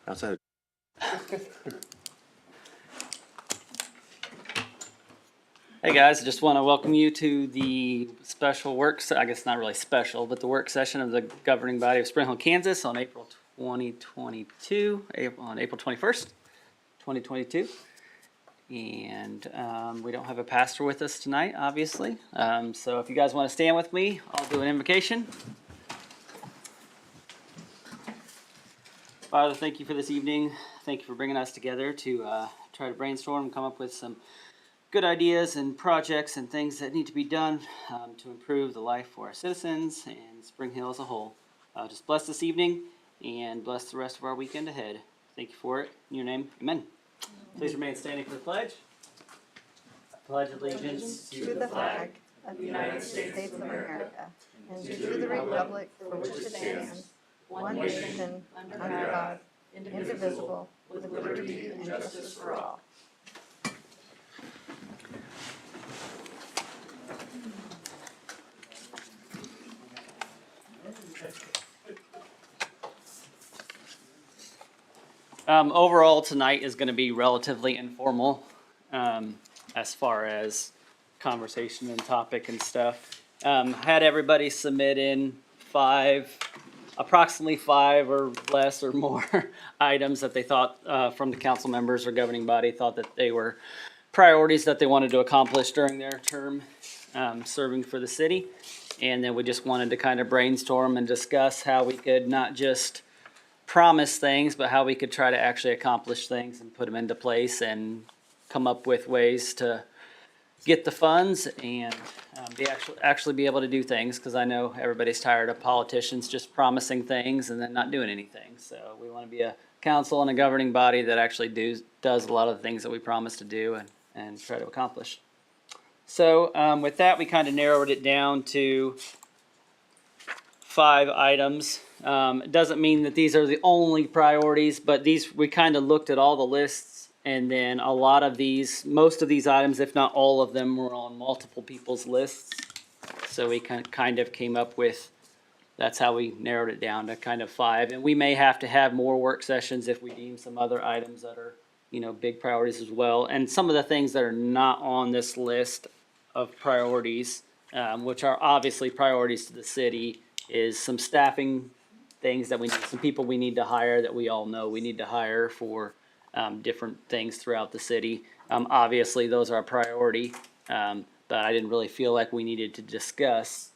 Outside. Hey guys, I just want to welcome you to the special I guess not really special, but the work session of the governing body of Spring Hill, Kansas on April 2022, on April 21st, 2022. And we don't have a pastor with us tonight, obviously. So if you guys want to stand with me, I'll do an invocation. Father, thank you for this evening. Thank you for bringing us together to try to brainstorm and come up with some good ideas and projects and things that need to be done to improve the life for our citizens and Spring Hill as a whole. Just bless this evening and bless the rest of our weekend ahead. Thank you for it. In your name, amen. Please remain standing for the pledge. I pledge allegiance to the flag of the United States of America and to the republic for which it stands, one nation, under God, indivisible, with liberty and justice for all. Overall, tonight is going to be relatively informal as far as conversation and topic and stuff. Had everybody submit in approximately five or less or more items that they thought from the council members or governing body thought that they were priorities that they wanted to accomplish during their term serving for the city. And then we just wanted to kind of brainstorm and discuss how we could not just promise things, but how we could try to actually accomplish things and put them into place and come up with ways to get the funds and actually be able to do things, because I know everybody's tired of politicians just promising things and then not doing anything. So we want to be a council and a governing body that actually does a lot of the things that we promise to do and try to accomplish. So with that, we kind of narrowed it down to 5 items. It doesn't mean that these are the only priorities, but we kind of looked at all the lists, and then most of these items, if not all of them, were on multiple people's lists. So we kind of came up with, that's how we narrowed it down to kind of 5. And we may have to have more work sessions if we deem some other items that are, big priorities as well. And some of the things that are not on this list of priorities, which are obviously priorities to the city, is some staffing things that some people we need to hire that we all know we need to hire for different things throughout the city. Obviously, those are a priority, but I didn't really feel like we needed to discuss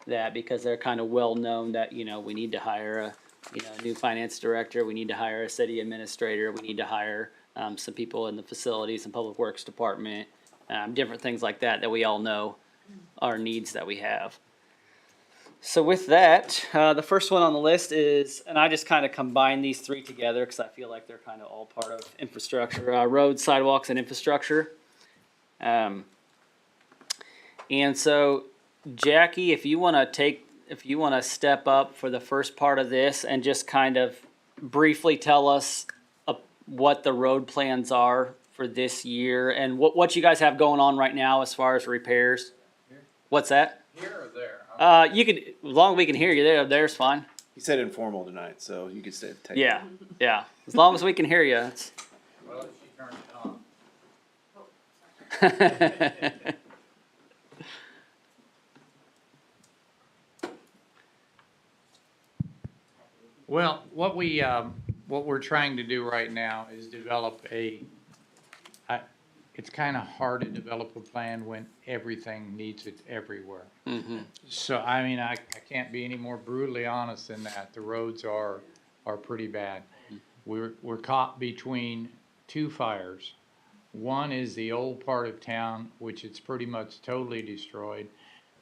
that because they're kind of well known that, we need to hire a new finance director, we need to hire a city administrator, we need to hire some people in the facilities and public works department, different things like that we all know are needs that we have. So with that, the first one on the list is, and I just kind of combined these 3 together because I feel like they're kind of all part of infrastructure, roads, sidewalks, and infrastructure. And so, Jackie, if you want to step up for the first part of this and just kind of briefly tell us what the road plans are for this year and what you guys have going on right now as far as repairs. Here? What's that? Here or there? You could, as long as we can hear you, there's fine. He said informal tonight, so you could stay. Yeah. As long as we can hear you. Well, she turned it on. Well, what we're trying to do right now is develop it's kind of hard to develop a plan when everything needs it everywhere. Mm-hmm. So, I mean, I can't be any more brutally honest than that. The roads are pretty bad. We're caught between 2 fires. One is the old part of town, which it's pretty much totally destroyed.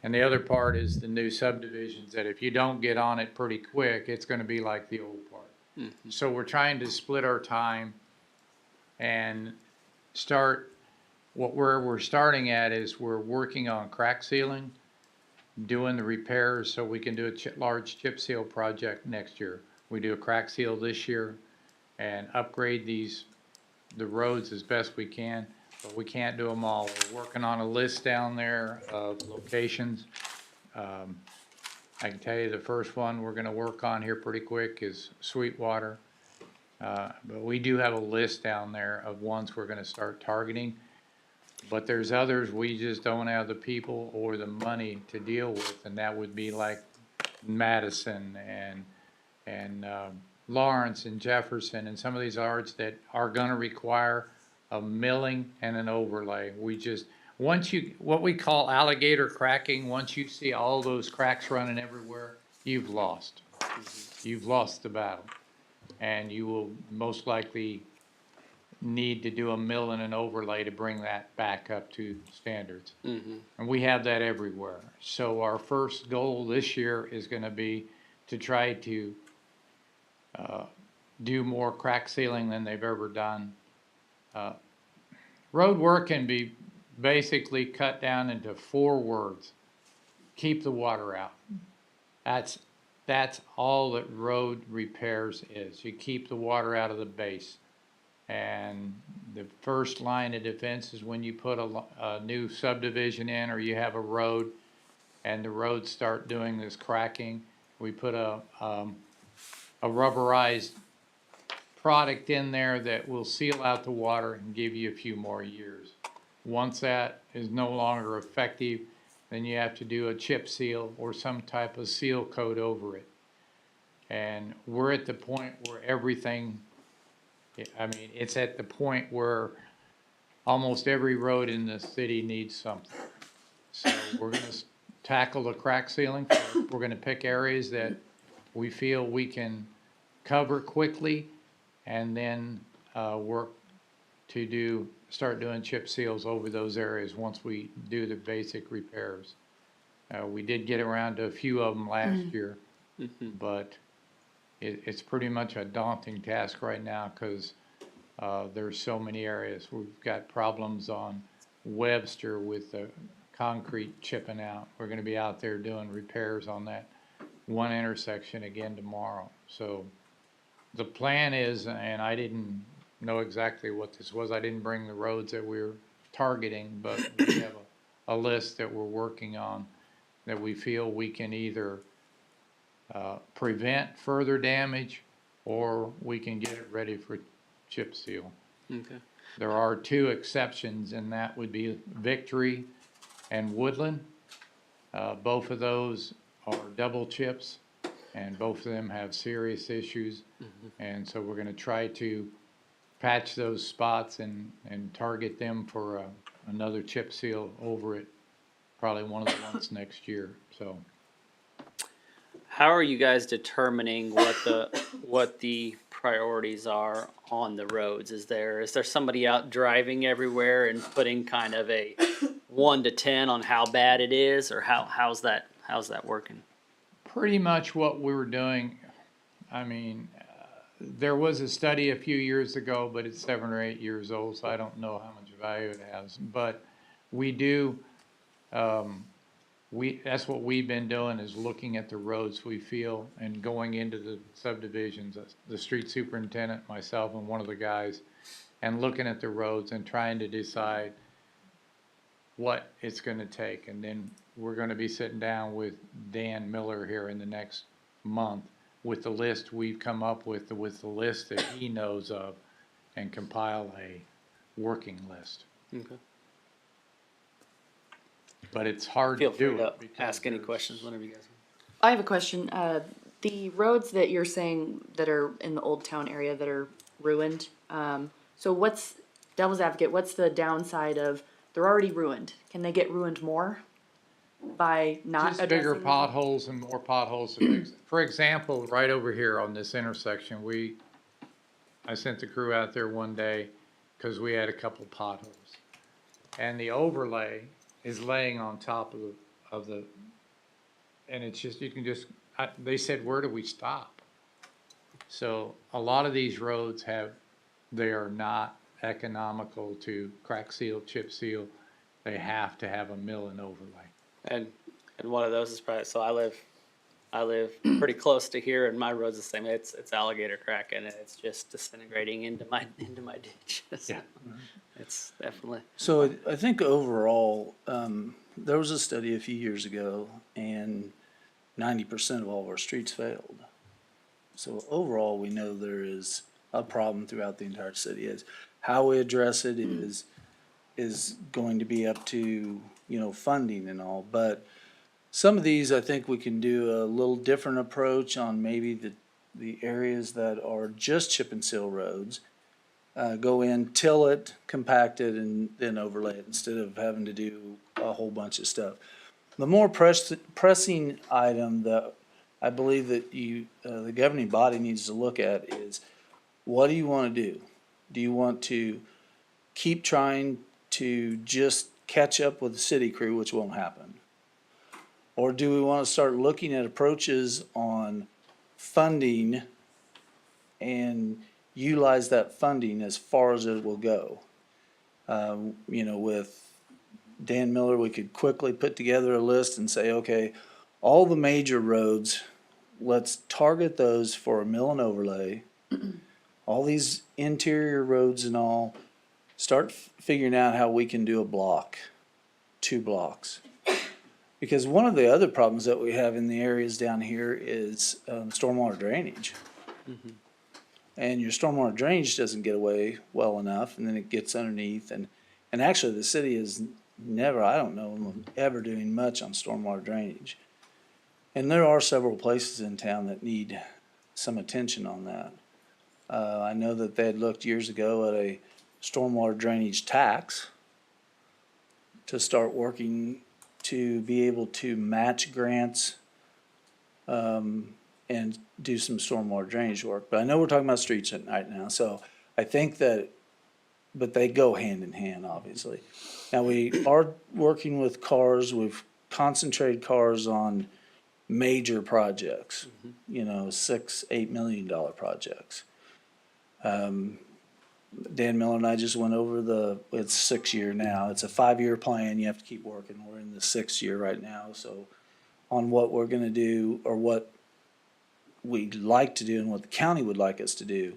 And the other part is the new subdivisions that if you don't get on it pretty quick, it's going to be like the old part. Mm-hmm. So we're trying to split our time and start. Where we're starting at is we're working on crack sealing, doing the repairs so we can do a large chip seal project next year. We do a crack seal this year and upgrade the roads as best we can, but we can't do them all. We're working on a list down there of locations. I can tell you the first one we're going to work on here pretty quick is Sweetwater. But we do have a list down there of ones we're gonna start targeting. But there's others we just don't have the people or the money to deal with, and that would be like Madison and Lawrence and Jefferson and some of these arts that are gonna require a milling and an overlay. We just, once you, what we call alligator cracking, once you see all those cracks running everywhere, you've lost. You've lost the battle. And you will most likely need to do a mill and an overlay to bring that back up to standards. And we have that everywhere. So our first goal this year is gonna be to try to do more crack sealing than they've ever done. Road work can be basically cut down into 4 words. Keep the water out. That's all that road repairs is. You keep the water out of the base. And the first line of defense is when you put a new subdivision in, or you have a road and the roads start doing this cracking. We put a rubberized product in there that will seal out the water and give you a few more years. Once that is no longer effective, then you have to do a chip seal or some type of seal coat over it. And we're at the point where everything, I mean, it's at the point where almost every road in the city needs something. So we're gonna tackle the crack sealing. We're gonna pick areas that we feel we can cover quickly, and then work to start doing chip seals over those areas once we do the basic repairs. We did get around to a few of them last year, but it's pretty much a daunting task right now because there's so many areas. We've got problems on Webster with the concrete chipping out. We're gonna be out there doing repairs on that one intersection again tomorrow. So the plan is, and I didn't know exactly what this was, I didn't bring the roads that we were targeting, but we have a list that we're working on that we feel we can either prevent further damage or we can get it ready for chip seal. Okay. There are 2 exceptions, and that would be Victory and Woodland. Both of those are double chips, and both of them have serious issues. And so we're gonna try to patch those spots and target them for another chip seal over it, probably one of the ones next year, so. How are you guys determining what the priorities are on the roads? Is there somebody out driving everywhere and putting kind of a 1 to 10 on how bad it is, or how's that working? Pretty much what we were doing, I mean, there was a study a few years ago, but it's 7 or 8 years old, so I don't know how much value it has. But we do, that's what we've been doing, is looking at the roads we feel and going into the subdivisions, the street superintendent, myself, and one of the guys, and looking at the roads and trying to decide what it's gonna take. And then we're gonna be sitting down with Dan Miller here in the next month with the list we've come up with the list that he knows of, and compile a working list. Okay. But it's hard Feel to free do to it. because ask any there's- questions whenever you guys. I have a question. The roads that you're saying that are in the Old Town area that are ruined, so what's, devil's advocate, what's the downside of, they're already ruined? Can they get ruined more by not Just addressing bigger them? potholes and more potholes to fix. For example, right over here on this intersection, I sent the crew out there one day because we had a couple potholes. And the overlay is laying on top of the, and it's just, you can just, they said, where do we stop? So a lot of these roads they are not economical to crack seal, chip seal. They have to have a mill and overlay. And one of those is probably, so I live pretty close to here, and my road's the same. It's alligator crack, and it's just disintegrating into my ditch. So Yeah. it's definitely. So I think overall, there was a study a few years ago, and 90% of all of our streets failed. So overall, we know there is a problem throughout the entire city. Is how we address it is going to be up to, funding and all. But some of these, I think we can do a little different approach on maybe the areas that are just chip and seal roads. Go in, till it, compact it, and then overlay it instead of having to do a whole bunch of stuff. The more pressing item that I believe that the governing body needs to look at is, what do you want to do? Do you want to keep trying to just catch up with the city crew, which won't happen? Or do we want to start looking at approaches on funding and utilize that funding as far as it will go? With Dan Miller, we could quickly put together a list and say, okay, all the major roads, let's target those for a mill and overlay. All these interior roads and all, start figuring out how we can do a block, 2 blocks. Because one of the other problems that we have in the areas down here is stormwater drainage. And your stormwater drainage doesn't get away well enough, and then it gets underneath. And actually, the city is never, I don't know, ever doing much on stormwater drainage. And there are several places in town that need some attention on that. I know that they had looked years ago at a stormwater drainage tax to start working to be able to match grants and do some stormwater drainage work. But I know we're talking about streets right now, so I think that, but they go hand in hand, obviously. Now, we are working with cars. We've concentrated cars on major projects, $6-8 million projects. Dan Miller and I just went over it's 6 year now. It's a 5-year plan. You have to keep working. We're in the 6th year right now. So on what we're gonna do, or what we'd like to do and what the county would like us to do.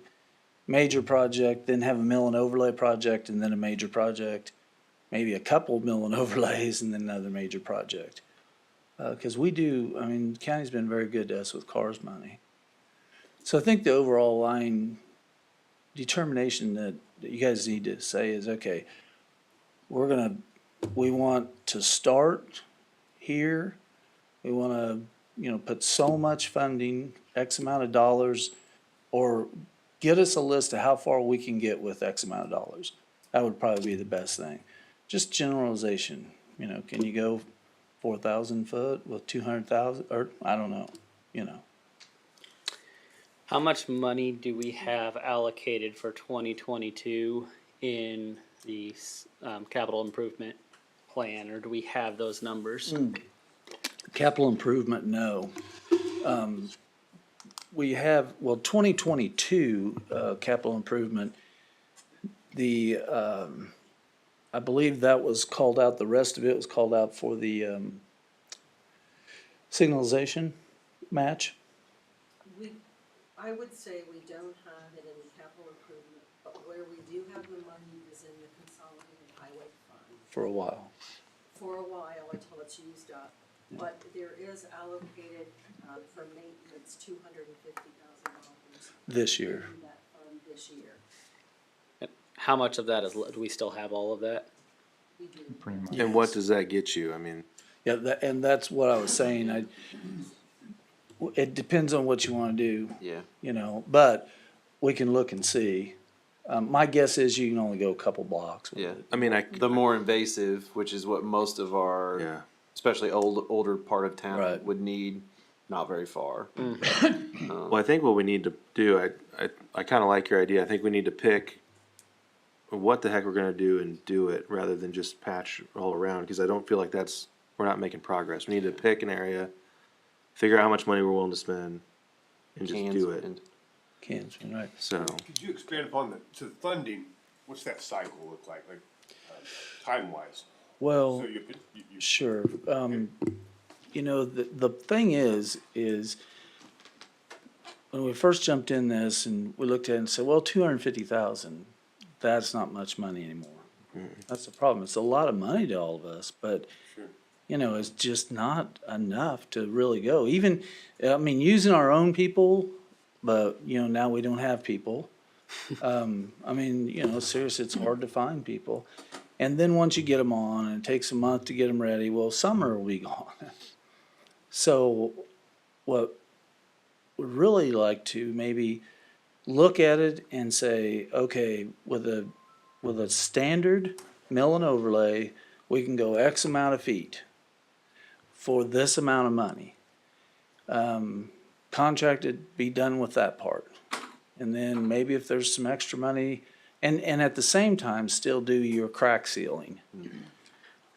Major project, then have a mill and overlay project, and then a major project, maybe a couple mill and overlays, and then another major project. Cause the county's been very good to us with CARS money. So I think the overall line determination that you guys need to say is, okay, we want to start here. We wanna, put so much funding, X amount of dollars, or get us a list of how far we can get with X amount of dollars. That would probably be the best thing. Just generalization, can you go 4,000 foot with 200,000, or I don't know, How much money do we have allocated for 2022 in the capital improvement plan, or do we have those numbers? Capital improvement, no. We have, 2022, capital improvement, I believe that was called out, the rest of it was called out for the, signalization match. I would say we don't have it in the capital improvement, but where we do have the money is in the consolidated highway fund For a while. for a while until it's used up. But there is allocated, for maintenance, $250,000. This year. In that fund this year. How much of that do we still have all of that? We do. Pretty much. And what does that get you? I mean, Yeah, and that's what I was saying. It depends on what you wanna do, yeah. but we can look and see. My guess is you can only go a couple blocks with Yeah. it. I mean, The more invasive, which is what most of our, yeah. especially older part of town Right. would need, not very far. Well, I think what we need to do, I kind of like your idea. I think we need to pick what the heck we're going to do and do it rather than just patch all around, because I don't feel like we're not making progress. We need to pick an area, figure out how much money we're willing to spend, and just do it. And Can't, right? So, Could you expand upon the funding, what's that cycle look like time-wise? Well, So you, sure. The thing is when we first jumped in this and we looked at it and said, well, 250,000, that's not much money anymore. That's the problem. It's a lot of money to all of us, but Sure. It's just not enough to really go. Even, using our own people, but now we don't have people. I mean, seriously, it's hard to find people. And then once you get them on, and it takes a month to get them ready, well, summer will be gone. So what would really like to maybe look at it and say, okay, with a standard mill and overlay, we can go X amount of feet for this amount of money. Contracted, be done with that part. And then maybe if there's some extra money, and at the same time, still do your crack sealing.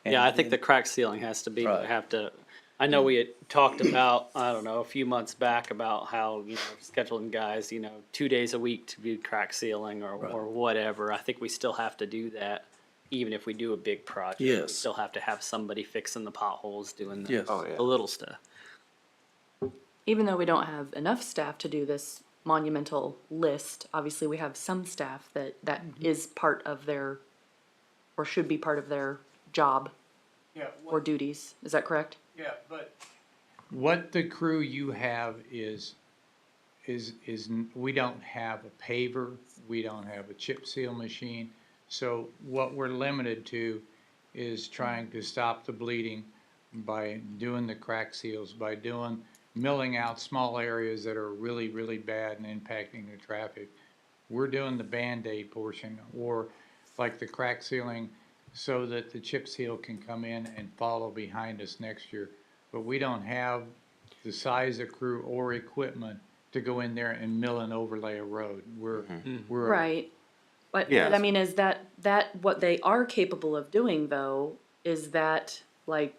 Yeah, I think the crack sealing has to be, Right. I know we had talked about, I don't know, a few months back about how, scheduling guys, 2 days a week to do crack sealing or whatever. I think we still have to do that, even if we do a big project. We Yes. still have to have somebody fixing the potholes, doing Yes. Oh, yeah. the little stuff. Even though we don't have enough staff to do this monumental list, obviously we have some staff that is part of their, or should be part of their job Yeah, or duties. Is that correct? yeah, but. What the crew you have is, we don't have a paver, we don't have a chip seal machine. So what we're limited to is trying to stop the bleeding by doing the crack seals, by milling out small areas that are really, really bad and impacting the traffic. We're doing the Band-Aid portion, or like the crack sealing, so that the chip seal can come in and follow behind us next year. But we don't have the size of crew or equipment to go in there and mill and overlay a road. We're Right. But Yes. I mean, is that what they are capable of doing though? Is that like,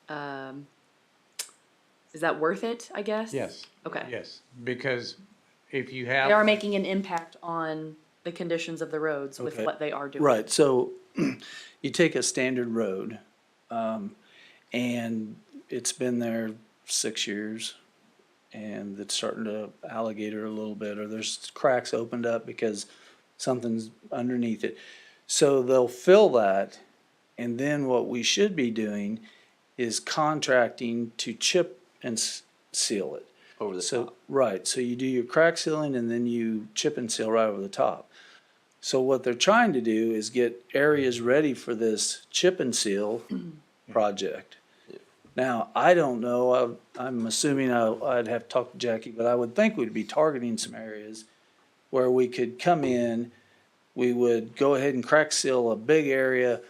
is that worth it, I guess? Yes. Okay. Yes, because if you have. They are making an impact on the conditions of the roads with Okay. what they are doing. Right, so you take a standard road, and it's been there 6 years, and it's starting to alligator a little bit, or there's cracks opened up because something's underneath it. So they'll fill that, and then what we should be doing is contracting to chip and seal it. Over the So, top. right, so you do your crack sealing and then you chip and seal right over the top. So what they're trying to do is get areas ready for this chip and seal project. Now, I don't know, I'm assuming I'd have to talk to Jackie, but I would think we'd be targeting some areas where we could come in, we would go ahead and crack seal a big area,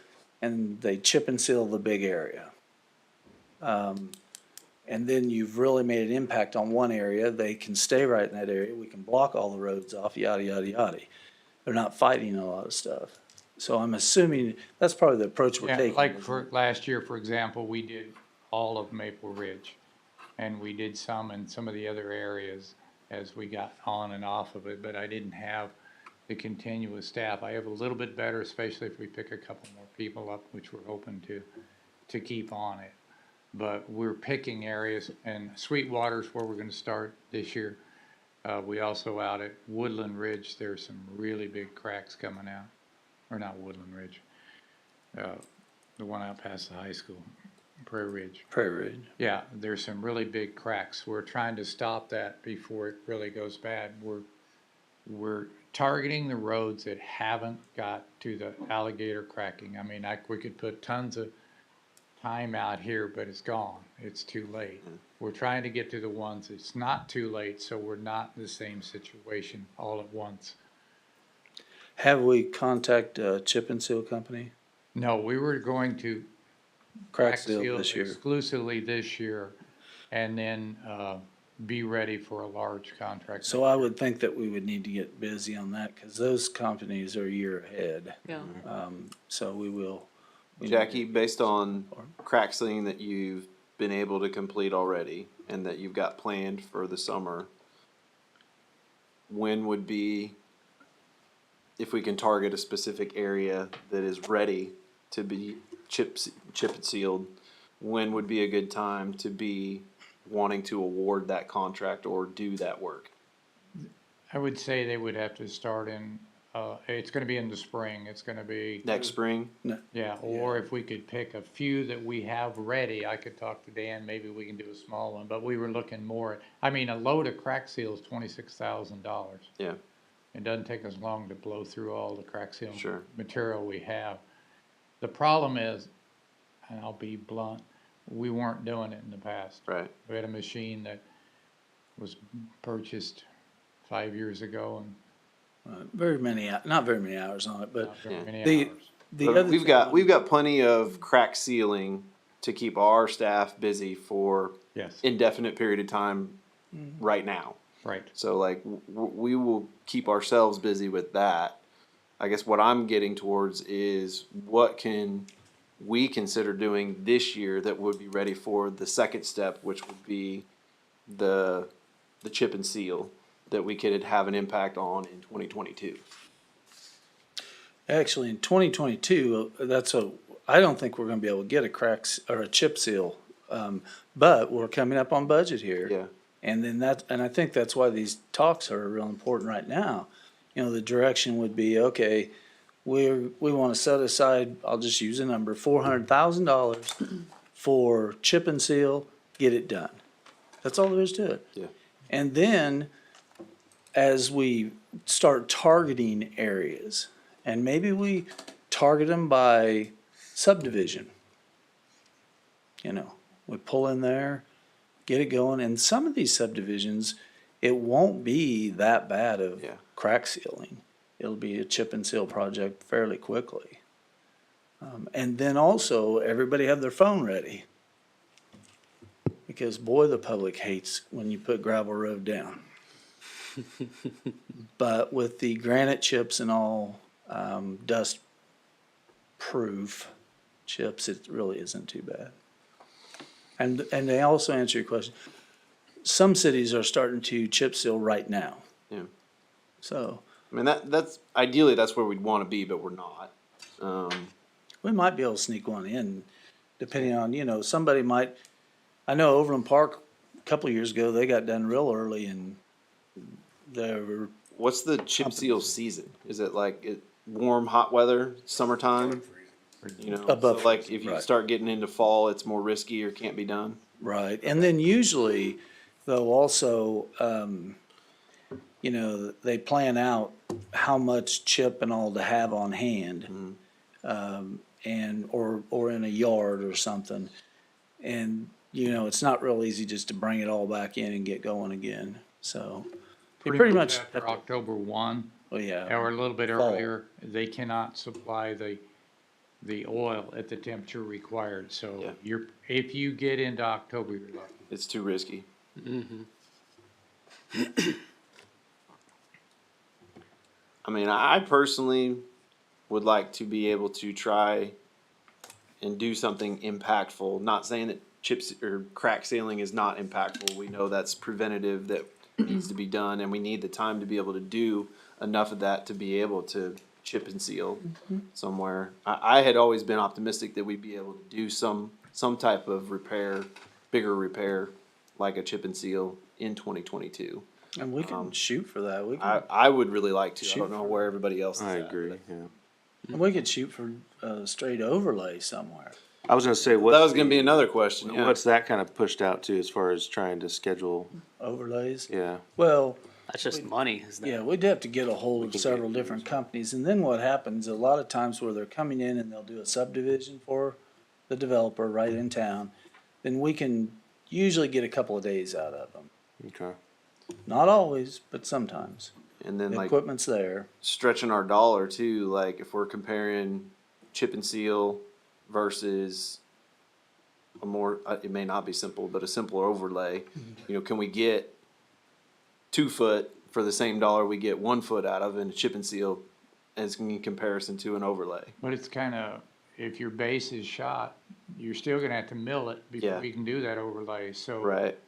and they chip and seal the big area. And then you've really made an impact on one area, they can stay right in that area, we can block all the roads off, yada, yada, yada. They're not fighting a lot of stuff. So I'm assuming that's probably the approach we're Yeah, taking. like for last year, for example, we did all of Maple Ridge. And we did some in some of the other areas as we got on and off of it, but I didn't have the continuous staff. I have a little bit better, especially if we pick a couple more people up, which we're hoping to keep on it. But we're picking areas, and Sweetwater's where we're gonna start this year. We also out at Woodland Ridge, there's some really big cracks coming out, or not Woodland Ridge, the one out past the high school, Prairie Ridge. Prairie Ridge. Yeah, there's some really big cracks. We're trying to stop that before it really goes bad. We're targeting the roads that haven't got to the alligator cracking. I mean, we could put tons of time out here, but it's gone. It's too late. We're trying to get to the ones it's not too late, so we're not in the same situation all at once. Have we contacted a chip and seal company? No, we were going to Crack seal this year. exclusively this year, and then be ready for a large contract. So I would think that we would need to get busy on that, cause those companies are a year ahead. Yeah. So we will. Jackie, based on crack sealing that you've been able to complete already and that you've got planned for the summer, when would be, if we can target a specific area that is ready to be chip and sealed, when would be a good time to be wanting to award that contract or do that work? I would say they would have to start in it's gonna be in the spring, it's gonna be, Next spring, yeah, or if we could pick a few that we have ready, I could talk to Dan, maybe we can do a small one, but we were looking more at, I mean, a load of crack seal is $26,000. yeah, It doesn't take us long to blow through all the crack seal Sure. material we have. The problem is, and I'll be blunt, we weren't doing it in the past. right. We had a machine that was purchased 5 years ago and not very many hours on it, but not very Yeah. many the, hours. the But other we've thing got, on- we've got plenty of crack sealing to keep our staff busy for Yes, indefinite period of time right now. right. So like, we will keep ourselves busy with that. I guess what I'm getting towards is what can we consider doing this year that would be ready for the second step, which would be the chip and seal that we could have an impact on in 2022. Actually, in 2022, I don't think we're gonna be able to get a or a chip seal. But we're coming up on budget here. Yeah, And then and I think that's why these talks are real important right now. You know, the direction would be, okay, we wanna set aside, I'll just use a number, $400,000 for chip and seal, get it done. That's all there is to it. yeah, And then, as we start targeting areas, and maybe we target them by subdivision. You know, we pull in there, get it going, and some of these subdivisions, it won't be that bad of Yeah. crack sealing. It'll be a chip and seal project fairly quickly. And then also, everybody have their phone ready. Because boy, the public hates when you put gravel road down. But with the granite chips and all, dust proof chips, it really isn't too bad. And they also answer your question. Some cities are starting to chip seal right now. yeah. So I mean, that's ideally that's where we'd want to be, but we're not. we might be able to sneak one in, depending on, you know, somebody might, I know Overland Park, a couple of years ago, they got done real early and they were, What's the chip seal season? Is it like warm, hot weather, summertime? You know, Above so like freezing, if you right. start getting into fall, it's more risky or can't be done. right. And then usually, though, also, you know, they plan out how much chip and all to have on hand. And, or in a yard or something. And, you know, it's not real easy just to bring it all back in and get going again, so. You pretty much, After October 1, well, yeah, or a little bit Fall. earlier, they cannot supply the oil at the temperature required, so Yeah. if you get into October, you're lucky. It's too risky. I mean, I personally would like to be able to try and do something impactful. Not saying that chips or crack sealing is not impactful. We know that's preventative that needs to be done, and we need the time to be able to do enough of that to be able to chip and seal somewhere. I had always been optimistic that we'd be able to do some type of repair, bigger repair, like a chip and seal in 2022. and we can shoot for that, I would really like to. I Shoot don't know where everybody else is I at, agree, but- yeah. we could shoot for a straight overlay somewhere. I was gonna say, That was what's gonna be another question, yeah. what's that kind of pushed out to as far as trying to schedule, Overlays, yeah. well, That's just money, isn't it? yeah, we'd have to get a hold We of can several get different companies, and then what happens, a lot of times where they're coming in and they'll do a subdivision for the developer right in town, then we can usually get a couple of days out of them. Okay. Not always, but sometimes. And then The like equipment's there. stretching our dollar too, like if we're comparing chip and seal versus a more, it may not be simple, but a simpler overlay, you know, can we get 2 foot for the same dollar we get 1 foot out of in a chip and seal as in comparison to an overlay? But it's kinda, if your base is shot, you're still gonna have to mill it Yeah. before you can do that overlay, so. Right.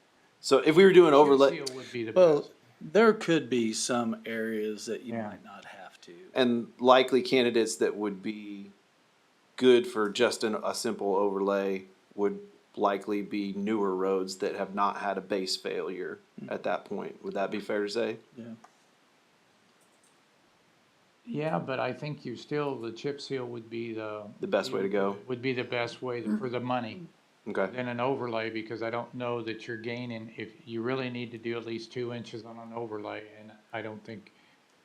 So if we were doing overlay, Chip seal would be the Well, best. there could be some areas that you Yeah. might not have to. and likely candidates that would be good for just a simple overlay would likely be newer roads that have not had a base failure at that point. Would that be fair to say? Yeah. Yeah, but I think you still, the chip seal would be The best way to go. would be the best way for the money Okay. than an overlay, because I don't know that you're gaining, if you really need to do at least 2 inches on an overlay, and I don't think,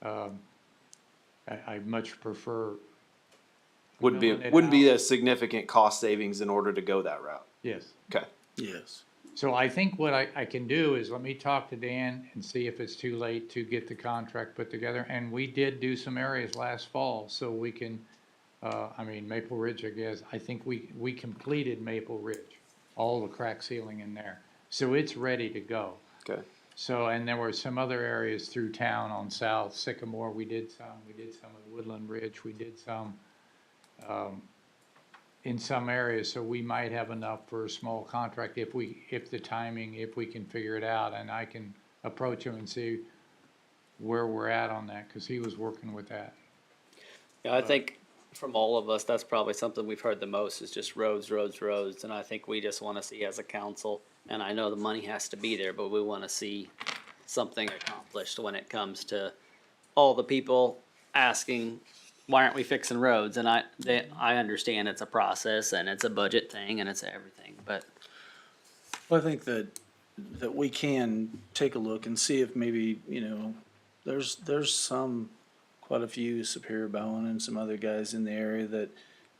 I much prefer, Wouldn't milling it be out. a significant cost savings in order to go that route. Yes. Okay. Yes. So I think what I can do is let me talk to Dan and see if it's too late to get the contract put together. And we did do some areas last fall, so we can, I mean, Maple Ridge, I guess, I think we completed Maple Ridge, all the crack sealing in there. So it's ready to go. Okay. So, and there were some other areas through town on South Sycamore, we did some of Woodland Ridge, we did some, in some areas, so we might have enough for a small contract if the timing, if we can figure it out, and I can approach him and see where we're at on that, cause he was working with that. Yeah, I think from all of us, that's probably something we've heard the most is just roads, roads, roads. And I think we just want to see as a council, and I know the money has to be there, but we want to see something accomplished when it comes to all the people asking, why aren't we fixing roads? And I understand it's a process and it's a budget thing and it's everything, but Well, I think that we can take a look and see if maybe, there's quite a few, Superior Bowen and some other guys in the area that,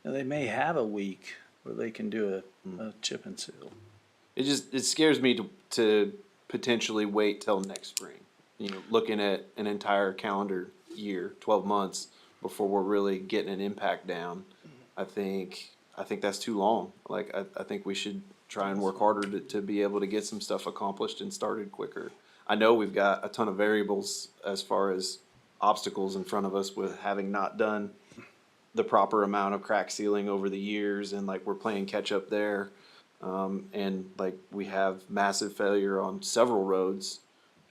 they may have a week where they can do a chip and seal. It scares me to potentially wait till next spring. Looking at an entire calendar year, 12 months before we're really getting an impact down. I think that's too long. Like, I think we should try and work harder to be able to get some stuff accomplished and started quicker. I know we've got a ton of variables as far as obstacles in front of us with having not done the proper amount of crack sealing over the years, and like we're playing catch up there. And like we have massive failure on several roads,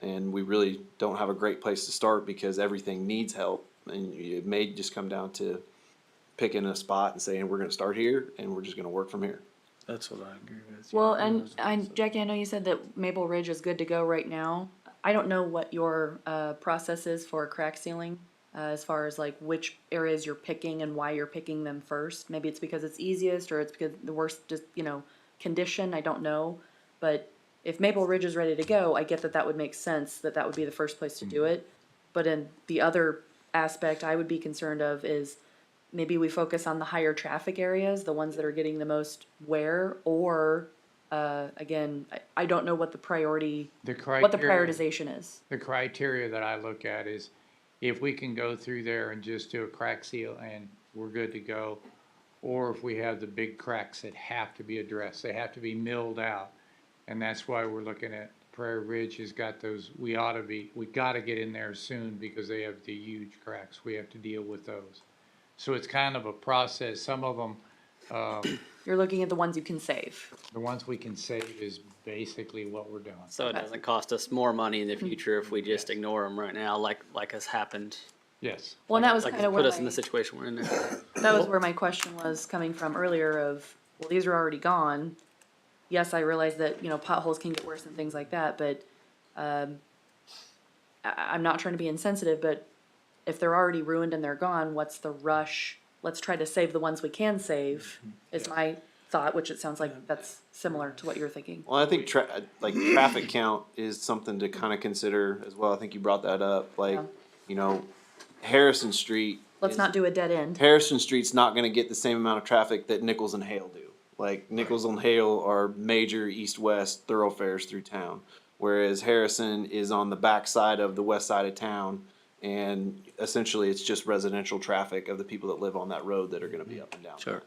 and we really don't have a great place to start because everything needs help. And it may just come down to picking a spot and saying, we're gonna start here and we're just gonna work from here. That's what I agree with. Well, and Jackie, I know you said that Maple Ridge is good to go right now. I don't know what your process is for crack sealing, as far as like which areas you're picking and why you're picking them first. Maybe it's because it's easiest or it's because the worst, just, condition, I don't know. But if Maple Ridge is ready to go, I get that would make sense, that would be the first place to do it. But in the other aspect I would be concerned of is maybe we focus on the higher traffic areas, the ones that are getting the most wear, or, again, I don't know what the priority, what the prioritization is. The criteria that I look at is if we can go through there and just do a crack seal and we're good to go, or if we have the big cracks that have to be addressed, they have to be milled out. And that's why we're looking at Prairie Ridge has got those, we gotta get in there soon because they have the huge cracks. We have to deal with those. So it's kind of a process. Some of them, You're looking at the ones you can save. the ones we can save is basically what we're doing. so it doesn't cost us more money in the future if we just Yes. ignore them right now, like has happened. Yes. Well, and that was Like kind of put where us in the situation we're in now. that was where my question was coming from earlier of, well, these are already gone. Yes, I realize that, potholes can get worse and things like that, but, I'm not trying to be insensitive, but if they're already ruined and they're gone, what's the rush? Let's try to save the ones we can save, is my thought, which it sounds like that's similar to what you're thinking. Well, I think traffic count is something to kind of consider as well. I think you brought that up. Like, Harrison Street. Let's not do a dead end. Harrison Street's not going to get the same amount of traffic that Nichols and Hale do. Like, Nichols and Hale are major east-west thoroughfares through town, whereas Harrison is on the back side of the west side of town, and essentially it's just residential traffic of the people that live on that road that are going to be up and down. Sure.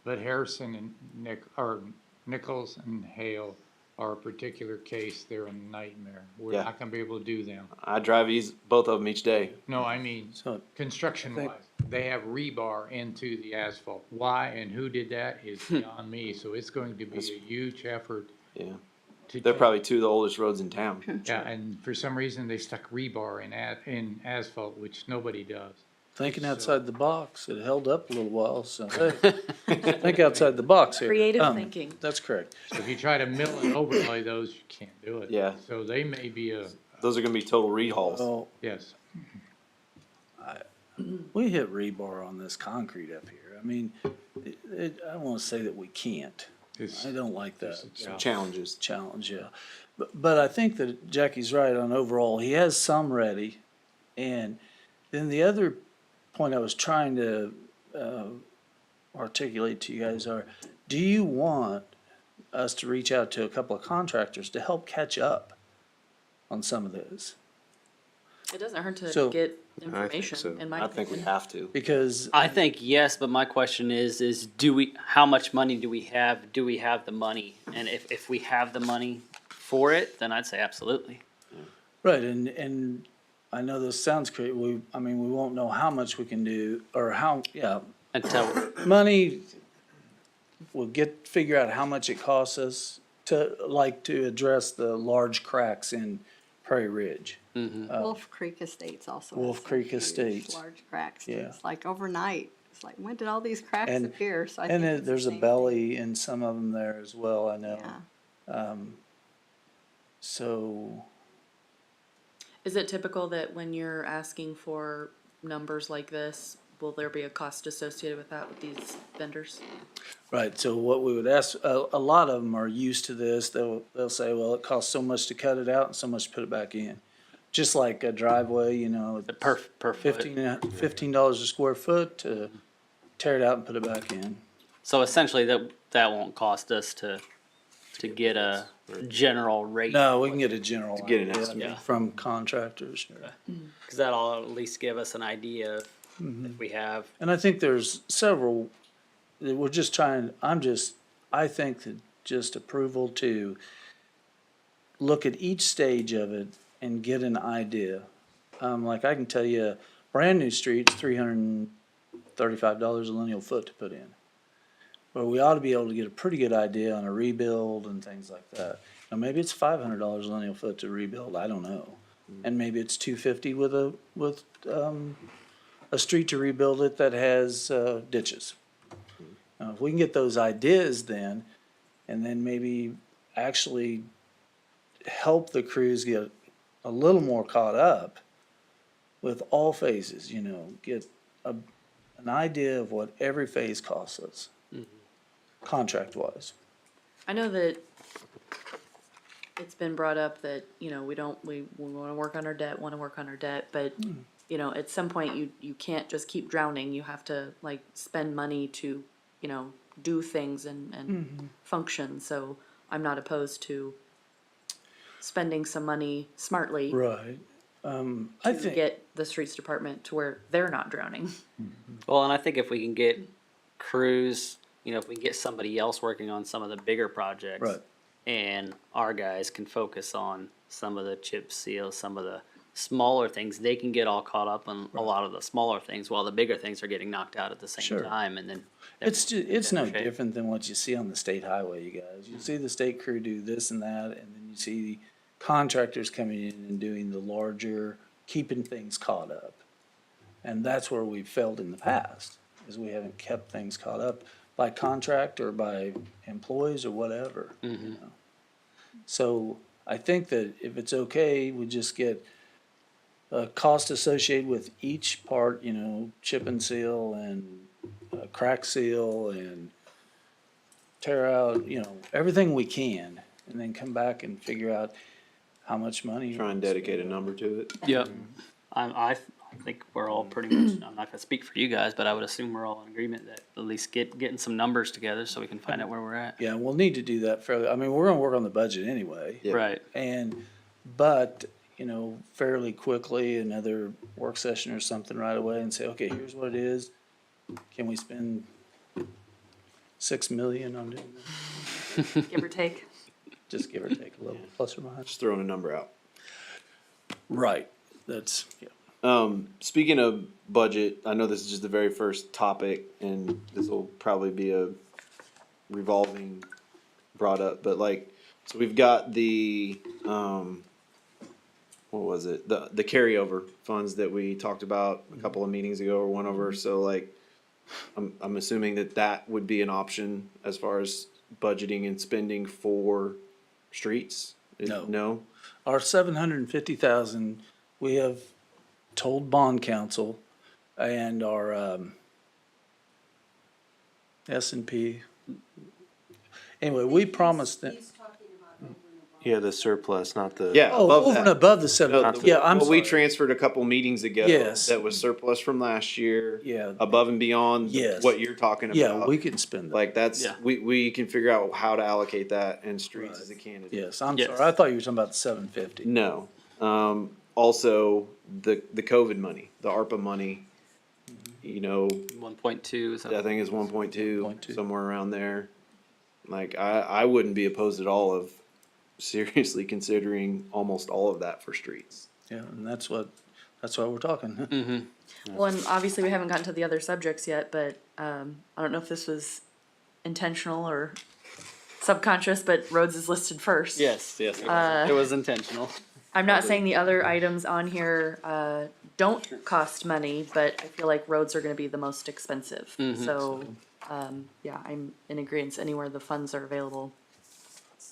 But Harrison and Nichols and Hale are a particular case. They're a nightmare. We're Yeah. not gonna be able to do them. I drive both of them each day. No, I mean, So, construction wise, they have rebar into the asphalt. Why and who did that is beyond me, so it's going to be a huge effort Yeah. to. They're change. probably two of the oldest roads in town. Yeah, and for some reason, they stuck rebar in asphalt, which nobody does. thinking outside the box, it held up a little while, so hey, think outside the box here. Creative thinking. That's correct. So if you try to mill and overlay those, you can't do it. Yeah. So they may be Those are going to be total rehauls. Well, yes. we hit rebar on this concrete up here. I mean, I don't wanna say that we can't. It's- I don't like that Challenges. challenge, yeah. But I think that Jackie's right on overall. He has some ready. And then the other point I was trying to, articulate to you guys are, do you want us to reach out to a couple of contractors to help catch up on some of this? It doesn't hurt So- to get I think information, so. in my I think we opinion. have to. Because, I think yes, but my question is how much money do we have? Do we have the money? And if we have the money for it, then I'd say absolutely. right, and I know this sounds crazy, we won't know how much we can do, or Until, money, we'll figure out how much it costs us to address the large cracks in Prairie Ridge. Wolf Creek Estates also. has Wolf some Creek huge, Estates. Large cracks. Yeah. It's like overnight. It's like, when did all these cracks And- appear? So I And think it's the there's a same belly in some of them there as well, I know. thing. Yeah. So, Is it typical that when you're asking for numbers like this, will there be a cost associated with that with these vendors? right, so what we would ask, a lot of them are used to this, they'll say, well, it costs so much to cut it out and so much to put it back in. Just like a driveway, per foot. $15 a square foot to tear it out and put it back in. So essentially that won't cost us to get a general rate. No, we can get a general get an idea estimate. from contractors. Cause that'll at least give us an idea of if we have. And I think there's several, that we're just trying, I think that just approval to look at each stage of it and get an idea. Like I can tell you, a brand new street's $335 a lineal foot to put in. Well, we ought to be able to get a pretty good idea on a rebuild and things like that. Now, maybe it's $500 a lineal foot to rebuild, I don't know. And maybe it's $250 with a street to rebuild it that has, ditches. If we can get those ideas then, and then maybe actually help the crews get a little more caught up with all phases, get an idea of what every phase costs us, contract-wise. I know that it's been brought up that, we wanna work on our debt, but, at some point you can't just keep drowning. You have to spend money to, do things and function. So I'm not opposed to spending some money smartly Right. I to think, get the streets department to where they're not drowning. Well, and I think if we can get crews, if we get somebody else working on some of the bigger projects. Right. And our guys can focus on some of the chip seals, some of the smaller things, they can get all caught up on a lot of the smaller things while the bigger things are getting knocked out at the same Sure. time and then. it's no shape. different than what you see on the state highway, you guys. You see the state crew do this and that, and then you see the contractors coming in and doing the larger, keeping things caught up. And that's where we've failed in the past, is we haven't kept things caught up by contract or by employees or whatever. So I think that if it's okay, we just get a cost associated with each part, chip and seal and crack seal and tear out, everything we can, and then come back and figure out how much money. Try and dedicate a number to it. Yep. I think we're all pretty much, I'm not gonna speak for you guys, but I would assume we're all in agreement that at least getting some numbers together so we can find out where we're at. Yeah, we'll need to do that fairly, we're gonna work on the budget anyway. Yeah. Right. But, fairly quickly, another work session or something right away and say, okay, here's what it is. Can we spend 6 million on doing this? Give or take. Just give or take a little, plus or minus. Just throwing a number out. Right, that's, yeah. Speaking of budget, I know this is just the very first topic, and this will probably be a revolving brought up, but so we've got the, what was it? The carryover funds that we talked about a couple of meetings ago or one over, so I'm assuming that would be an option as far as budgeting and spending for streets? No. No? Our 750,000, we have told bond council and our, S&P. Anyway, we promised that, He's talking about over and above. Yeah, the surplus, not the. Yeah, oh, above over and that. above the No, seven, the- yeah, I'm what we sorry. transferred a couple meetings ago. Yes. That was surplus from last year. Yeah. Above and beyond Yes. what you're talking about. Yeah, we can spend that. Like that's, Yeah. we can figure out how to allocate that, and streets is a candidate. Yes, I'm Yes. sorry, I thought you were talking about the 750. No. Also the COVID money, the ARPA money, you know, 1.2 is I think it's 1.2, 1.2. somewhere around there. Like I wouldn't be opposed at all of seriously considering almost all of that for streets. Yeah, and that's why we're talking. Well, and obviously we haven't gotten to the other subjects yet, but, I don't know if this was intentional or subconscious, but roads is listed first. Yes, yes, it was intentional. I'm not saying the other items on here, don't cost money, but I feel like roads are gonna be the most expensive. So, yeah, I'm in agreement, anywhere the funds are available,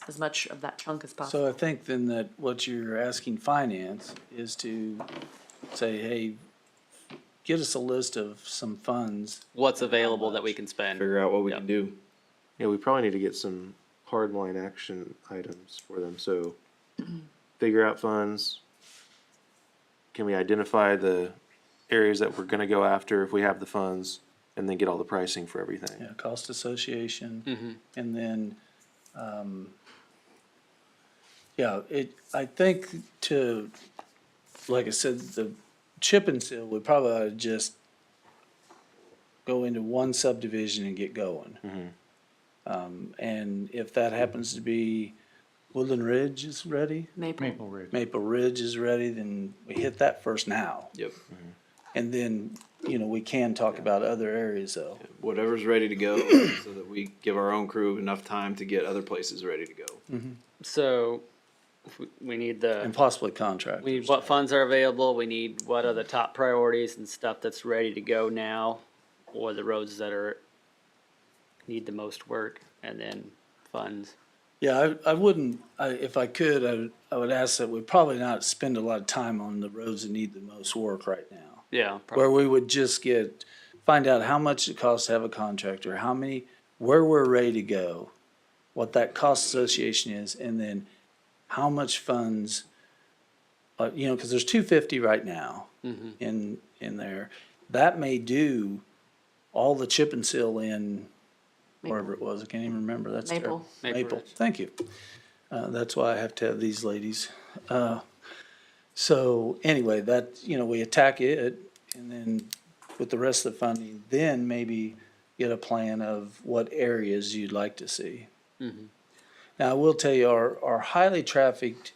as much of that chunk as possible. So I think then that what you're asking finance is to say, hey, get us a list of some funds. What's available that we can spend? Figure out what we Yep. can do. Yeah, we probably need to get some hardline action items for them, so figure out funds. Can we identify the areas that we're gonna go after if we have the funds, and then get all the pricing for everything? Yeah, cost association, and then, I think like I said, the chip and seal, we probably ought to just go into one subdivision and get going. And if that happens to be Woodland Ridge is ready, Maple. Ridge. Maple Ridge is ready, then we hit that first now. Yep. And then, we can talk about other areas though. Whatever's ready to go, so that we give our own crew enough time to get other places ready to go. So we need And possibly contractors. we need what funds are available, we need what are the top priorities and stuff that's ready to go now, or the roads that need the most work, and then funds. Yeah, I wouldn't, if I could, I would ask that we probably not spend a lot of time on the roads that need the most work right now. Yeah, Where we would just find out how much it costs to have a contractor, where we're ready to go, what that cost association is, and then how much funds, cause there's 250 right now in there. That may do all the chip and seal in wherever it was, I can't even remember, that's terrible. Maple. Maple, thank you. That's why I have to have these ladies. So anyway, we attack it, and then with the rest of the funding, then maybe get a plan of what areas you'd like to see. Now, I will tell you, our highly trafficked,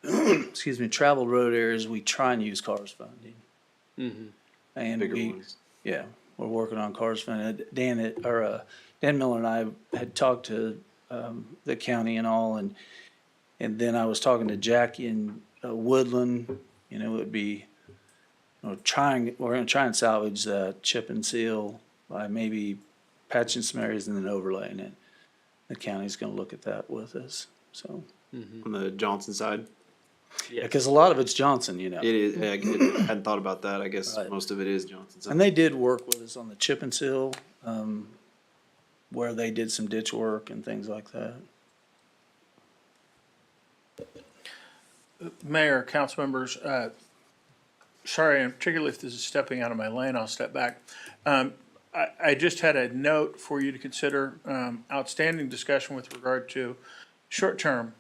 travel road areas, we try and use CARS funding. And Bigger ones. yeah, we're working on CARS funding. Dan Miller and I had talked to, the county and all, and then I was talking to Jackie in Woodland, it would be, we're gonna try and salvage that chip and seal by maybe patching some areas and then overlaying it. The county's gonna look at that with us, so. On the Johnson side, Yeah. Because a lot of it's Johnson, it is, I hadn't thought about that. I guess Right. most of it is Johnson side. And they did work with us on the chip and seal, where they did some ditch work and things like that. Mayor, council members, sorry, and particularly if this is stepping out of my lane, I'll step back. I just had a note for you to consider, outstanding discussion with regard to short-term,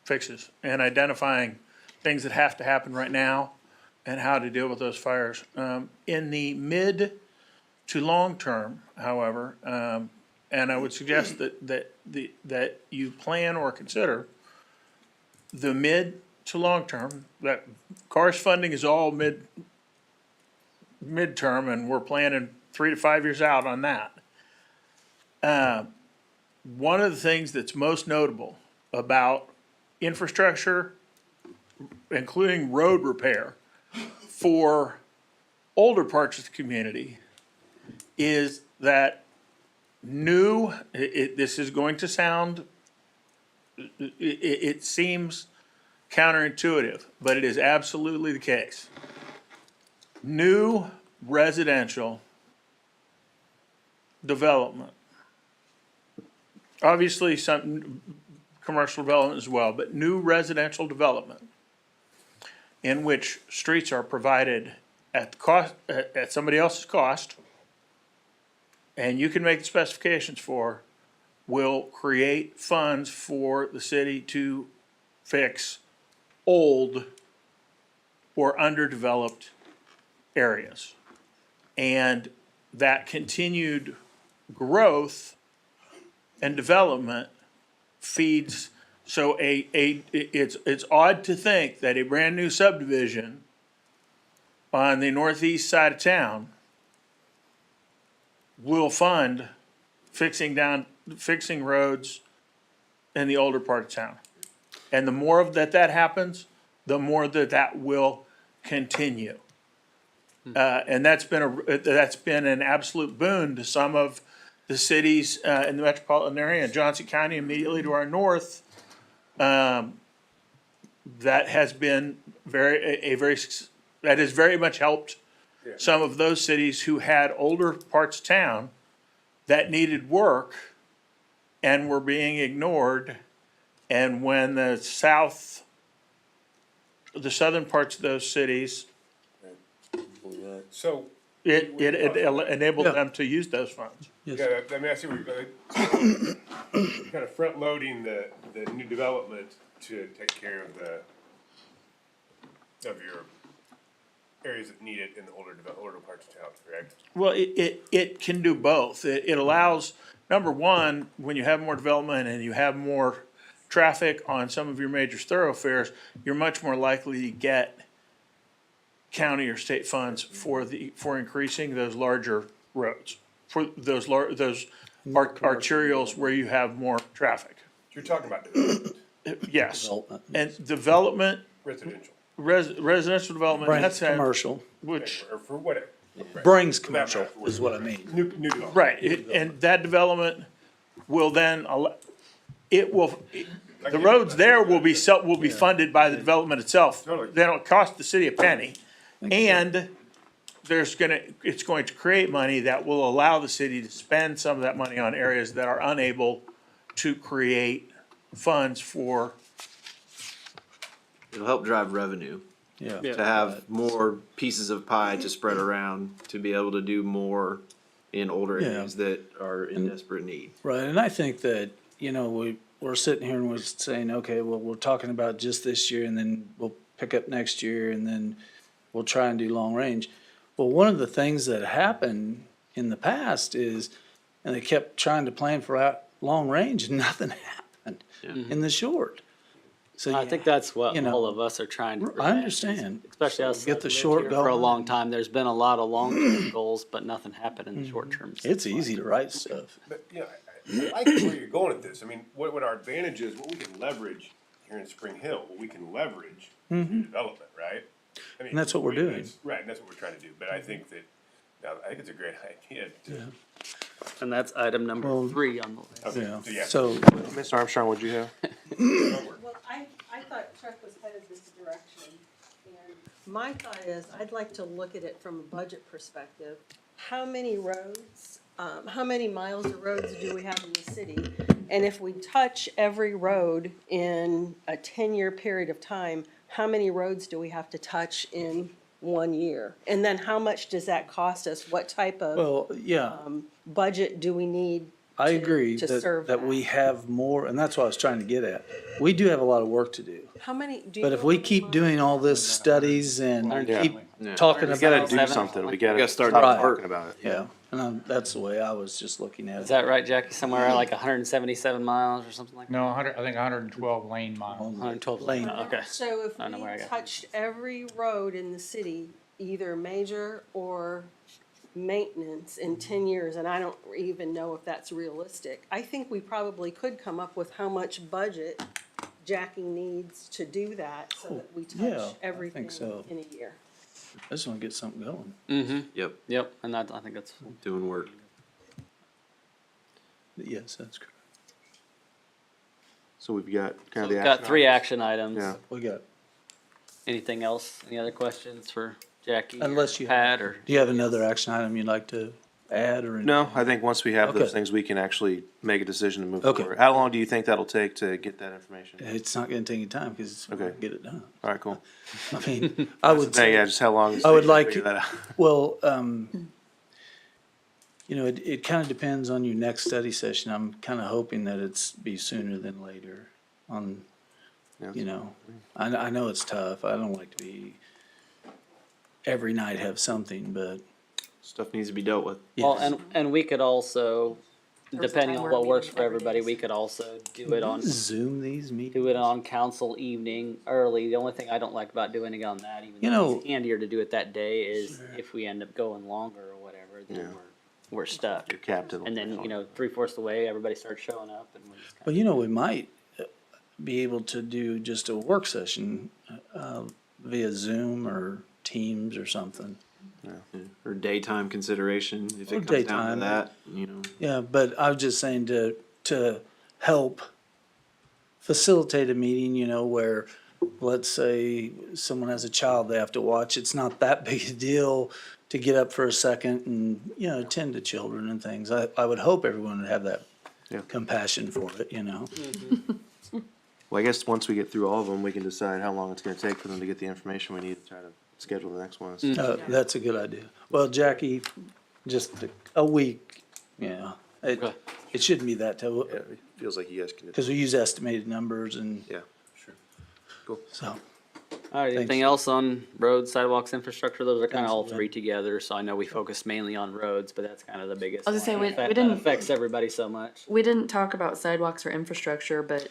fixes and identifying things that have to happen right now and how to deal with those fires. In the mid to long term, however, and I would suggest that you plan or consider the mid to long term, that CARS funding is all midterm, and we're planning 3 to 5 years out on that. One of the things that's most notable about infrastructure, including road repair, for older parts of the community, is that this is going to sound, it seems counterintuitive, but it is absolutely the case. New residential development. Obviously, some commercial development as well, but new residential development in which streets are provided at the cost, at somebody else's cost, and you can make the specifications for, will create funds for the city to fix old or underdeveloped areas. And that continued growth and development feeds, so it's odd to think that a brand new subdivision on the northeast side of town will fund fixing roads in the older part of town. And the more of that happens, the more that will continue. And that's been an absolute boon to some of the cities in the metropolitan area, Johnson County immediately to our north. That has been that has very much helped some of those cities who had older parts of town that needed work and were being ignored. And when the southern parts of those cities, So, it enabled them to use those funds. yeah, I mean, I see where you're going. Kind of front loading the new development to take care of your areas that need it in the older parts of town, correct? Well, it can do both. It allows, number one, when you have more development and you have more traffic on some of your major thoroughfares, you're much more likely to get county or state funds for increasing those larger roads, for those arterials where you have more traffic. You're talking about development, Yes, Development. and development, residential, residential development, Brings that's commercial, which, or for whatever. brings commercial is what I mean. New development. right, and that development will then, the roads there will be funded by the development itself. Totally. They don't cost the city a penny. And it's going to create money that will allow the city to spend some of that money on areas that are unable to create funds for. It'll help drive revenue, Yeah. to have more pieces of pie to spread around, to be able to do more in older Yeah. areas that are in desperate need. Right, and I think that, we're sitting here and we're saying, okay, well, we're talking about just this year and then we'll pick up next year and then we'll try and do long range. Well, one of the things that happened in the past is, and they kept trying to plan for long range and nothing happened in the short. So I think that's what you know, all of us are trying to I prevent, understand. especially us. Get that the lived short here for a going. long time. There's been a lot of long-term goals, but nothing happened in the short term. It's easy to write stuff. But, I like where you're going with this. I mean, what our advantage is, what we can leverage here in Spring Hill, what we can leverage in development, right? I mean, And that's what we're doing. that's- Right, and that's what we're trying to do, but I think it's a great idea to. And that's item number Well, 3 on the list. Okay, Yeah, so, so, Mr. Armstrong, what'd you have? Well, I thought Chuck was headed this direction, and my thought is, I'd like to look at it from a budget perspective. How many roads, how many miles of roads do we have in the city? And if we touch every road in a 10-year period of time, how many roads do we have to touch in 1 year? And then how much does that cost us? What type of well, yeah, budget do we need? I to- agree to serve that we that? have more, and that's what I was trying to get at. We do have a lot of work to do. How many, do you But know if we how many keep miles? doing all this studies and Yeah. keep Yeah. talking We gotta about, do Seven. something, we gotta gotta start start doing talking about it. yeah, and that's the way I was just looking at Is it. that right, Jackie? Somewhere like 177 miles or something like that? No, I think 112 lane miles. 112 Lane. Okay. So if I don't know where I we got touched every road in the city, either major or maintenance in 10 years, and I don't even know if that's realistic, I think we probably could come up with how much budget Jackie needs to do that so that we yeah, I touch think everything so. in a year. I just wanna get something going. Mm-hmm. Yep, Yep. And I think that's. doing work. But yes, that's correct. So we've got So kind of we've the got action 3 items. action items. Yeah. We got, Anything else? Any other questions for Jackie, or Unless you- Pat, or? Do you have another action item you'd like to add or? No, I think once we have those Okay. things, we can actually make a decision to move Okay. forward. How long do you think that'll take to get that information? It's not gonna take any time, cause we're gonna Okay. get it done. All right, cool. I mean, I would Hey, yeah, say, just how long? does it I would take to like- figure that out? well, you know, it kinda depends on your next study session. I'm kinda hoping that it's be sooner than later on, Yeah. you know. I know it's tough. I don't like to be, every night have something, but. Stuff needs to be dealt with. Well, yes. and we could also, There was a depending time on where what works meeting for every everybody, day. we could also do it on, Zoom these meetings. do it on council evening early. The only thing I don't like about doing it on that, even You though know- it's handier to do it that day, is if we end up going longer or whatever, then Yeah. we're stuck. You're capped at. And then, you know, 3/4 of the way, everybody starts showing up and we're just Well, kind you know, we might be able to do just a work session via Zoom or Teams or something. Or daytime consideration, if Or it comes down daytime. to that, you know. Yeah, but I was just saying to help facilitate a meeting, you know, where, let's say someone has a child they have to watch, it's not that big a deal to get up for a second and, you know, attend to children and things. I would hope everyone would have that Yeah. compassion for it, you know. Well, I guess once we get through all of them, we can decide how long it's gonna take for them to get the information we need to try to schedule the next one. That's a good idea. Well, Jackie, just a week, yeah. Okay. It shouldn't be that tough, Yeah, it feels like you guys can. because we use estimated numbers and Yeah, sure. Cool. so. All right, Thanks. anything else on roads, sidewalks, infrastructure? Those are kind of all Thanks, three together, so I know we focus mainly on roads, but that's kind of the biggest. I was gonna say, one. we That didn't- affects everybody so much. We didn't talk about sidewalks or infrastructure, but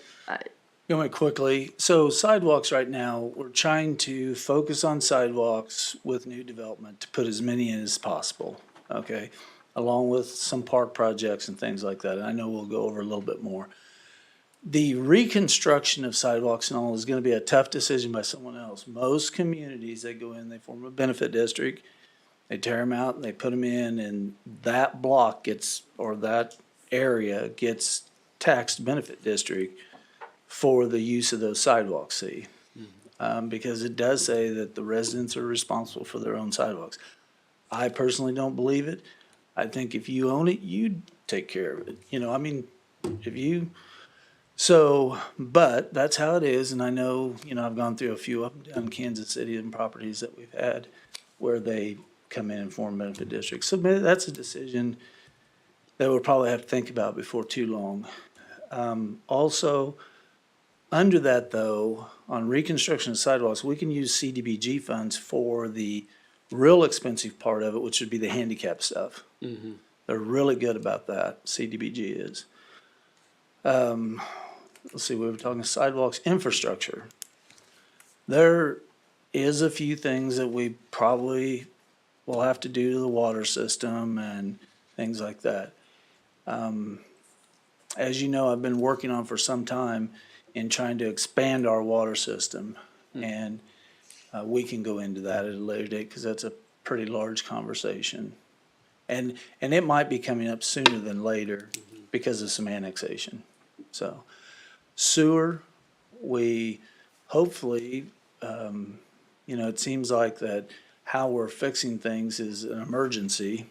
Going quickly, so sidewalks right now, we're trying to focus on sidewalks with new development to put as many in as possible, okay? Along with some park projects and things like that, and I know we'll go over a little bit more. The reconstruction of sidewalks and all is gonna be a tough decision by someone else. Most communities, they go in, they form a benefit district, they tear them out and they put them in, and that block gets, or that area gets taxed benefit district for the use of those sidewalks, see? Because it does say that the residents are responsible for their own sidewalks. I personally don't believe it. I think if you own it, you take care of it. You know, I mean, if you, so, but that's how it is. And I know, you know, I've gone through a few up and down Kansas City and properties that we've had where they come in and form benefit districts. So maybe that's a decision that we'll probably have to think about before too long. Also, under that though, on reconstruction of sidewalks, we can use CDBG funds for the real expensive part of it, which would be the handicap stuff. They're really good about that, CDBG is. Let's see, we were talking sidewalks, infrastructure. There is a few things that we probably will have to do to the water system and things like that. As you know, I've been working on for some time in trying to expand our water system. And we can go into that at a later date because that's a pretty large conversation. And it might be coming up sooner than later because of some annexation. So sewer, we hopefully, you know, it seems like that how we're fixing things is an emergency.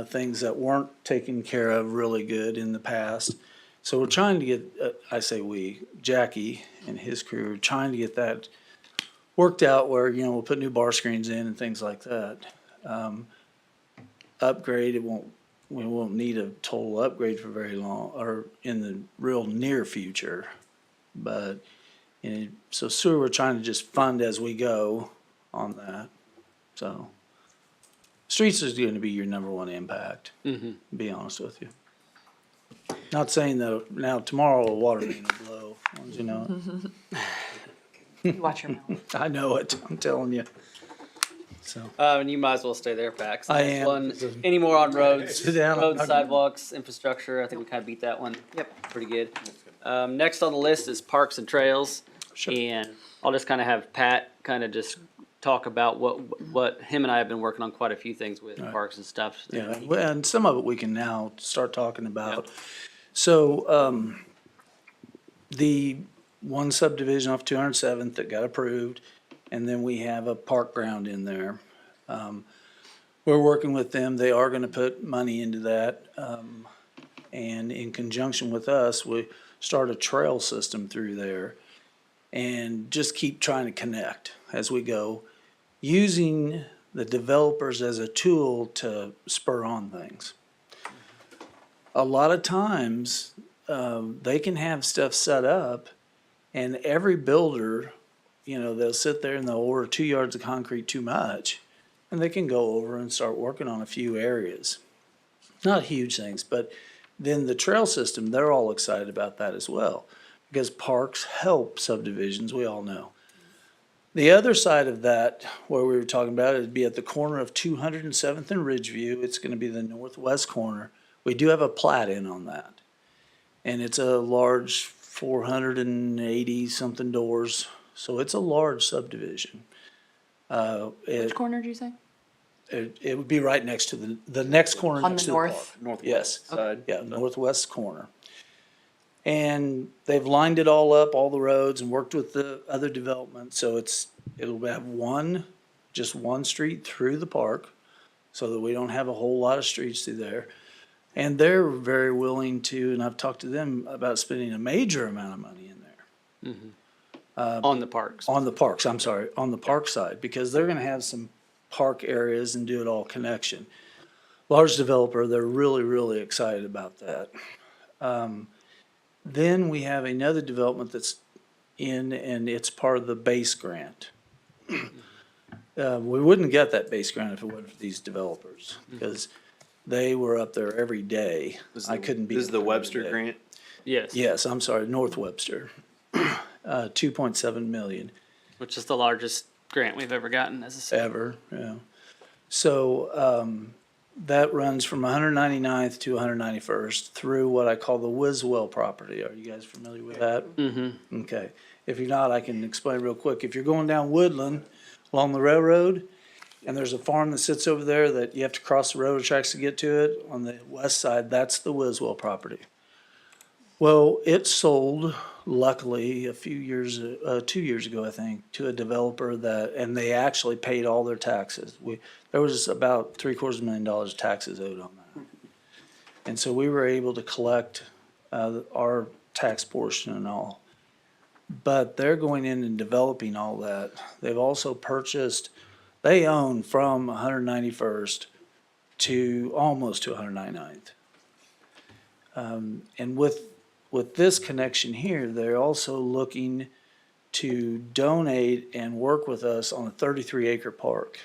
Things that weren't taken care of really good in the past. So we're trying to get, I say we, Jackie and his crew are trying to get that worked out where, you know, we'll put new bar screens in and things like that. Upgrade, we won't need a total upgrade for very long, or in the real near future. But, you know, so sewer, we're trying to just fund as we go on that, so. Streets is gonna be your number one impact, to be honest with you. Not saying that, now tomorrow a water main will blow, you know, you watch your mouth. I know it, I'm telling you. So, And you might as well stay there, Pax. I Next am. one, any more on roads? Sit down, I'm Roads, not- sidewalks, infrastructure, I think we kind of beat that one. Yep. Pretty good. Next on the list is parks and trails. Sure. And I'll just kind of have Pat kind of just talk about what him and I have been working on quite a few things with Right. parks and stuff. yeah, well, and some of it we can now start talking about. So, the one subdivision off 207th that got approved and then we have a park ground in there. We're working with them. They are gonna put money into that. And in conjunction with us, we start a trail system through there and just keep trying to connect as we go, using the developers as a tool to spur on things. A lot of times, they can have stuff set up, and every builder, they'll sit there and they'll order 2 yards of concrete too much, and they can go over and start working on a few areas. Not huge things, but then the trail system, they're all excited about that as well, because parks help subdivisions, we all know. The other side of that, where we were talking about, it'd be at the corner of 207th and Ridgeview. It's gonna be the northwest corner. We do have a plat in on that. And it's a large 480-something doors, so it's a large subdivision. Which corner did you say? It would be right next to the next corner On next the to the park. north? Northwest Yes. side. Yeah, northwest corner. And they've lined it all up, all the roads, and worked with the other developments, so it'll have just one street through the park, so that we don't have a whole lot of streets through there. And they're very willing to, and I've talked to them about spending a major amount of money in there. On the parks. On the parks, I'm sorry, on the park side, because they're gonna have some park areas and do it all connection. Large developer, they're really, really excited about that. Then we have another development that's in, and it's part of the base grant. We wouldn't get that base grant if it wasn't for these developers, because they were up there every day. I couldn't be. This is up the there every Webster day. grant? Yes. Yes, I'm sorry, North Webster. 2.7 million. Which is the largest grant we've ever gotten as a city. Ever, yeah. So, that runs from 199th to 191st through what I call the Wiswell property. Are you guys familiar with that? Mm-hmm. Okay. If you're not, I can explain real quick. If you're going down Woodland along the railroad, and there's a farm that sits over there that you have to cross the railroad tracks to get to it, on the west side, that's the Wiswell property. Well, it sold, luckily, 2 years ago, I think, to a developer and they actually paid all their taxes. There was about $750,000 taxes owed on that. And so we were able to collect, our tax portion and all. But they're going in and developing all that. They've also they own from 191st to almost to 199th. And with this connection here, they're also looking to donate and work with us on a 33-acre park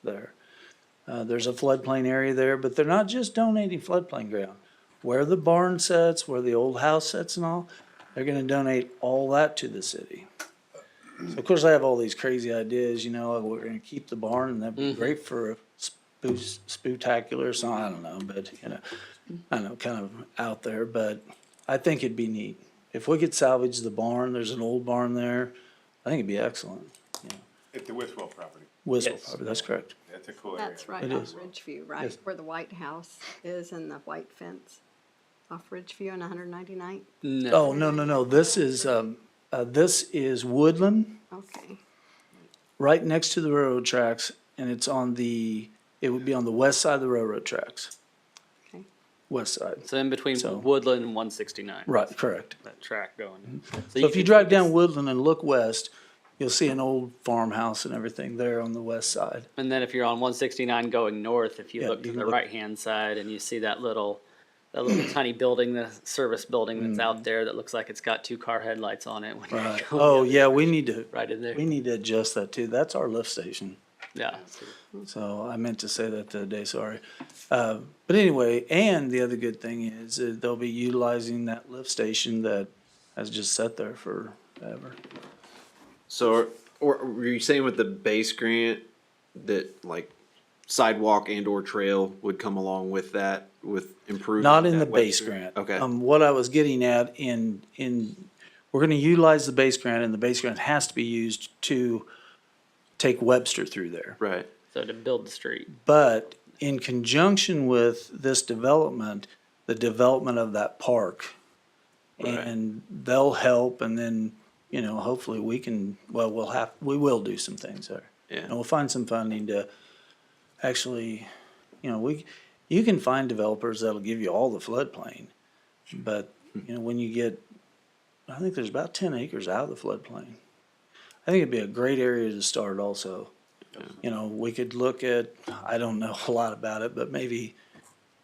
there. There's a floodplain area there, but they're not just donating floodplain ground. Where the barn sits, where the old house sits and all, they're gonna donate all that to the city. So of course I have all these crazy ideas, like we're gonna keep the barn and that'd be great for a spectacular, so I don't know, but I know, kind of out there, but I think it'd be neat. If we could salvage the barn, there's an old barn there, I think it'd be excellent. At the Westwell property. Whistle, Yes. probably, that's correct. That's a cool area. That's right It off is. Ridgeview, right, Yes. where the White House is and the white fence off Ridgeview and 199th. No. Oh, no, this is Woodland, Okay, right next to the railroad tracks, and it would be on the west side of the railroad tracks, okay. west side. So in between So- Woodland and 169. Right, correct. That track going. So if you drive down Woodland and look west, you'll see an old farmhouse and everything there on the west side. And then if you're on 169 going north, if you Yeah, look you to can the look- right-hand side and you see that little tiny building, the service building that's out there that looks like it's got 2 car headlights on it. When you're Right. going Oh, the other yeah, direction, right in there. we need to adjust that too. That's our lift station. Yeah. So I meant to say that the other day, sorry. But anyway, and the other good thing is they'll be utilizing that lift station that has just sat there forever. So, or were you saying with the base grant that like sidewalk and or trail would come along with that, with improving? Not in that the base Webster? grant. Okay. What I was getting at we're gonna utilize the base grant, and the base grant has to be used to take Webster through there. Right. So to build the street. But in conjunction with this development, the development of that park, Right. and they'll help, and then you know, hopefully we can, well, we will do some things there. Yeah. And we'll find some funding to actually, you know, you can find developers that'll give you all the floodplain. But, you know, when you get, I think there's about 10 acres out of the floodplain. I think it'd be a great area to start also. You know, we could look at, I don't know a lot about it, but maybe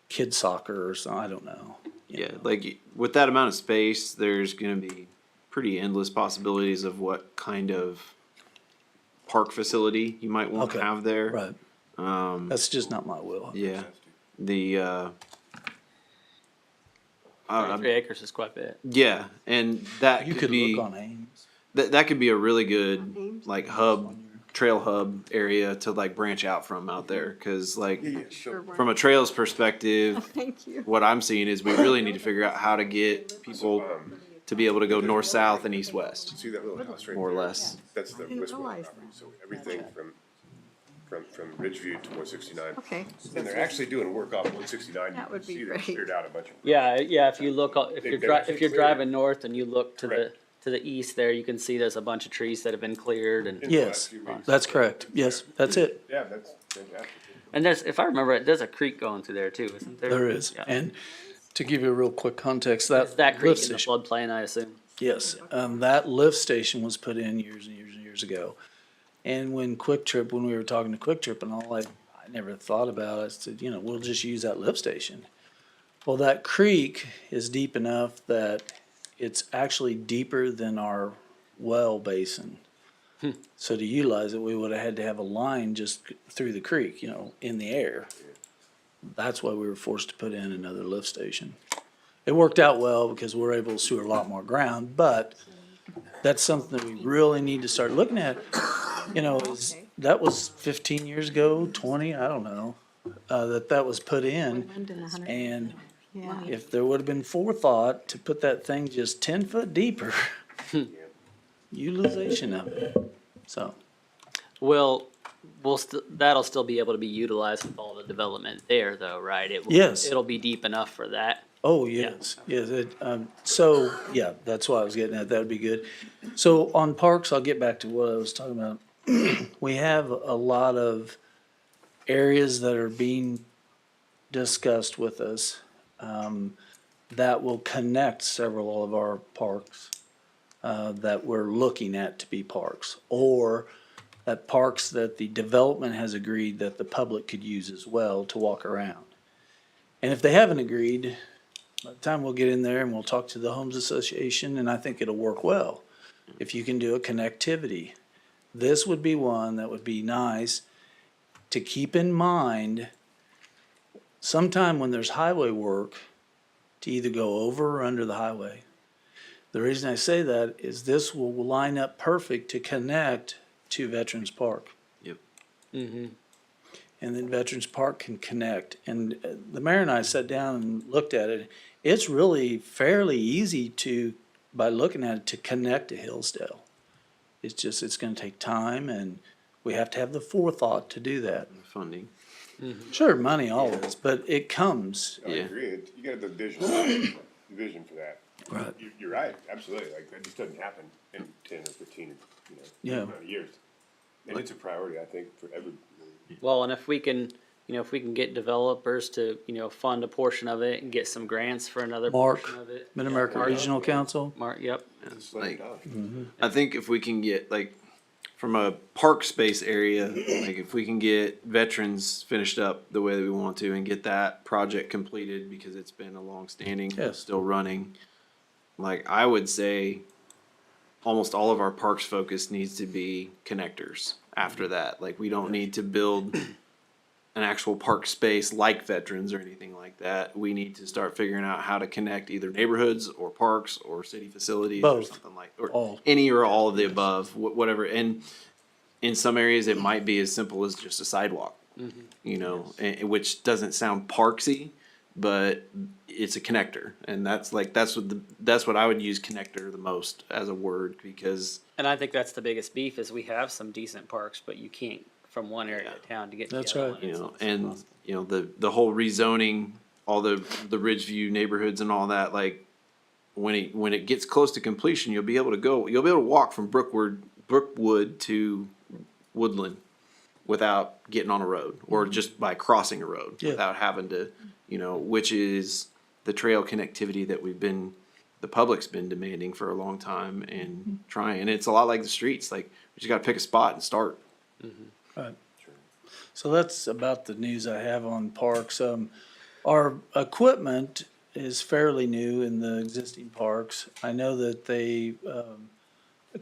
kid soccer or something, I don't know. you Yeah, know. like with that amount of space, there's gonna be pretty endless possibilities of what kind of park facility you might want to Okay, have there. Right, that's just not my will. Yeah, the I- 33 acres is quite a bit. yeah, and that You could could be look on Ames. that could be a really good like trail hub area to like branch out from out there, because like from a trails perspective, Thank you. what I'm seeing is we really need to figure out how to get people to be able to go north south and east west, See that little house right more or there? less. That's the didn't Westmore realize property, so everything from Ridgeview to 169. Okay. And they're actually doing work off 169. That would be You can see great. they've cleared out a bunch of. Yeah, if you look, if They've you're been actually if you're cleared. driving north and you look to Correct. the east there, you can see there's a bunch of trees that have been cleared and. in the last Yes, few weeks. that's correct. Yes, that's it. Yeah, that's fantastic. And there's, if I remember it, there's a creek going through there too, isn't there? There is. Yeah. And to give you a real quick context, Is that lift creek in the station- floodplain, I assume? Yes, that lift station was put in years and years and years ago. And when we were talking to Quick Trip and all, I never thought about it. I said, you know, we'll just use that lift station. Well, that creek is deep enough that it's actually deeper than our well basin. So to utilize it, we would have had to have a line just through the creek, you know, in the air. That's why we were forced to put in another lift station. It worked out well because we're able to sewer a lot more ground, but that's something that we really need to start looking at. You know, that was 15 years ago, 20, I don't know, that was put in. And Yeah. if there would have been forethought to put that thing just 10 foot deeper, utilization of it. So, Well, that'll still be able to be utilized with all the development there though, right? It will, Yes. It'll be deep enough for that. oh, yes, yes. So, yeah, that's what I was getting at. That'd be good. So on parks, I'll get back to what I was talking about. We have a lot of areas that are being discussed with us that will connect several of our parks that we're looking at to be parks, or that parks that the development has agreed that the public could use as well to walk around. And if they haven't agreed, by the time we'll get in there and we'll talk to the Homes Association, and I think it'll work well. If you can do a connectivity, this would be one that would be nice to keep in mind sometime when there's highway work to either go over or under the highway. The reason I say that is this will line up perfect to connect to Veterans Park. Yep. Mm-hmm. And then Veterans Park can connect. And the mayor and I sat down and looked at it. It's really fairly easy by looking at it, to connect to Hillsdale. It's gonna take time, and we have to have the forethought to do that. Funding. Sure, money always, but it comes. I Yeah. agree. You got the vision for that. Right. You're right, absolutely. Like, that just doesn't happen in 10 or 15, Yeah. amount of years. And it's a priority, I think, for every. Well, and if we can get developers to, fund a portion of it and get some grants for another Mark, portion of it. Mid-America Regional Council. Mark, yep. Just slow it Like- down. I think if we can get like from a park space area, like if we can get veterans finished up the way that we want to and get that project completed, because it's been a long standing, Yes. still running. Like I would say almost all of our parks focus needs to be connectors after that. Like we don't need to build an actual park space like veterans or anything like that. We need to start figuring out how to connect either neighborhoods or parks or city facilities or Both. something like, or All. any or all of the above, whatever. And in some areas, it might be as simple as just a sidewalk, which doesn't sound parksy, but it's a connector. And that's what I would use connector the most as a word, because And I think that's the biggest beef is we have some decent parks, but you can't from one area of town to get to That's the other right. one. the whole rezoning, all the Ridgeview neighborhoods and all that, like when it gets close to completion, you'll be able to walk from Brookwood to Woodland without getting on a road, or just by crossing a road Yeah. without having to, which is the trail connectivity that the public's been demanding for a long time and trying. And it's a lot like the streets. Like, we just got to pick a spot and start. Right. So that's about the news I have on parks. Our equipment is fairly new in the existing parks. I know that they,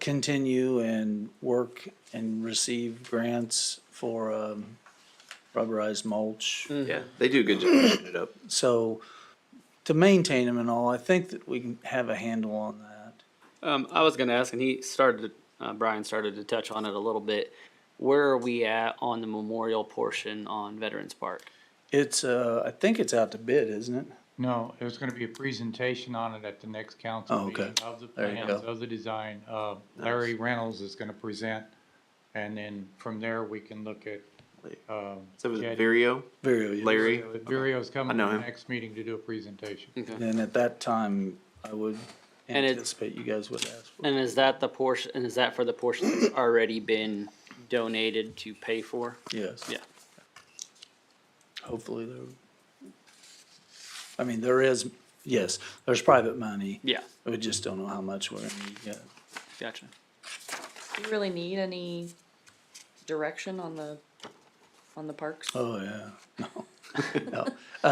continue and work and receive grants for, rubberized mulch. Yeah, they do a good job setting it up. So to maintain them and all, I think that we can have a handle on that. I was gonna ask, and Brian started to touch on it a little bit. Where are we at on the memorial portion on Veterans Park? It's, I think it's out to bid, isn't it? No, there's gonna be a presentation on it at the next council Oh, okay. meeting of the There you plans, go. of the design. Larry Reynolds is gonna present, and then from there, we can look at, So was Yeah. it Vireo? Very. Larry? Virio's coming I to know the him. next meeting to do a presentation. And at that time, I would And it- anticipate you guys would ask for. And is that the portion, and is that for the portion that's already been donated to pay for? Yes. Yeah. Hopefully there, I mean, there is, yes, there's private money. Yeah, We just don't know how much we're gonna need yet. gotcha. Do you really need any direction on the parks? Oh, yeah. No.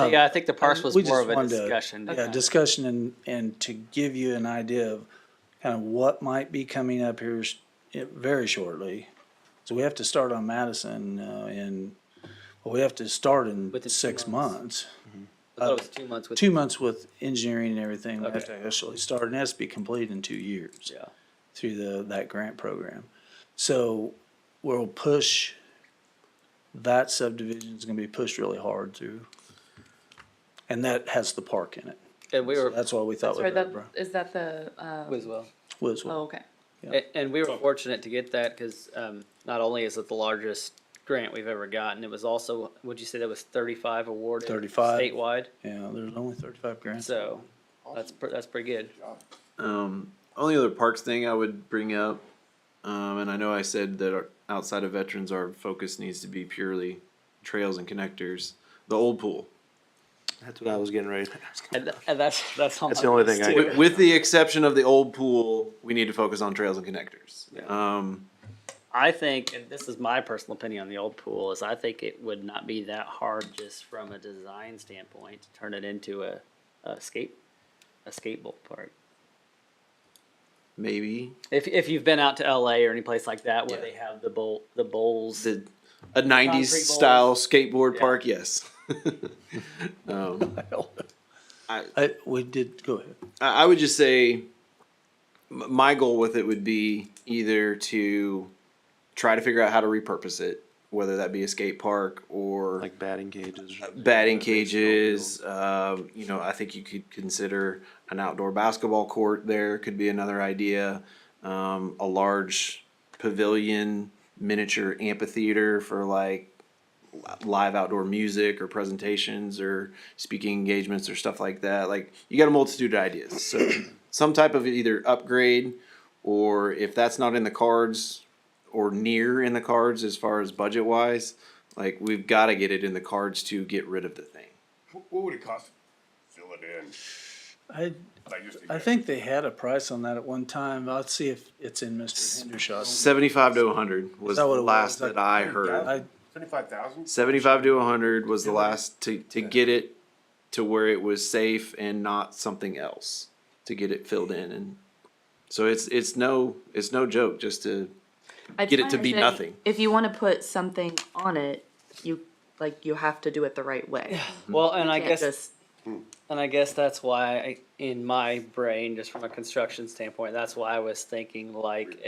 Yeah, I think the parks was We more just of a wanted to- discussion. to Yeah, kind of- discussion and to give you an idea of kind of what might be coming up here very shortly. So we have to start on Madison, we have to start in Within 2 6 months. months. I thought it was 2 months with. 2 months with engineering and everything, we have Okay. to actually start, and it has to be complete in 2 years. Yeah. Through that grant program. So we'll push, that subdivision is gonna be pushed really hard through. And that has the park in it. And we So were, that's why we thought Sorry, we'd that, is that the, as well. was, oh, okay. And we were fortunate to get that because not only is it the largest grant we've ever gotten, it was also, would you say that was 35 awarded? 35. Statewide, yeah, there's only 35 grants. so that's pretty good. Only other parks thing I would bring up, and I know I said that outside of veterans, our focus needs to be purely trails and connectors. The old pool. That's what I was getting ready to ask. And that's on That's my the only list, thing I- too. With the exception of the old pool, we need to focus on trails and connectors. I think, and this is my personal opinion on the old pool, is I think it would not be that hard just from a design standpoint to turn it into a skateboard park. Maybe If you've been out to LA or any place like that where Yeah. they have the bowls. a '90s Concrete bowls. style skateboard Yeah. park, yes. We did, go ahead. I would just say my goal with it would be either to try to figure out how to repurpose it, whether that be a skate park or Like batting cages. batting cages. I think you could consider an outdoor basketball court there could be another idea. A large pavilion, miniature amphitheater for like live outdoor music or presentations or speaking engagements or stuff like that. Like, you got a multitude of ideas. So some type of either upgrade, or if that's not in the cards or near in the cards as far as budget wise, like, we've got to get it in the cards to get rid of the thing. What would it cost to fill it in? Like, just to I get- think they had a price on that at one time. Let's see if it's in Mr. Hendershot's. 75 to 100 was that what the it last was? that I heard. I, 75,000? 75 to 100 was the last to get it to where it was safe and not something else to get it filled in. And so it's no joke just to It's get it my to be understanding, nothing. If you wanna put something on it, you have to do it the right way. Well, and I Can't guess just- And I guess that's why, in my brain, just from a construction standpoint, that's why I was thinking like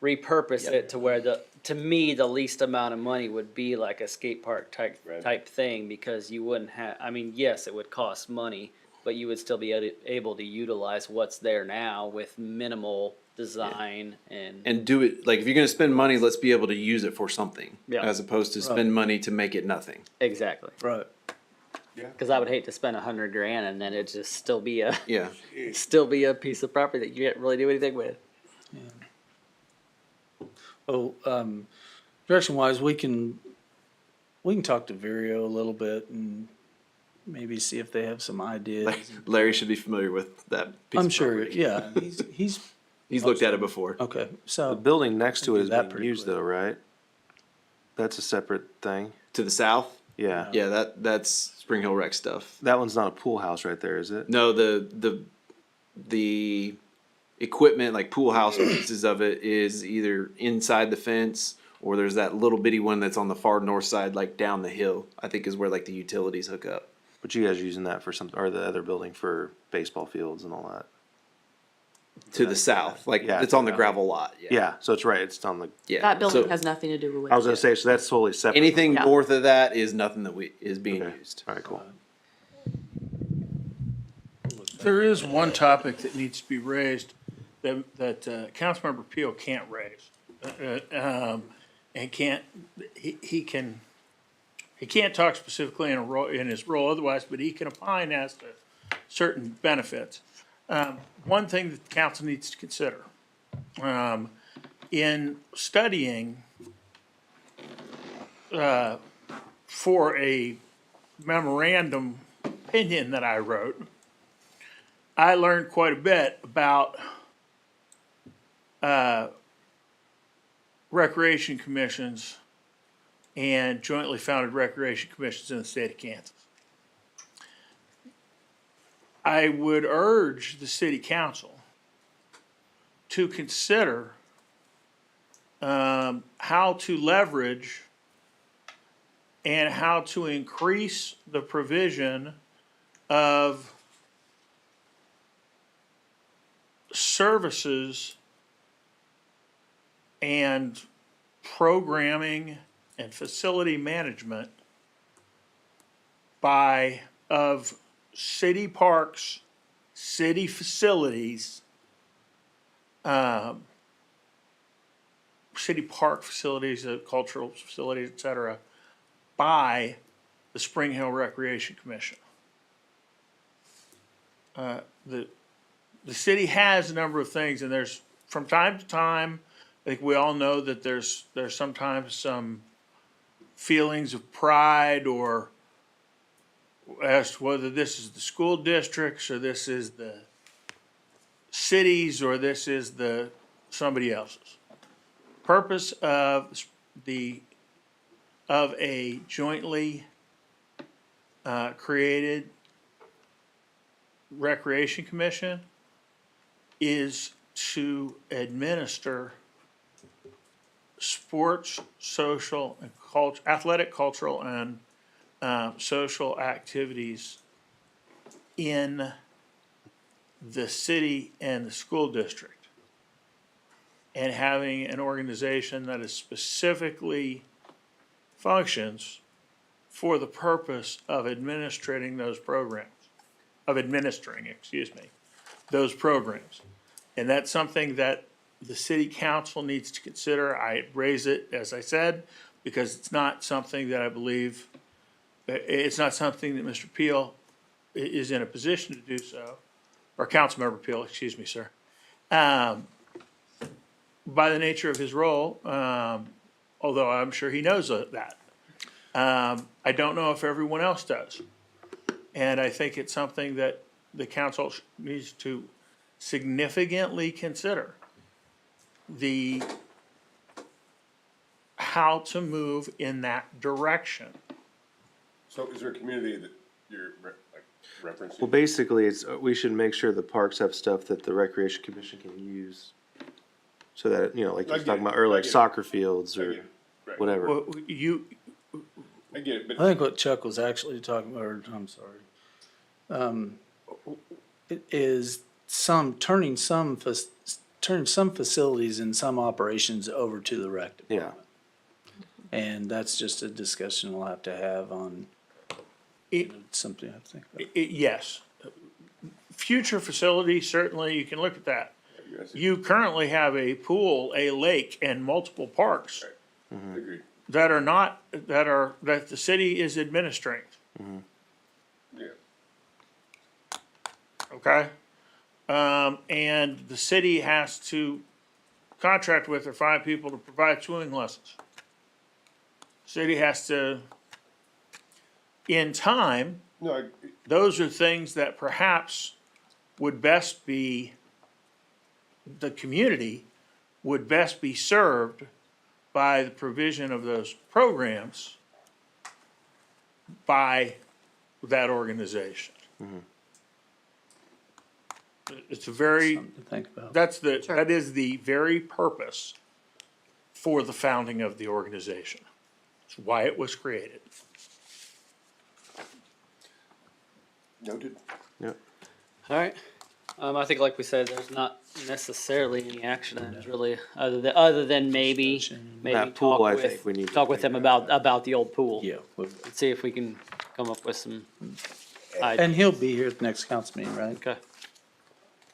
repurpose it to where to me, the least amount of money would be like a skate park type thing, because you wouldn't have, I mean, yes, it would cost money, but you would still be able to utilize what's there now with minimal design And do it, like, if you're going to spend money, let's be able to use it for something. Yeah. As opposed to spend money to make it nothing. exactly. right. Yeah. Cause I would hate to spend $100,000 and then it just still be a, Yeah. still be a piece of property that you can't really do anything with. Oh, direction wise, we can talk to Vireo a little bit and maybe see if they have some ideas. Larry should be familiar with that piece I'm of sure, property. yeah, He's looked at it before. okay, The so, building next to do it is that being pretty used quick. though, right? That's a separate thing. To the south? Yeah. Yeah, that's Spring Hill Rec stuff. That one's not a pool house right there, is it? No, the equipment, like pool house pieces of it, is either inside the fence or there's that little bitty one that's on the far north side, like down the hill, I think is where like the utilities hook up. But you guys are using that for some, or the other building for baseball fields and all that. To the south, like Yeah, it's on the yeah. gravel lot. Yeah, so it's right, it's on the, Yeah. That building So has nothing to do with I was gonna it. say, so that's totally separate. anything Yeah. north of that is nothing that is being Okay. used. Alright, cool. There is one topic that needs to be raised that Councilmember Peel can't raise. And he can't talk specifically in his role otherwise, but he can opine as to certain benefits. One thing that the council needs to consider, in studying, for a memorandum opinion that I wrote, I learned quite a bit about recreation commissions and jointly founded recreation commissions in the state of Kansas. I would urge the city council to consider how to leverage and how to increase the provision of services and programming and facility management of city parks, city facilities, city park facilities, cultural facilities, et cetera, by the Spring Hill Recreation Commission. The city has a number of things, and there's, from time to time, I think we all know that there's sometimes some feelings of pride or as to whether this is the school districts or this is the cities or this is the somebody else's. Purpose of a jointly created recreation commission is to administer sports, social, and athletic, cultural, and social activities in the city and the school district. And having an organization that is specifically functions for the purpose of administering those programs. And that's something that the city council needs to consider. I raise it, as I said, because it's not something that I believe, it's not something that Mr. Peel is in a position to do so, or Councilmember Peel, excuse me, sir. By the nature of his role, although I'm sure he knows that. I don't know if everyone else does. And I think it's something that the council needs to significantly consider. How to move in that direction. So is there a community that you're referencing? Well, basically, it's, we should make sure the parks have stuff that the Recreation Commission can use. So that, you know, like you I was get talking it. about earlier, I like get it. soccer fields I or get it. Right. whatever. Well, I get it, but I think what Chuck was actually talking about, or I'm sorry, it is turning some facilities and some operations over to the rec Yeah, department. And that's just a discussion we'll have to have on, it, something I have to think about. yes. Future facilities, certainly you can look at that. You currently have a pool, a lake, and multiple parks agreed. that the city is administering. Yeah. Okay? And the city has to contract with or find people to provide swimming lessons. City has to, in time, No, those are things that perhaps would best be, the community would best be served by the provision of those programs by that organization. It's a very, Something to think about. that is the very purpose for the founding of the organization. It's why it was created. noted. Yep. All right. I think like we said, there's not necessarily any action items really, other than maybe That pool, talk I with, think we need to talk with them about the old pool. Yeah. And see if we can come up with some And ideas. he'll be here at the next council meeting, right? Okay,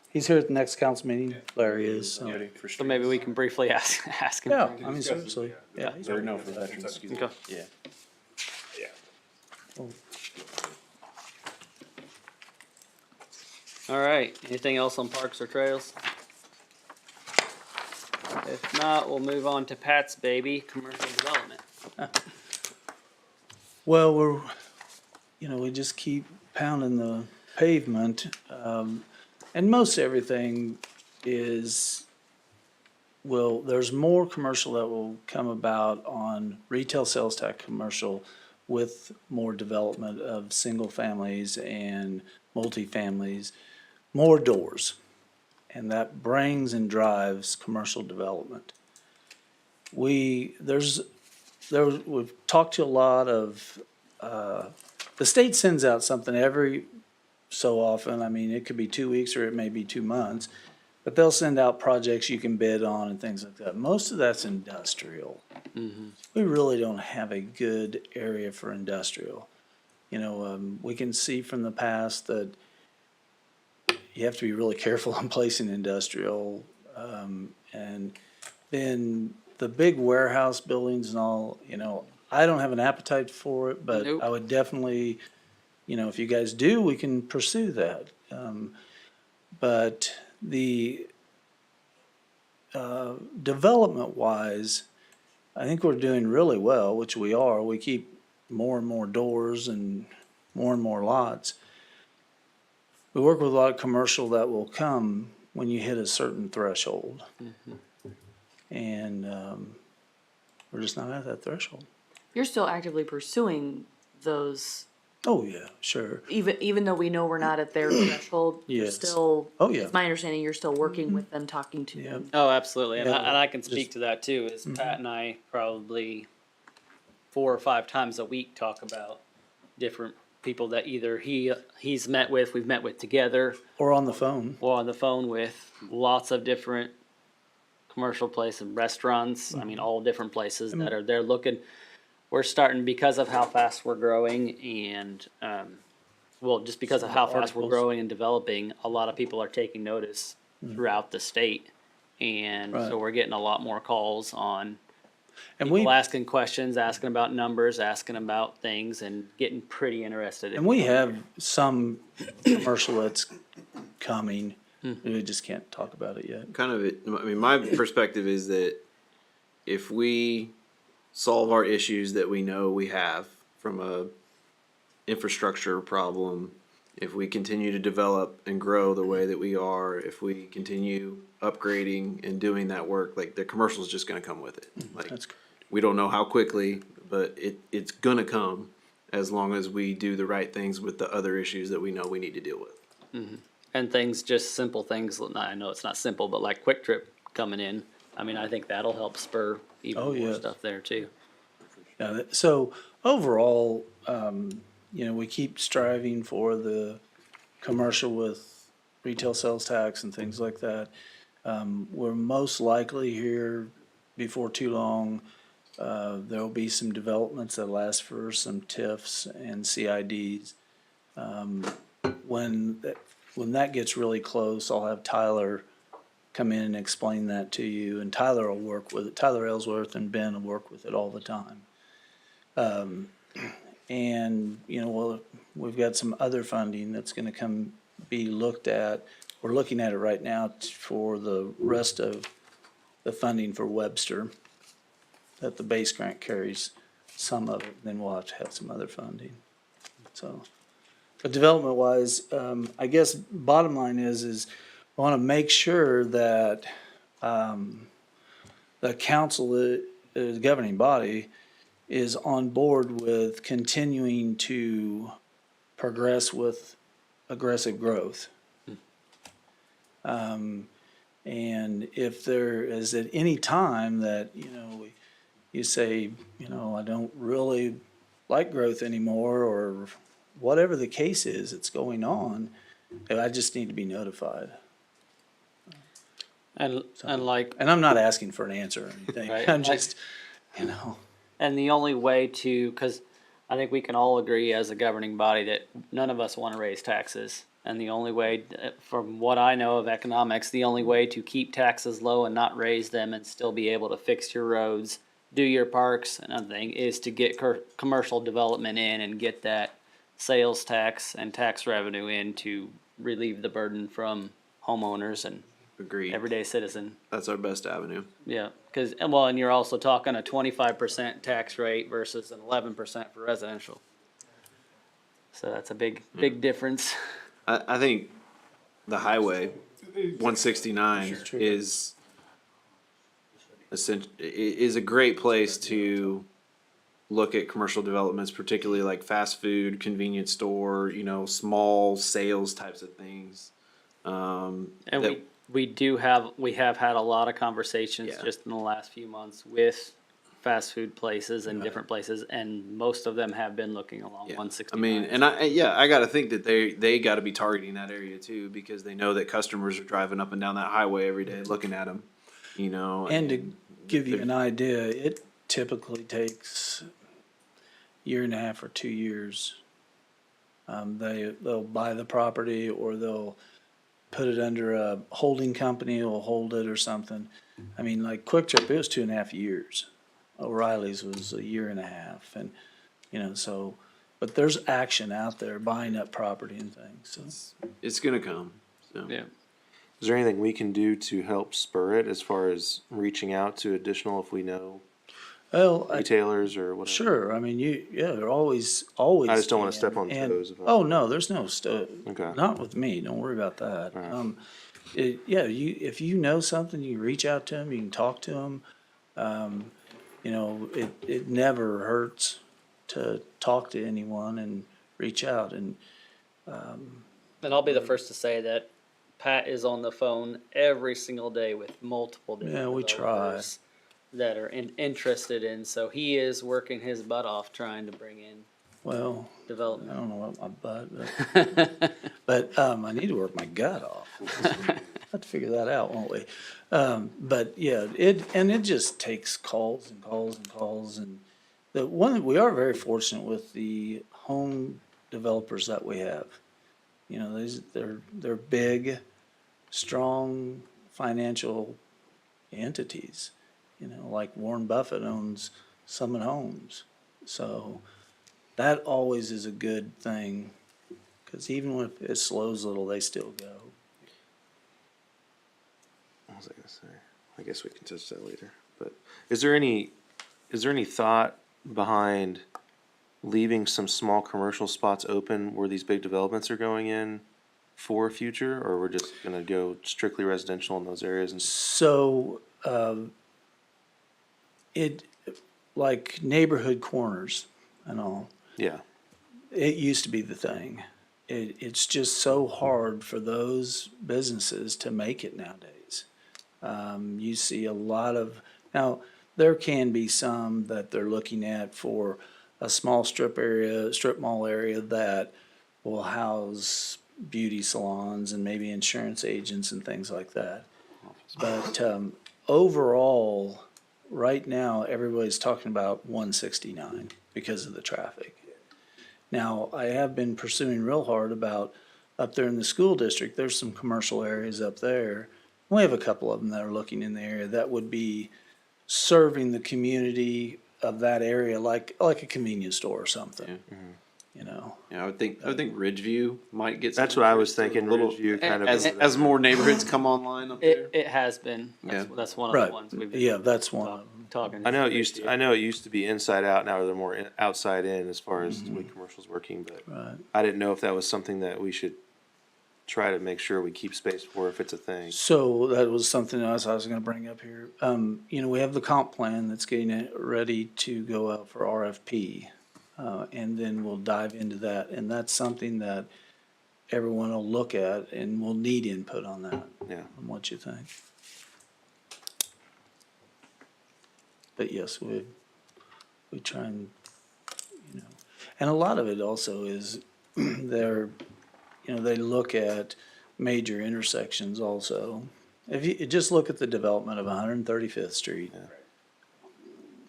He's here at the next council meeting. Larry is. So. so maybe we can briefly ask him. Yeah, I mean, seriously. Yeah. he's- Or no, for veterans, excuse me. Okay. Yeah. All right, anything else on parks or trails? If not, we'll move on to Pat's baby, commercial development. Well, we just keep pounding the pavement, and most everything is, there's more commercial that will come about on retail sales tax commercial with more development of single families and multifamilies, more doors. And that brings and drives commercial development. We've talked to a lot of, the state sends out something every so often. I mean, it could be 2 weeks or it may be 2 months, but they'll send out projects you can bid on and things like that. Most of that's industrial. We really don't have a good area for industrial. We can see from the past that you have to be really careful on placing industrial. And then the big warehouse buildings and all, I don't have an appetite for it, but Nope. I would definitely, if you guys do, we can pursue that. But the development wise, I think we're doing really well, which we are. We keep more and more doors and more lots. We work with a lot of commercial that will come when you hit a certain threshold. And we're just not at that threshold. You're still actively pursuing those, Oh, yeah, sure. even though we know we're not at their threshold, you're Yes. still, Oh, yeah. it's my understanding you're still working with them, talking to Yeah. them. Oh, absolutely, and Yeah, I can speak just- to that too, is Pat and I probably 4 or 5 times a week talk about different people that either he's met with, we've met with together, Or on the phone. or on the phone with lots of different commercial places, restaurants, I mean, all different places that are there looking. We're starting, because of how fast we're growing and, just because of how fast we're Articles. growing and developing, a lot of people are taking notice throughout the state. And so Right. we're getting a lot more calls on And people we, asking questions, asking about numbers, asking about things, and getting pretty interested. and we have some commercial that's coming. We just can't talk about it yet. Kind of, I mean, my perspective is that if we solve our issues that we know we have from a infrastructure problem, if we continue to develop and grow the way that we are, if we continue upgrading and doing that work, like the commercial is just going to come with it. Like, That's good. we don't know how quickly, but it's going to come as long as we do the right things with the other issues that we know we need to deal with. And things, just simple things, I know it's not simple, but like Quick Trip coming in, I mean, I think that'll help spur even Oh, more yes. stuff there too. Yeah, so overall, we keep striving for the commercial with retail sales tax and things like that. We're most likely here before too long. There'll be some developments that last for some TIFs and CIDs. When that gets really close, I'll have Tyler come in and explain that to you, and Tyler will work with it. Tyler Ellsworth and Ben will work with it all the time. And, we'll we've got some other funding that's gonna be looked at. We're looking at it right now for the rest of the funding for Webster, that the base grant carries some of it, then we'll have to have some other funding. So, but development wise, I guess bottom line is I wanna make sure that, the council, the governing body, is on board with continuing to progress with aggressive growth. And if there is at any time that, you say, I don't really like growth anymore, or whatever the case is that's going on, I just need to be notified. And like, And I'm not asking for an answer or anything. Right, I'm like- just, and the only way to, because I think we can all agree as a governing body that none of us want to raise taxes. And the only way, from what I know of economics, the only way to keep taxes low and not raise them and still be able to fix your roads, do your parks and everything, is to get commercial development in and get that sales tax and tax revenue in to relieve the burden from homeowners and Agreed. everyday citizen. That's our best avenue. Yeah, because, well, and you're also talking a 25% tax rate versus an 11% for residential. So that's a big difference. I think the highway, 169, is a great place to look at commercial developments, particularly like fast food, convenience store, small sales types of things. And that- we have had a lot of conversations Yeah. just in the last few months with fast food places and different places, and most of them have been looking along Yeah. 169. I mean, and I got to think that they got to be targeting that area too, because they know that customers are driving up and down that highway every day looking at them, and to give you an idea, it typically takes year and a half or 2 years. They'll buy the property, or they'll put it under a holding company, will hold it or something. I mean, like Quick Trip, it was 2.5 years. O'Reilly's was a year and a half, and, so, but there's action out there buying up property and things, so. it's gonna come. So. Yeah. Is there anything we can do to help spur it as far as reaching out to additional, if we know Well, retailers or whatever? sure, I mean, they're always. I just don't wanna step on and- toes if I- Oh, no, there's no Okay. not with me, don't worry about that. Alright. If you know something, you can reach out to them, you can talk to them. It never hurts to talk to anyone and reach out, and, And I'll be the first to say that Pat is on the phone every single day with multiple different Yeah, we try. developers that are interested in, so he is working his butt off trying to bring in well, I development. don't know about my butt, but I need to work my gut off. We'll have to figure that out, won't we? But yeah, it just takes calls and calls and calls, and we are very fortunate with the home developers that we have. They're big, strong financial entities. Like Warren Buffett owns Summit Homes, so that always is a good thing, because even if it slows a little, they still go. What was I gonna say? I guess we can touch that later. But is there any thought behind leaving some small commercial spots open where these big developments are going in for future, or we're just gonna go strictly residential in those areas? And So, like neighborhood corners and all, yeah, it used to be the thing. It's just so hard for those businesses to make it nowadays. You see a lot of, now, there can be some that they're looking at for a small strip mall area that will house beauty salons and maybe insurance agents and things like that. But overall, right now, everybody's talking about 169 because of the traffic. Now, I have been pursuing real hard about up there in the school district, there's some commercial areas up there. We have a couple of them that are looking in the area that would be serving the community of that area, like a convenience store or something, I would think Ridgeview might get. That's some what I was interest, a thinking, little- Ridgeview kind of as over as there. more neighborhoods come online up there. It has been. Yeah. That's one of Right. the ones we've been Yeah, that's one of them. talking. I know it used to be inside out, now they're more outside in as far as the way commercial's working, but Right. I didn't know if that was something that we should try to make sure we keep space for if it's a thing. So that was something else I was gonna bring up here. We have the comp plan that's getting it ready to go out for RFP. And then we'll dive into that, and that's something that everyone will look at, and we'll need input on that, Yeah. on what you think. But yes, we try and, and a lot of it also is they look at major intersections also. If you just look at the development of 135th Street,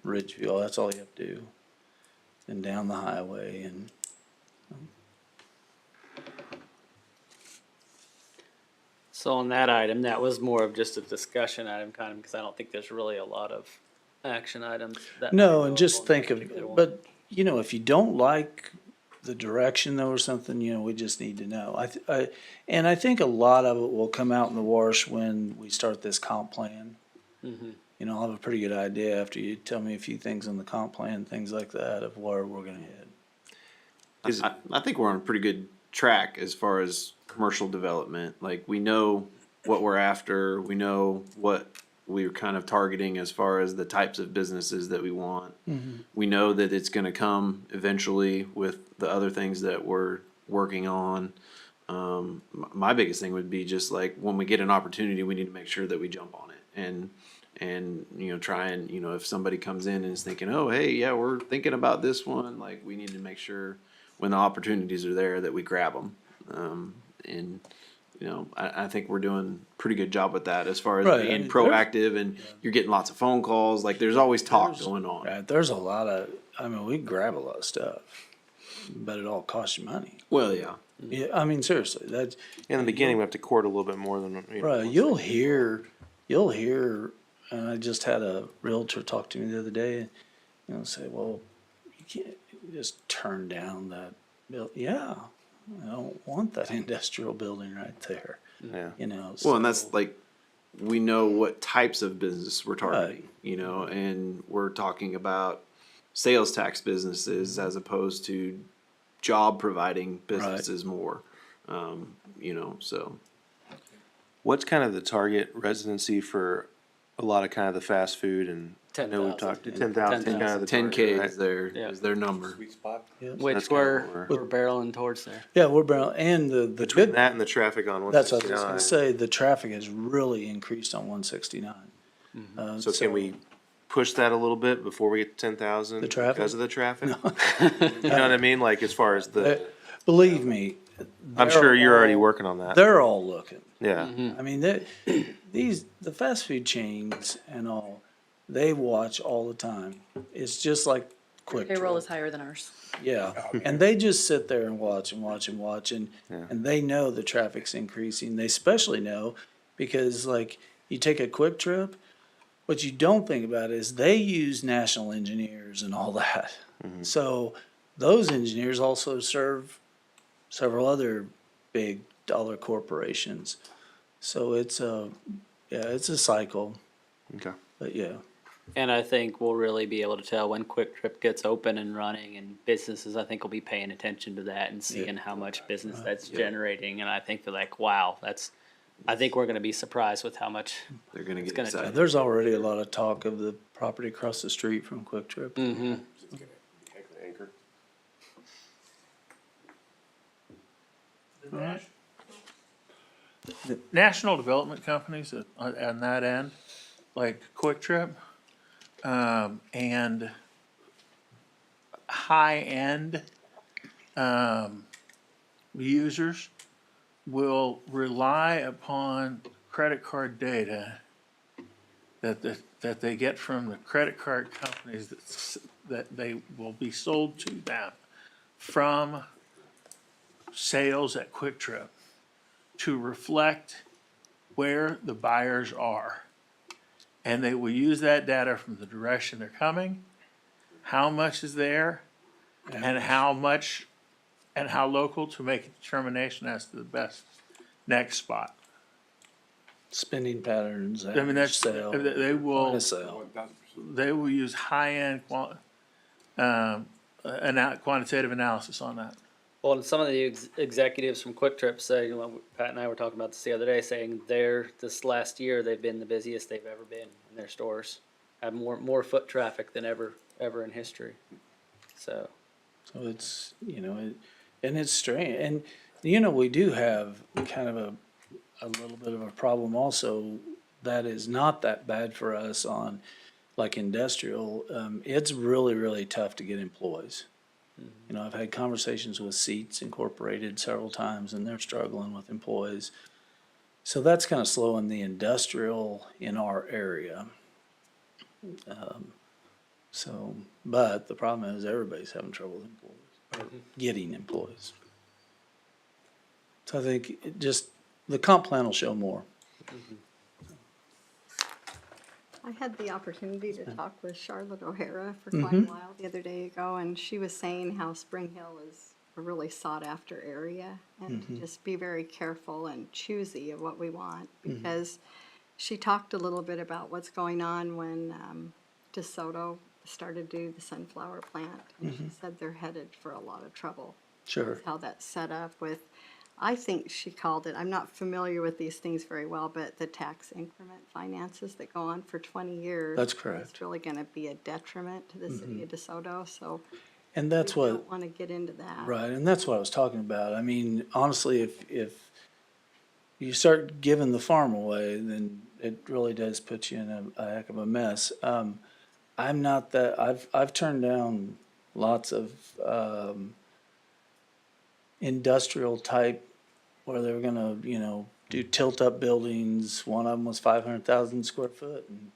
Ridgeville, that's all you have to do. And down the highway and. So on that item, that was more of just a discussion item kind of, because I don't think there's really a lot of action items that. No, might and go just on think that of, particular one. but, if you don't like the direction though or something, we just need to know. I think a lot of it will come out in the wash when we start this comp plan. Mhm. I'll have a pretty good idea after you tell me a few things on the comp plan, things like that, of where we're gonna head. I think we're on a pretty good track as far as commercial development. Like, we know what we're after. We know what we're kind of targeting as far as the types of businesses that we want. We know that it's gonna come eventually with the other things that we're working on. My biggest thing would be just like, when we get an opportunity, we need to make sure that we jump on it and try and, if somebody comes in and is thinking, oh, hey, yeah, we're thinking about this one, like, we need to make sure when the opportunities are there that we grab them. I think we're doing a pretty good job with that as far as Right, I being mean, proactive, and you're getting lots of phone calls, like, there's always talk going on. Right, there's a lot of, we grab a lot of stuff, but it all costs you money. Well, yeah. Yeah, seriously, that's, In the beginning, we have to court a little bit more than, right, you'll hear, and I just had a realtor talk to me the other day, say, well, you can't just turn down that yeah, I don't want that industrial building right there, yeah. Well, and that's so- like, we know what types of business we're targeting, and we're talking about sales tax businesses as opposed to job providing businesses more. So. What's kind of the target residency for a lot of kind of the fast food and I know we've 10,000. talked to 10,000, kind of the 10K target, is right? their number. Sweet spot. Which That's kinda we're what barreling towards there. Yeah, we're barrel, and the Between good, that and the traffic on one that's what I was sixty-nine. gonna say, the traffic has really increased on 169. So can we push that a little bit before we get to 10,000? The traffic? Because of the traffic? You know what I mean? Like, as far as the, Believe me. I'm they're sure you're already all- working on that. They're all looking. Yeah. The fast food chains and all, they watch all the time. It's just like Quick Payroll Trip. is higher than ours. Yeah, and they just sit there and watch and watch and watch, and Yeah. they know the traffic's increasing. They especially know because, like, you take a Quick Trip, what you don't think about is they use national engineers and all that. So those engineers also serve several other big dollar corporations. So it's a cycle, Okay. but yeah. And I think we'll really be able to tell when Quick Trip gets open and running, and businesses, I think, will be paying attention to that and seeing how much business that's generating. And I think they're like, wow, I think we're gonna be surprised with how much. They're gonna get gonna excited. There's already a lot of talk of the property across the street from Quick Trip. Mm-hmm. Anchor. National development companies on that end, like Quick Trip, and high-end, users will rely upon credit card data that they get from the credit card companies that they will be sold to them from sales at Quick Trip to reflect where the buyers are. And they will use that data from the direction they're coming, how much is there, and how much and how local to make a determination as to the best next spot. Spending patterns, I mean, that's, sale, they point will, of sale. they will use high-end quantitative analysis on that. Well, and some of the executives from Quick Trip say, you know, Pat and I were talking about this the other day, saying this last year they've been the busiest they've ever been in their stores, have more foot traffic than ever in history. So So it's, you know, and it's strange. And, you know, we do have kind of a little bit of a problem also that is not that bad for us on like industrial. It's really, really tough to get employees. You know, I've had conversations with Seats Incorporated several times and they're struggling with employees. So that's kind of slowing the industrial in our area. But the problem is everybody's having trouble with employees, or getting employees. So I think the comp plan will show more. I had the opportunity to talk with Charlotte O'Hara for quite a while the other day ago, and she was saying how Spring Hill is a really sought-after area, and to just be very careful and choosy of what we want, because she talked a little bit about what's going on when DeSoto started to do the sunflower plant, and she said they're headed for a lot of trouble. Sure. How that's set up with, I think she called it, I'm not familiar with these things very well, but the tax increment finances that go on for 20 years. That's correct. It's really going to be a detriment to the city of DeSoto, so And that's we what, don't want to get into that. right, and that's what I was talking about. I mean, honestly, if you start giving the farm away, then it really does put you in a heck of a mess. I'm not that, I've turned down lots of, industrial type where they were gonna, you know, do tilt-up buildings. One of them was 500,000 square foot, and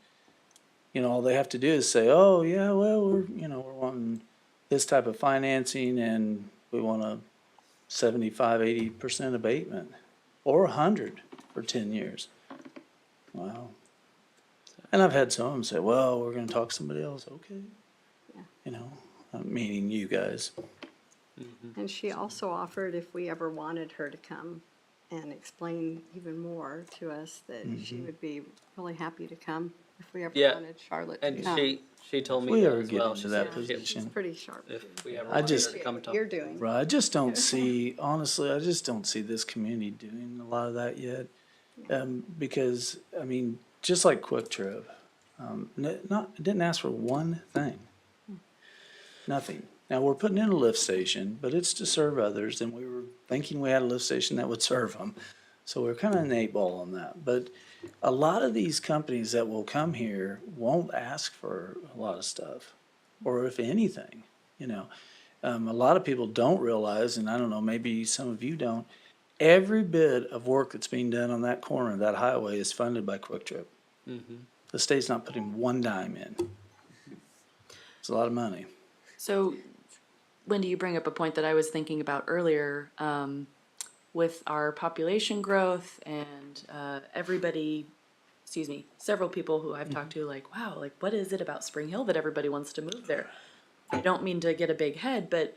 you know, all they have to do is say, "Oh, yeah, well, we're wanting this type of financing, and we want a 75-80% abatement, or 100 for 10 years." Wow. And I've had some of them say, "Well, we're gonna talk to somebody else." Okay. Yeah. You know, meaning you guys. And she also offered if we ever wanted her to come and explain even more to us, that she would be really happy to come if we ever Yeah. wanted Charlotte to and come. she told me We that ever as get well. into She that said position. She's pretty sharp. if we ever I wanted just- her to Appreciate come what talk. you're doing. Right, I just don't see, honestly, I just don't see this community doing a lot of that yet. Because, I mean, just like Quick Trip, didn't ask for one thing. Nothing. Now, we're putting in a lift station, but it's to serve others, and we were thinking we had a lift station that would serve them. So we're kind of an 8-ball on that. But a lot of these companies that will come here won't ask for a lot of stuff, or if anything, you know. A lot of people don't realize, and I don't know, maybe some of you don't, every bit of work that's being done on that corner of that highway is funded by Quick Trip. The state's not putting one dime in. It's a lot of money. So, Wendy, you bring up a point that I was thinking about earlier. With our population growth and several people who I've talked to, like, wow, like, what is it about Spring Hill that everybody wants to move there? I don't mean to get a big head, but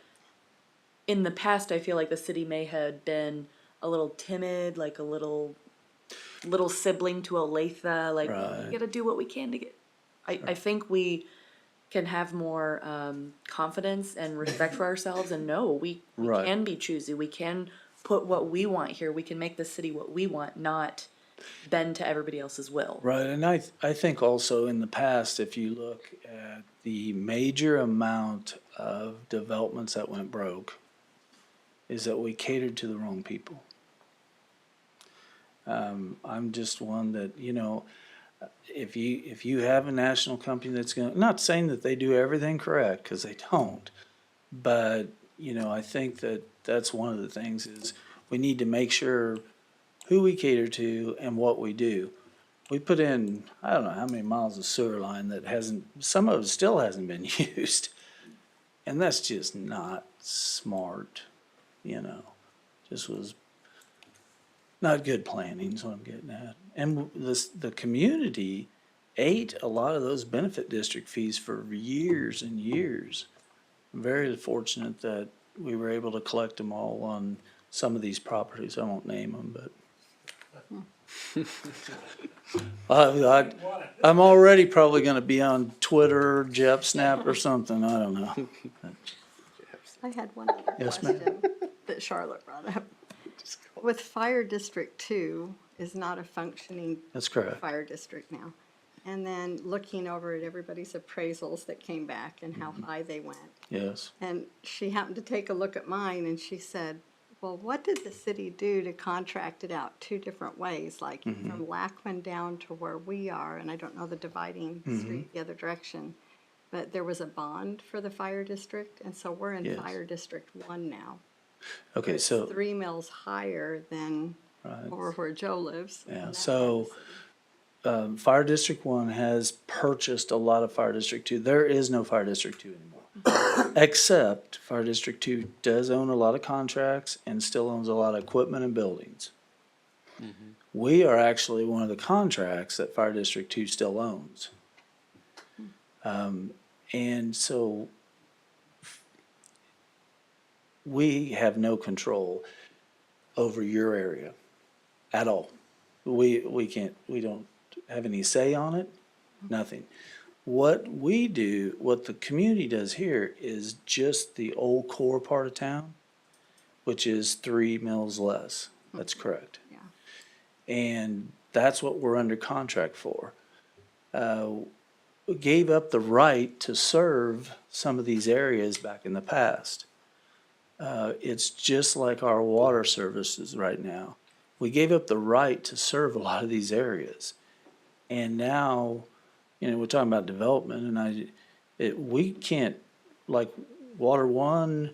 in the past, I feel like the city may have been a little timid, like a little sibling to Olathe, like, Right. we gotta do what we can to get. I think we can have more confidence and respect for ourselves and know we Right. can be choosy. We can put what we want here. We can make the city what we want, not bend to everybody else's will. Right, and I think also in the past, if you look at the major amount of developments that went broke, is that we catered to the wrong people. I'm just one that, you know, if you have a national company that's not saying that they do everything correct, because they don't, but, you know, I think that's one of the things is we need to make sure who we cater to and what we do. We put in, I don't know how many miles of sewer line that some of it still hasn't been used. And that's just not smart, you know, just was not good planning is what I'm getting at. And the community ate a lot of those benefit district fees for years and years. I'm very fortunate that, we were able to collect them all on some of these properties. I won't name them, but. I'm already probably gonna be on Twitter, Jep Snap or something, I don't know. I had one other Yes, ma'am. question that Charlotte brought up. With Fire District 2 is not a functioning That's correct. fire district now. And then looking over at everybody's appraisals that came back and how high they went. Yes. And she happened to take a look at mine and she said, well, what did the city do to contract it out two different ways? Like from Lackman down to where we are, and I don't know the dividing street the other direction. But there was a bond for the fire district, and so we're in Yes. Fire District 1 now. Okay, It's so, 3 mills higher than right, over where Joe lives. in yeah, that part of so, the city. Fire District 1 has purchased a lot of Fire District 2. There is no Fire District 2 anymore. Except Fire District 2 does own a lot of contracts and still owns a lot of equipment and buildings. We are actually one of the contracts that Fire District 2 still owns. And so we have no control over your area at all. We can't, we don't have any say on it, nothing. What we do, what the community does here is just the old core part of town, which is 3 mills less. That's correct. Yeah. And that's what we're under contract for. We gave up the right to serve some of these areas back in the past. It's just like our water services right now. We gave up the right to serve a lot of these areas. And now, you know, we're talking about development and we can't, like Water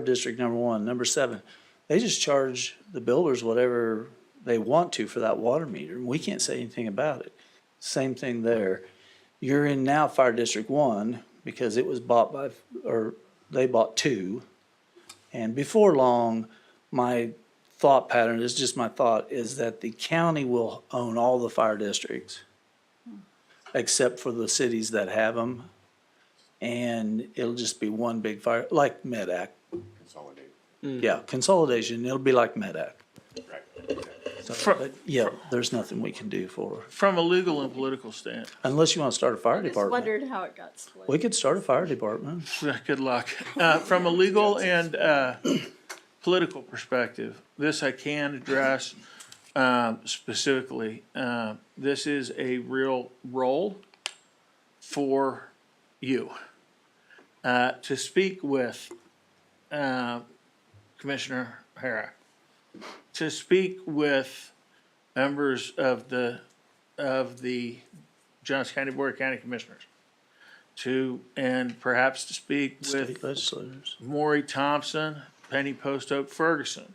District number 1, number 7, they just charge the builders whatever they want to for that water meter. We can't say anything about it. Same thing there. You're in now Fire District 1 because it was bought by, or they bought 2. And before long, my thought pattern is just my thought is that the county will own all the fire districts except for the cities that have them. And it'll just be one big fire, like Medac. Consolidate. Yeah, consolidation. It'll be like Medac. Right. So, but yeah, there's nothing we can do for, From a legal and political stand, unless you want to start a fire I just department. wondered how it got split. We could start a fire department. good luck. From a legal and political perspective, this I can address specifically. This is a real role for you to speak with Commissioner Herrick, to speak with members of the Johnson County Board of County Commissioners, and perhaps to speak with State legislators. Maury Thompson, Penny Post Oak Ferguson.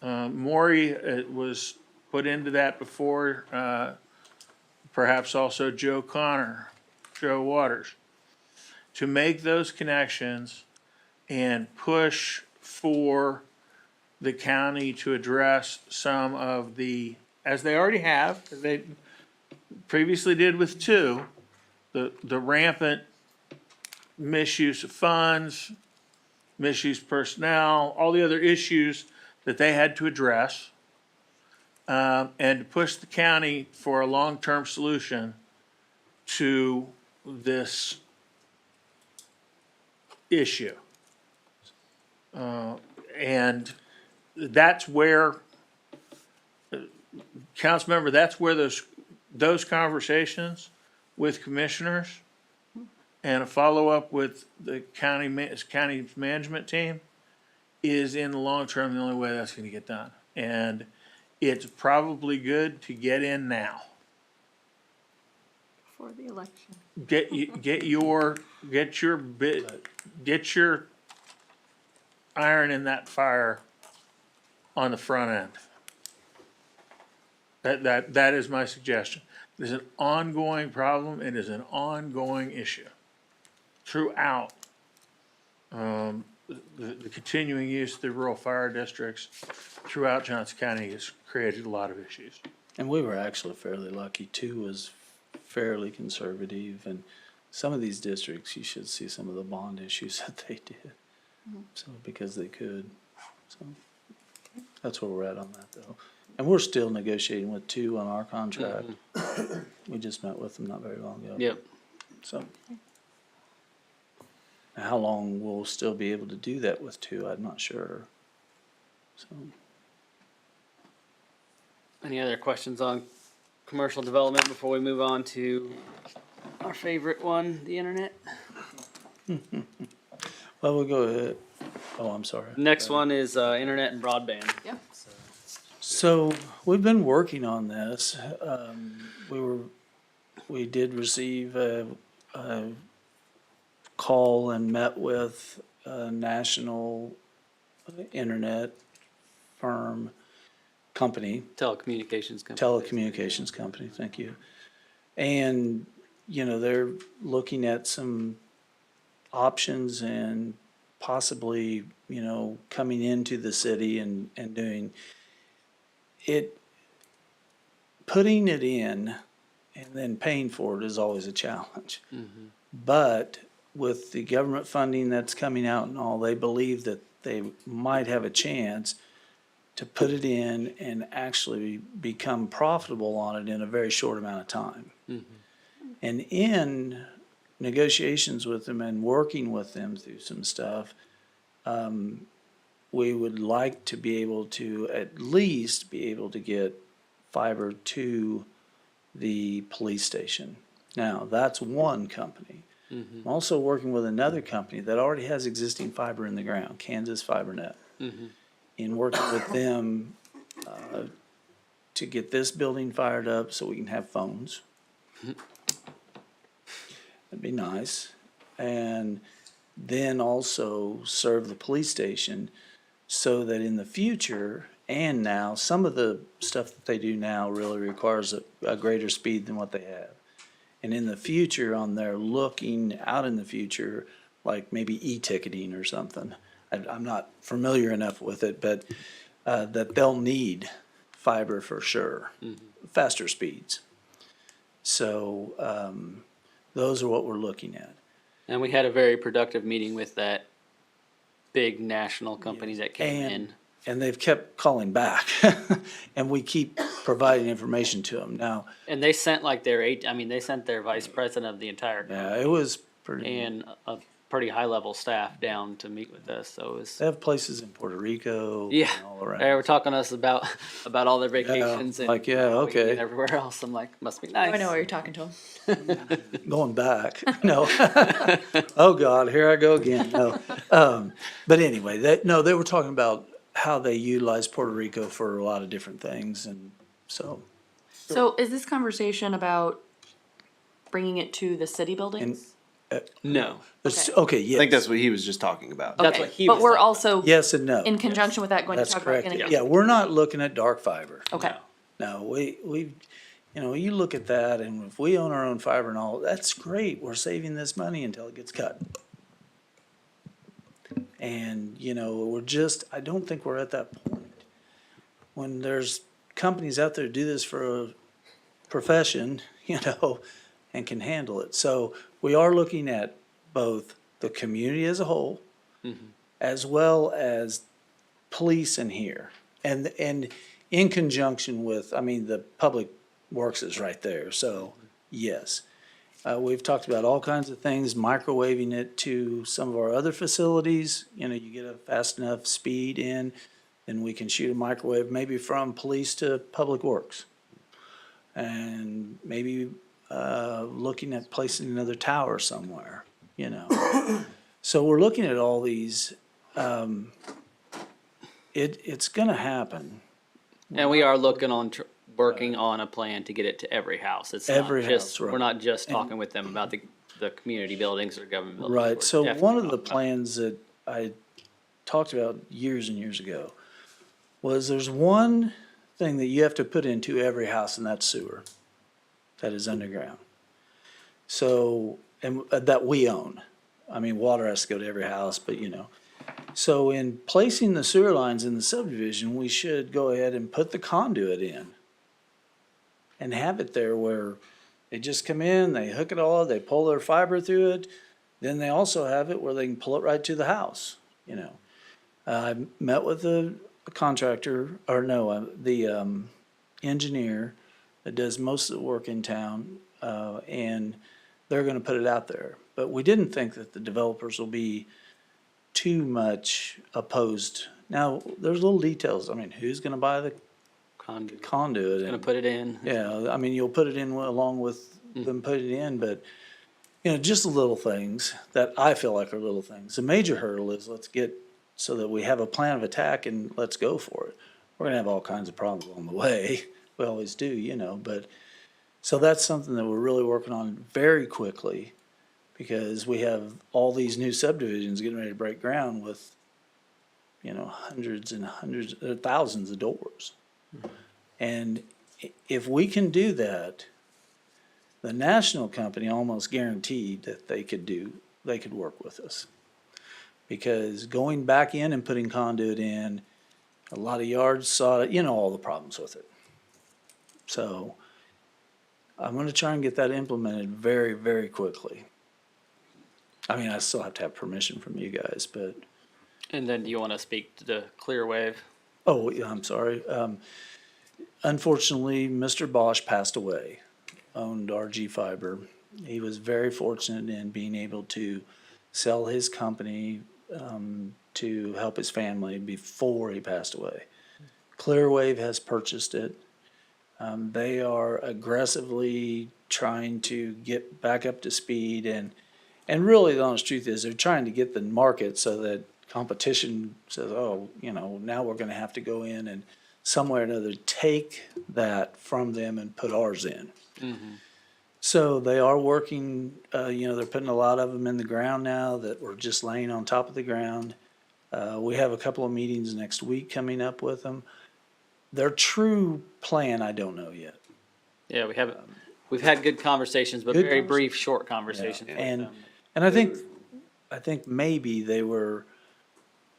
Maury was put into that before, perhaps also Joe Connor, Joe Waters, to make those connections and push for the county to address some of the, as they already have, as they previously did with 2, the rampant misuse of funds, misuse personnel, all the other issues that they had to address, and to push the county for a long-term solution to this issue. And that's where, Councilmember, that's where those conversations with commissioners and a follow-up with the county management team is, in the long term, the only way that's gonna get done. And it's probably good to get in now. For the election. Get your iron in that fire on the front end. That is my suggestion. It is an ongoing problem. It is an ongoing issue throughout. The continuing use of the rural fire districts throughout Johnson County has created a lot of issues. And we were actually fairly lucky. 2 was fairly conservative, and some of these districts, you should see some of the bond issues that they did. So, because they could, so, that's where we're at on that though. And we're still negotiating with two on our contract. We just met with them not very long ago. Yep. So. Now, how long we'll still be able to do that with two, I'm not sure. So, Any other questions on commercial development before we move on to our favorite one, the internet? well, we'll go ahead. Oh, I'm sorry. Next one is internet and broadband. Yeah. So we've been working on this. We did receive a call and met with a national internet firm company, Telecommunications company. telecommunications company, thank you. And, you know, they're looking at some options and possibly, you know, coming into the city and doing it, putting it in and then paying for it is always a challenge. But with the government funding that's coming out and all, they believe that they might have a chance to put it in and actually become profitable on it in a very short amount of time. And in negotiations with them and working with them through some stuff, we would like to be able to at least be able to get fiber to the police station. Now, that's one company. I'm also working with another company that already has existing fiber in the ground, Kansas FiberNet. In working with them to get this building fired up so we can have phones. That'd be nice. And then also serve the police station so that in the future and now, some of the stuff that they do now really requires a greater speed than what they have. And in the future, on their looking out in the future, like maybe e-ticketing or something, I'm not familiar enough with it, but that they'll need fiber for sure, faster speeds. So those are what we're looking at. And we had a very productive meeting with that big national company that came in. And they've kept calling back, and we keep providing information to them. Now, And they sent like they sent their vice president of the entire yeah, company it was pretty. and a pretty high level staff down to meet with us. So it was, They have places in Puerto Rico. yeah, And all around. they were talking to us about all their vacations and like, yeah, okay. and everywhere else. I'm like, must be nice. I know what you're talking to him. Going back, no. Oh God, here I go again. No, but anyway, they were talking about how they utilize Puerto Rico for a lot of different things, and so So is this conversation about bringing it to the city buildings? No, okay, I yes, think that's what he was just talking about. That's Okay, what he but was we're talking also, yes and no. in conjunction with that, going to That's talk about correct. integration. Yeah, we're not looking at dark fiber. Okay, No, we, you know, you look at that, and if we own our own fiber and all, that's great. We're saving this money until it gets cut. And, you know, I don't think we're at that point. When there's companies out there who do this for a profession, you know, and can handle it. So we are looking at both the community as a whole, as well as police in here. And in conjunction with, I mean, the public works is right there, so, yes. We've talked about all kinds of things, microwaving it to some of our other facilities. You know, you get a fast enough speed in, then we can shoot a microwave, maybe from police to public works. And maybe looking at placing another tower somewhere, you know. So we're looking at all these. It's gonna happen. And we are working on a plan to get it to every house. It's Every not just, house, right. we're not just talking with them about the community buildings or government buildings. We're Right, so definitely one of the talking about- plans that I talked about years and years ago was there's one thing that you have to put into every house, and that's sewer. That is underground. So, and that we own. I mean, water has to go to every house, but you know. So in placing the sewer lines in the subdivision, we should go ahead and put the conduit in. And have it there where they just come in, they hook it all, they pull their fiber through it. Then they also have it where they can pull it right to the house, you know. I met with the contractor, or no, the engineer that does most of the work in town, and they're gonna put it out there. But we didn't think that the developers will be too much opposed. Now, there's little details. I mean, who's gonna buy the Conduit. conduit? Gonna And put it in. yeah, I mean, you'll put it in along with them putting it in, but, you know, just the little things that I feel like are little things. The major hurdle is let's get, so that we have a plan of attack and let's go for it. We're gonna have all kinds of problems along the way. We always do, you know, but, so that's something that we're really working on very quickly, because we have all these new subdivisions getting ready to break ground with, you know, hundreds and hundreds, thousands of doors. And if we can do that, the national company almost guaranteed that they could work with us. Because going back in and putting conduit in, a lot of yards saw it, you know, all the problems with it. So I'm gonna try and get that implemented very, very quickly. I mean, I still have to have permission from you guys, but, And then do you want to speak to the Clearwave? oh, yeah, I'm sorry. Unfortunately, Mr. Bosch passed away, owned RG Fiber. He was very fortunate in being able to sell his company, to help his family before he passed away. Clearwave has purchased it. They are aggressively trying to get back up to speed, and really the honest truth is they're trying to get the market so that competition says, oh, you know, now we're gonna have to go in and some way or another take that from them and put ours in. So they are working, you know, they're putting a lot of them in the ground now that were just laying on top of the ground. We have a couple of meetings next week coming up with them. Their true plan, I don't know yet. Yeah, we've had good conversations, but Good very brief, short conversations. Yeah, with and- them. And I think maybe they were,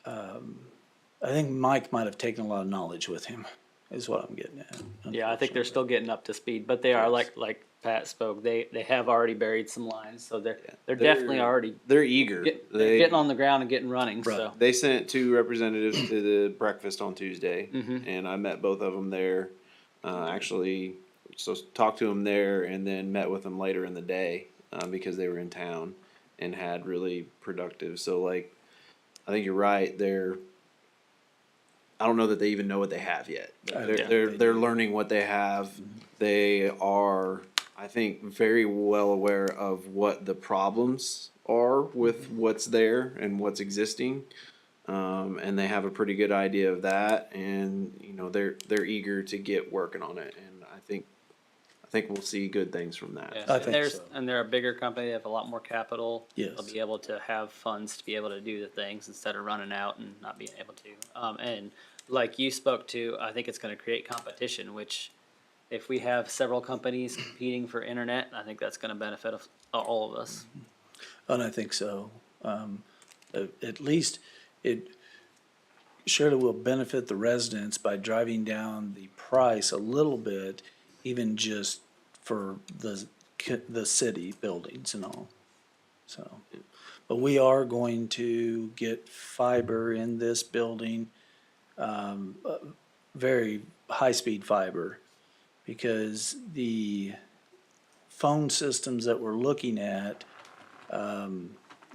I think Mike might have taken a lot of knowledge with him, is what I'm getting at. Yeah, I think they're still getting up to speed, but they are like Pat spoke. They have already buried some lines, so they're definitely already They're eager. They getting on the ground and getting running. So they sent 2 representatives to the breakfast on Tuesday, and I met both of them there. Actually, so talked to them there, and then met with them later in the day because they were in town and had really productive. So like, I think you're right. I don't know that they even know what they have yet. But they're learning what they have. They are, I think, very well aware of what the problems are with what's there and what's existing. And they have a pretty good idea of that, and you know they're eager to get working on it, and I think we'll see good things from that. yeah, I and think so. and they're a bigger company. They have a lot more capital. Yes. They'll be able to have funds to be able to do the things instead of running out and not being able to. And like you spoke to, I think it's going to create competition. Which, if we have several companies competing for internet, I think that's going to benefit all of us. And I think so. At least it surely will benefit the residents by driving down the price a little bit, even just for the city buildings and all. So, but we are going to get fiber in this building, very high-speed fiber, because the phone systems that we're looking at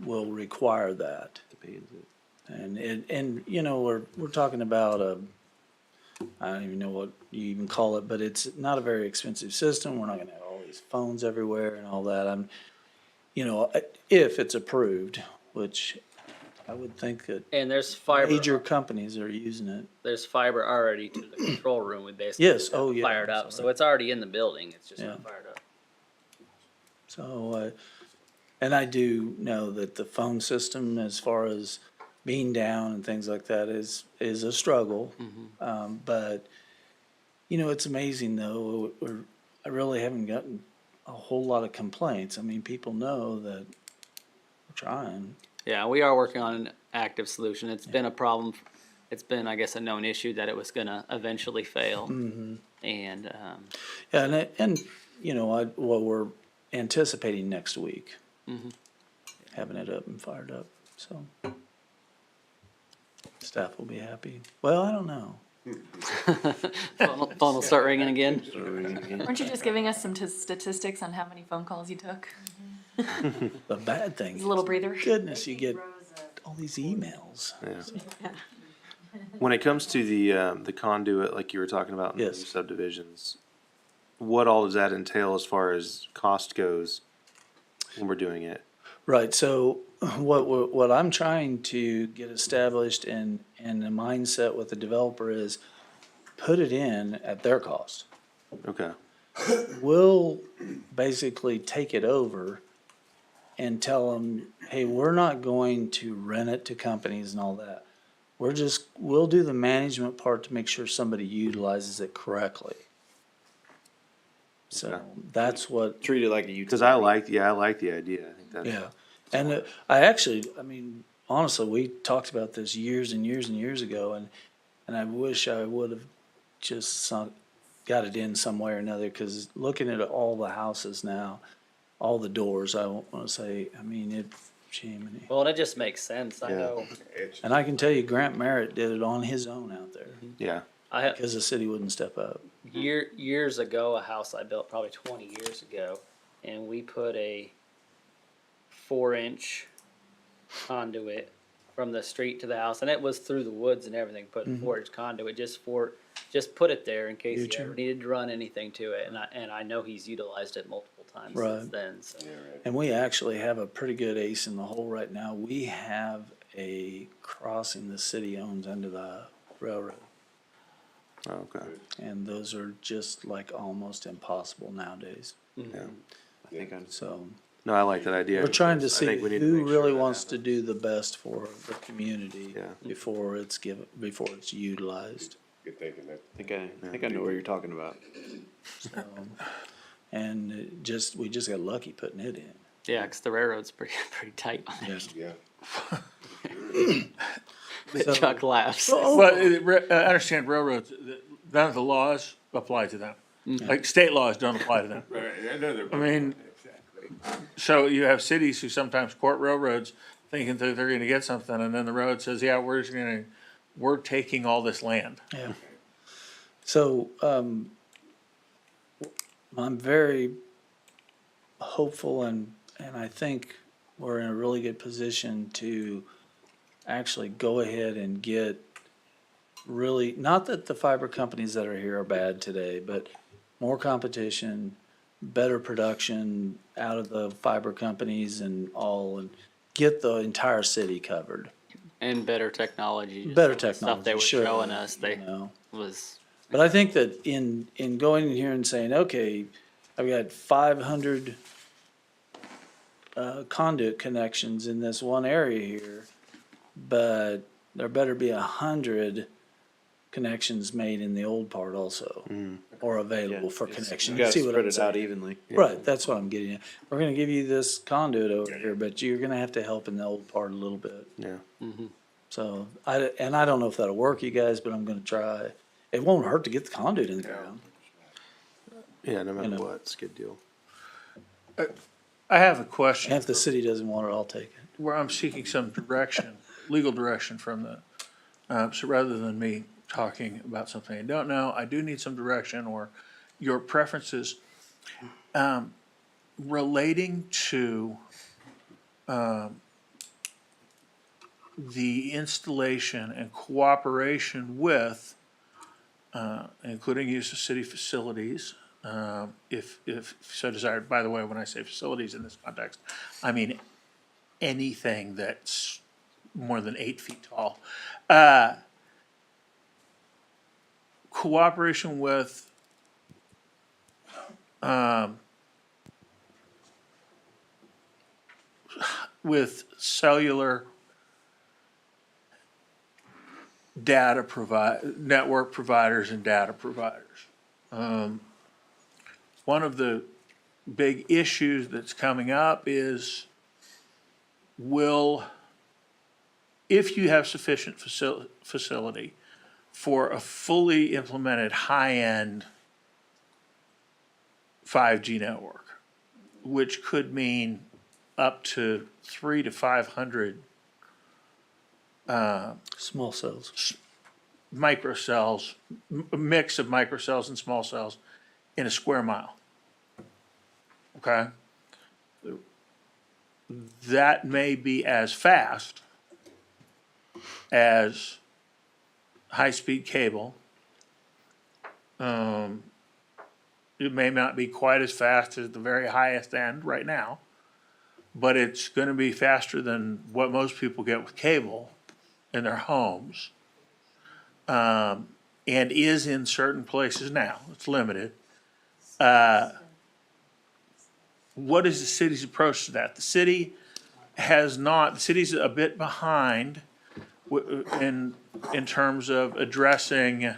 will require that. And you know, we're talking about I don't even know what you even call it, but it's not a very expensive system. We're not gonna have all these phones everywhere and all that. You know, if it's approved, which I would think that And there's fiber. major companies are using it. There's fiber already to the control room. We basically Yes, just have oh, it yeah, fired I'm up, so sorry. it's already in the building. It's just Yeah. not fired up. So, and I do know that the phone system, as far as being down and things like that, is a struggle. But, you know, it's amazing though, I really haven't gotten a whole lot of complaints. I mean, people know that we're trying. Yeah, we are working on an active solution. It's been a problem. It's been, I guess, a known issue that it was going to eventually fail. And Yeah, and you know, what we're anticipating next week, having it up and fired up, so. Staff will be happy. Well, I don't know. Phone will start ringing again. Weren't you just giving us some statistics on how many phone calls you took? The bad thing It's a little is, breather. goodness, you get all these emails. Yeah. When it comes to the conduit, like you were talking about in the Yes. new subdivisions, what all does that entail as far as cost goes when we're doing it? Right, so what I'm trying to get established in the mindset with the developer is put it in at their cost. Okay. We'll basically take it over and tell them, hey, we're not going to rent it to companies and all that. We'll do the management part to make sure somebody utilizes it correctly. So Okay. that's what, Treat it like a utility. Because I like the idea. I think that's. yeah. And I mean, honestly, we talked about this years and years and years ago, and I wish I would have just got it in some way or another, because looking at all the houses now, all the doors, I won't want to say, I mean, Jiminy. Well, and it just makes sense. I Yeah. know. And I can tell you, Grant Merritt did it on his own out there, Yeah. I had because the city wouldn't step up. years ago a house I built probably 20 years ago, and we put a 4-inch conduit from the street to the house, and it was through the woods and everything. Put 4-inch conduit just put it there in case Future. he ever needed to run anything to it, and I know he's utilized it multiple times since Right. then. So. And we actually have a pretty good ace in the hole right now. We have a crossing the city owns under the railroad. Oh, okay. And those are just like almost impossible nowadays. Yeah. I think I'm So No, I like that idea. we're trying to I see think we need to who make sure really that wants to happens. do the best for the community Yeah. before it's utilized. Good thinking, that. I think I know what you're talking about. So, and we just got lucky putting it in. Yeah, because the railroad's pretty tight on it. Yeah. Yeah. Chuck laughs. Well, I understand railroads, none of the laws apply to them. Like state laws don't apply to them. Right, I know they're. I mean- Exactly. So you have cities who sometimes court railroads thinking that they're gonna get something, and then the road says, yeah, we're taking all this land. Yeah. So, I'm very hopeful and I think we're in a really good position to actually go ahead and get really, not that the fiber companies that are here are bad today, but more competition, better production out of the fiber companies and get the entire city covered. And better technology. Just Better some of the stuff they were technology, sure. showing us, you know. was But I think that in going in here and saying, okay, I've got 500 conduit connections in this one area here, but there better be 100 connections made in the old part also, or available for connection. You gotta See what spread I'm it out saying? evenly. Right, that's what I'm getting at. We're gonna give you this conduit over here, but you're gonna have to help in the old part a little bit. Yeah. So, I don't know if that'll work, you guys, but I'm gonna try. It won't hurt to get the conduit in the ground. Yeah, no matter know. what, it's a good deal. I have a And question if the city doesn't want it, I'll take it. where I'm seeking some direction, legal direction from so rather than me talking about something I don't know, I do need some direction or your preferences, relating to, the installation and cooperation with, including use of city facilities, if so desired. By the way, when I say facilities in this context, I mean anything that's more than 8 feet tall. Cooperation with cellular network providers and data providers. One of the big issues that's coming up is if you have sufficient facility for a fully implemented high-end 5G network, which could mean up to 300 to 500 Small cells. microcells, a mix of microcells and small cells in a square mile. Okay? That may be as fast as high-speed cable. It may not be quite as fast as the very highest end right now, but it's gonna be faster than what most people get with cable in their homes. And is in certain places now, it's limited. What is the city's approach to that? The city has not, the city's a bit behind in terms of addressing,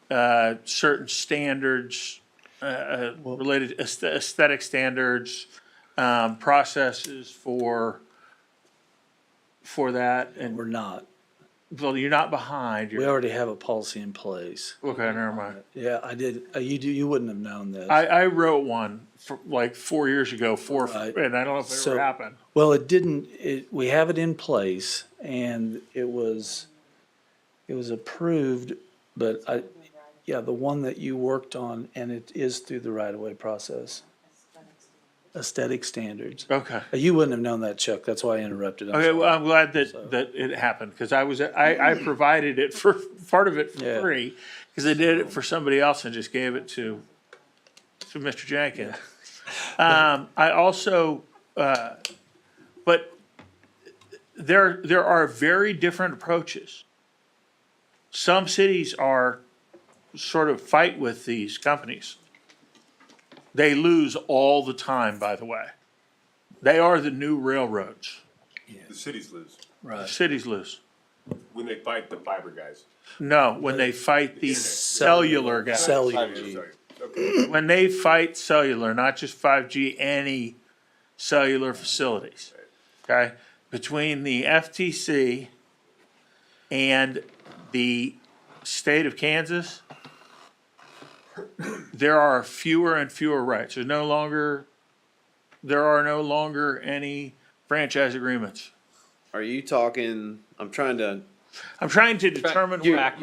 certain standards, related aesthetic standards, processes for that, and, We're not. well, you're not behind, We you're, already have a policy in place. okay, never mind. Yeah, I did. You wouldn't have known this. I wrote one for like 4 years ago, Right. and I don't know if it So- ever happened. Well, it didn't, we have it in place and it was approved, but yeah, the one that you worked on, and it is through the right-of-way process. Aesthetic standards. Okay. You wouldn't have known that, Chuck. That's why I interrupted. I'm Okay, well, sorry. I'm glad that it happened, cause I provided it for, part of it for Yeah. free, cause I did it for somebody else and just gave it to Mr. Jenkins. I also, but there are very different approaches. Some cities are sort of fight with these companies. They lose all the time, by the way. They are the new railroads. The cities lose Right. Cities lose. when they fight the fiber guys. No, when they fight these cellular guys. Cellular. Sorry. Okay. When they fight cellular, not just 5G, any cellular facilities. Okay? Between the FTC and the state of Kansas, there are fewer and fewer rights. There are no longer any franchise agreements. Are you talking, I'm trying to, I'm trying to determine what,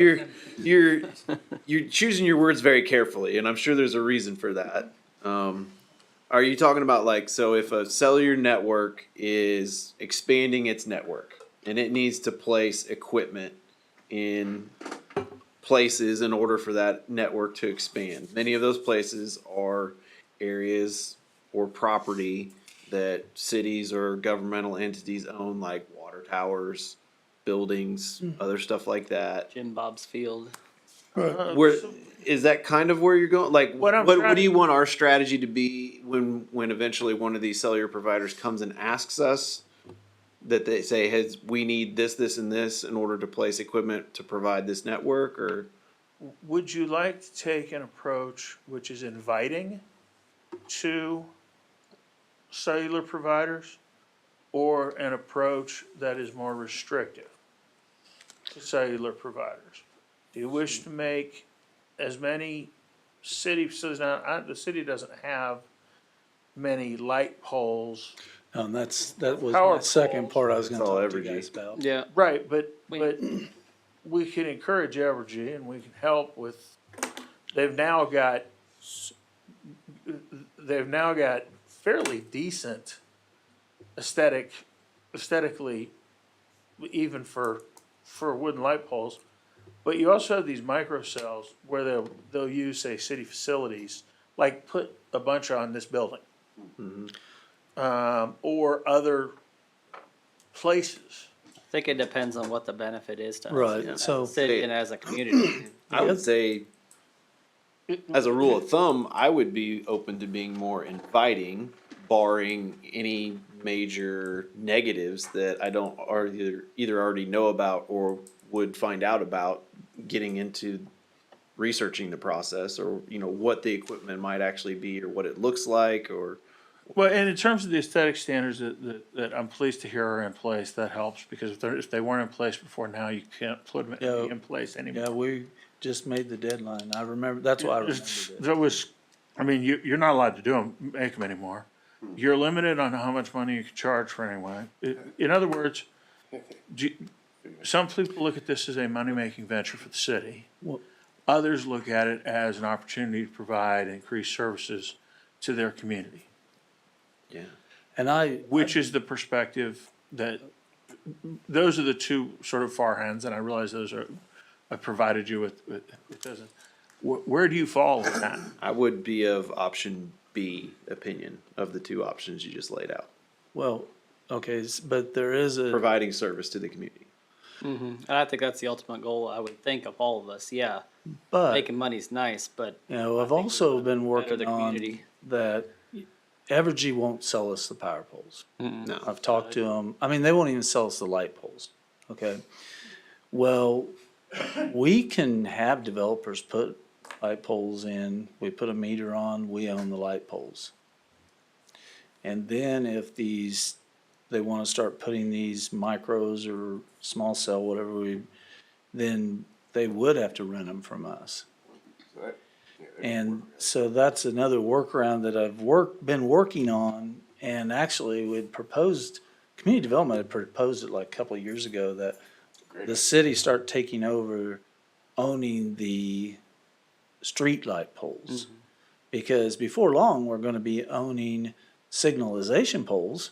you're choosing your words very carefully, and I'm sure there's a reason for that. Are you talking about like, so if a cellular network is expanding its network and it needs to place equipment in places in order for that network to expand? Many of those places are areas or property that cities or governmental entities own, like water towers, buildings, other stuff like that. Jim Bob's Field. Where is that kind of where you're going? Like, What I'm what trying- do you want our strategy to be when eventually one of these cellular providers comes and asks us that they say, "Hey, we need this, this, and this in order to place equipment to provide this network," or would you like to take an approach which is inviting to cellular providers, or an approach that is more restrictive to cellular providers? Do you wish to make as many city facilities, now, the city doesn't have many light poles. And that was Power my second poles. part I was gonna It's all talk to you Evergy. guys about. Yeah. Right, but we can encourage Evergy and we can help with, they've now got fairly decent aesthetically, even for wooden light poles. But you also have these micro cells where they'll use, say, city facilities, like put a bunch on this building. Or other places. I think it depends on what the benefit is to us. Right, you know, so- as a city and as a community. I would say, as a rule of thumb, I would be open to being more inviting, barring any major negatives that I don't either already know about or would find out about getting into researching the process, or what the equipment might actually be, or what it looks like, or Well, and in terms of the aesthetic standards that I'm pleased to hear are in place, that helps, because if they weren't in place before now, you can't put them Yeah. in place anymore. Yeah, we just made the deadline. I remember, that's why I remembered it. That was, I mean, you're not allowed to make them anymore. You're limited on how much money you can charge for anyway. In other words, some people look at this as a money-making venture for the city. Well- Others look at it as an opportunity to provide increased services to their community, Yeah. And which is the perspective that, those are the two sort of far ends, and I realize those are, I provided you with it doesn't. Where do you fall in that? I would be of option B opinion of the two options you just laid out. well, okay, but there is a, Providing service to the community. And I think that's the ultimate goal, I would think, of all of us, yeah. but, Making money's nice, but you know, I've think we also wanna been better working the on community. that Evergy won't sell us the power poles. No. I've talked to them, I mean, they won't even sell us the light poles, okay? Well, we can have developers put light poles in, we put a meter on, we own the light poles. And then if they wanna start putting these micros or small cell, whatever then they would have to rent them from us. So that- yeah, that could And work. so that's another workaround that I've been working on, and actually we'd proposed, community development had proposed it like a couple of years ago, that Great the idea. city start taking over owning the street light poles. Because before long, we're gonna be owning signalization poles.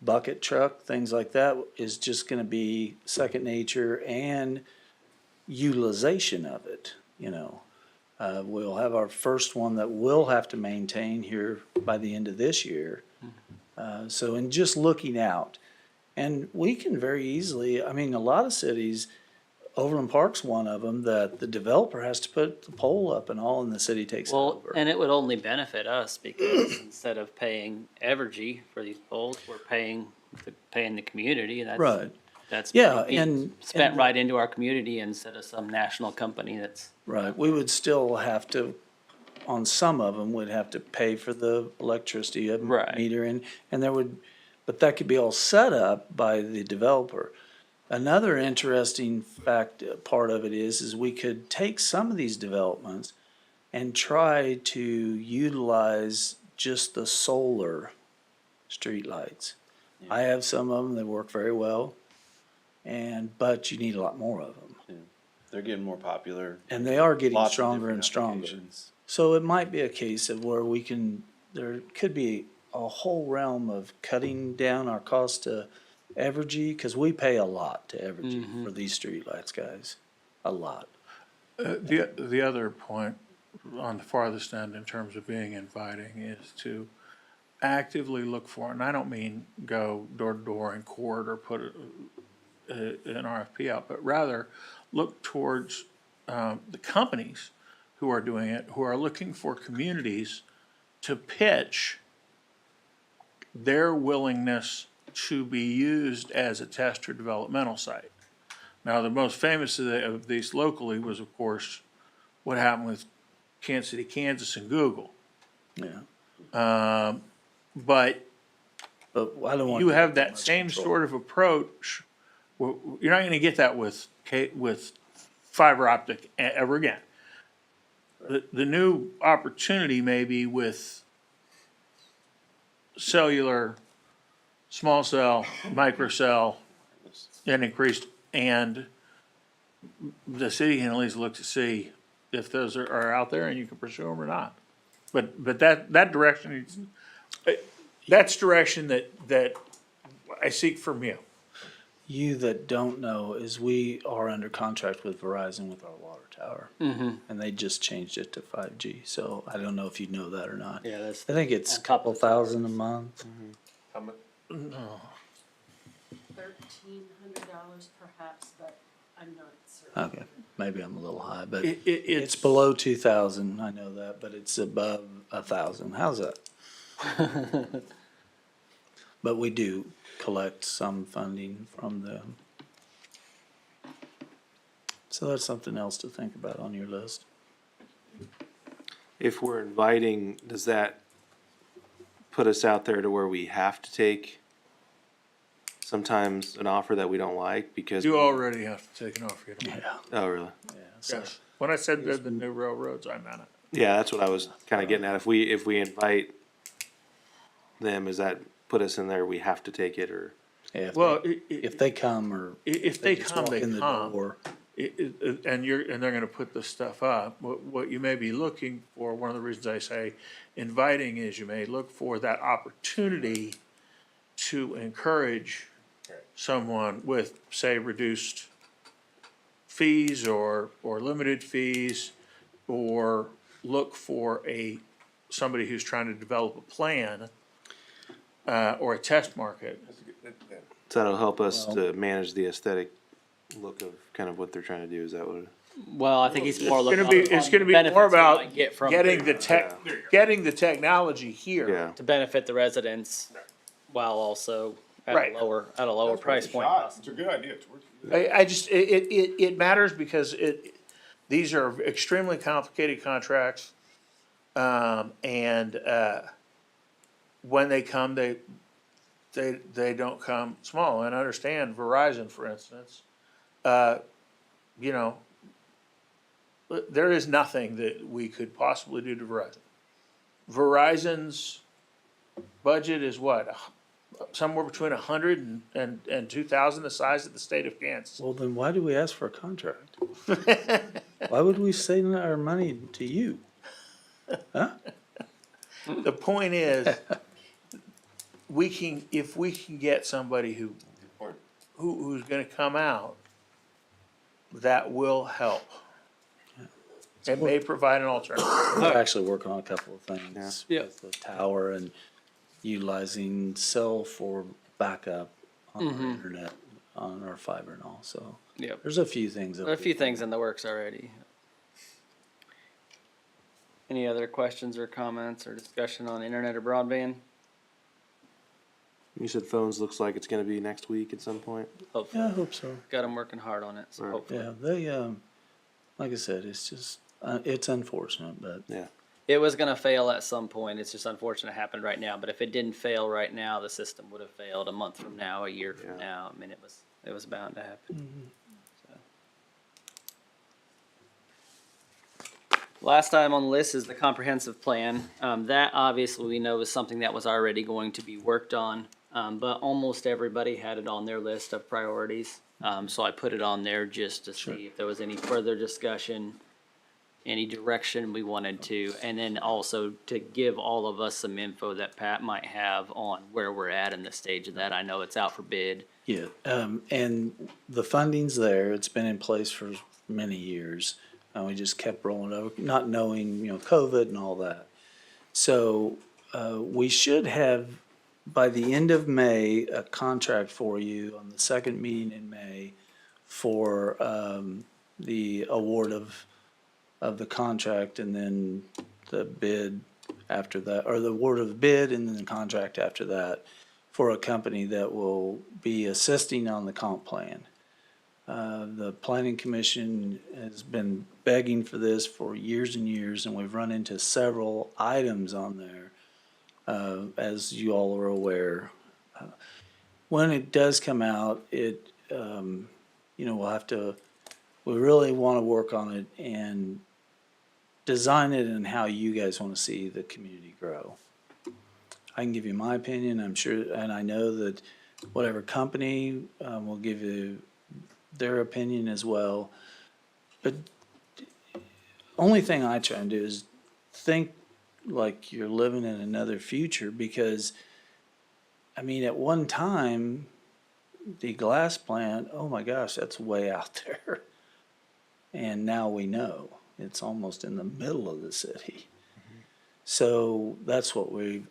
Bucket truck, things like that is just gonna be second nature, and utilization of it, you know. We'll have our first one that we'll have to maintain here by the end of this year. So in just looking out, and we can very easily, I mean, a lot of cities, Overland Park's one of them, that the developer has to put the pole up and all, and the city takes it Well, over. and it would only benefit us because instead of paying Evergy for these poles, we're paying the community. Right, That's Yeah, being and- spent and- right into our community instead of some national company that's. right. We would still have to, on some of them, we'd have to pay for the electricity, Right. meter, and there would, but that could be all set up by the developer. Another interesting part of it is we could take some of these developments and try to utilize just the solar streetlights. I have some of them that work very well, but you need a lot more of them. They're getting more popular. And they are getting Lots of stronger different and stronger. applications. So it might be a case of where there could be a whole realm of cutting down our cost to Evergy, because we pay a lot to Evergy for these streetlights, guys, a lot. The other point on the farthest end in terms of being inviting is to actively look for, and I don't mean go door to door and court or put an RFP out, but rather look towards the companies who are doing it, who are looking for communities to pitch their willingness to be used as a test or developmental site. Now, the most famous of these locally was, of course, what happened with Kansas City, Kansas and Google. Yeah, But but I don't want. you to have too that much same control. sort of approach. You're not gonna get that with fiber optic ever again. The new opportunity may be with cellular, small cell, micro cell, and increased, and the city can at least look to see if those are out there and you can pursue them or not. But that direction, that's direction that I seek from you. You that don't know is we are under contract with Verizon with our water tower. And they just changed it to 5G, so I don't know if you know that or not. Yeah, that's. I think it's a On top couple of the towers. thousand a month. How much? $1,300 perhaps, but I'm not certain. Okay, maybe I'm a little high, but It's it's below 2,000, I know that, but it's above 1,000. How's that? But we do collect some funding from them. So that's something else to think about on your list. If we're inviting, does that put us out there to where we have to take sometimes an offer that we don't like because? You already have to take an offer. You don't- Yeah, Oh, really? yeah. So Yes. When I said the new railroads, I meant it. Yeah, that's what I was kinda getting at. If we invite them, does that put us in there, we have to take it, or? If Well, if they come or if they just come, walk they in the come. door. And they're gonna put this stuff up, what you may be looking for, one of the reasons I say inviting is you may look for that opportunity to encourage someone with, say, reduced fees or limited fees, or look for somebody who's trying to develop a plan, or a test market. So that'll help us Well- to manage the aesthetic look of kind of what they're trying to do, is that what? Well, I think he's more looking It's on gonna the be benefits more we about might get from getting the technology here. Yeah, to benefit the residents while also at Right. a lower price point. It's a good idea. It's working. I just, it matters because these are extremely complicated contracts. When they come, they don't come small. And understand Verizon, for instance, you know, there is nothing that we could possibly do to Verizon. Verizon's budget is what? Somewhere between 100 and 2,000, the size of the state of Kansas. Well, then why do we ask for a contract? Why would we send our money to you? The point is, if we can get somebody who's gonna come out, that will help. It may provide an alternative. We're actually working on a couple of things Yeah. with the tower and utilizing cell for backup on our internet, on our fiber and all, so. Yep. There's a few things. There are a few things in the works already. Any other questions or comments or discussion on internet or broadband? you said phones looks like it's gonna be next week at some point. Hopefully. Yeah, I hope so. Got them working hard on it, so Right. hopefully. Yeah, they, like I said, it's just, it's unfortunate, but Yeah, It was gonna fail at some point. It's just unfortunate it happened right now. But if it didn't fail right now, the system would have failed a month from now, a year from Yeah. now. I mean, it was bound to happen. So. Last item on the list is the comprehensive plan. That obviously we know is something that was already going to be worked on, but almost everybody had it on their list of priorities. So I put it on there just to see if there was any further discussion, any direction we wanted to, and then also to give all of us some info that Pat might have on where we're at in the stage of that. I know it's out for bid. yeah, and the funding's there. It's been in place for many years. And we just kept rolling over, not knowing, COVID and all that. So, we should have, by the end of May, a contract for you on the second meeting in May for, the award of the contract and then the bid after that, or the award of the bid and then the contract after that for a company that will be assisting on the comp plan. The planning commission has been begging for this for years and years, and we've run into several items on there, as you all are aware. When it does come out, we really want to work on it and design it and how you guys want to see the community grow. I can give you my opinion, I'm sure, and I know that whatever company will give you their opinion as well. But only thing I try and do is think like you're living in another future, because, I mean, at one time, the glass plant, oh my gosh, that's way out there. And now we know it's almost in the middle of the city. So that's what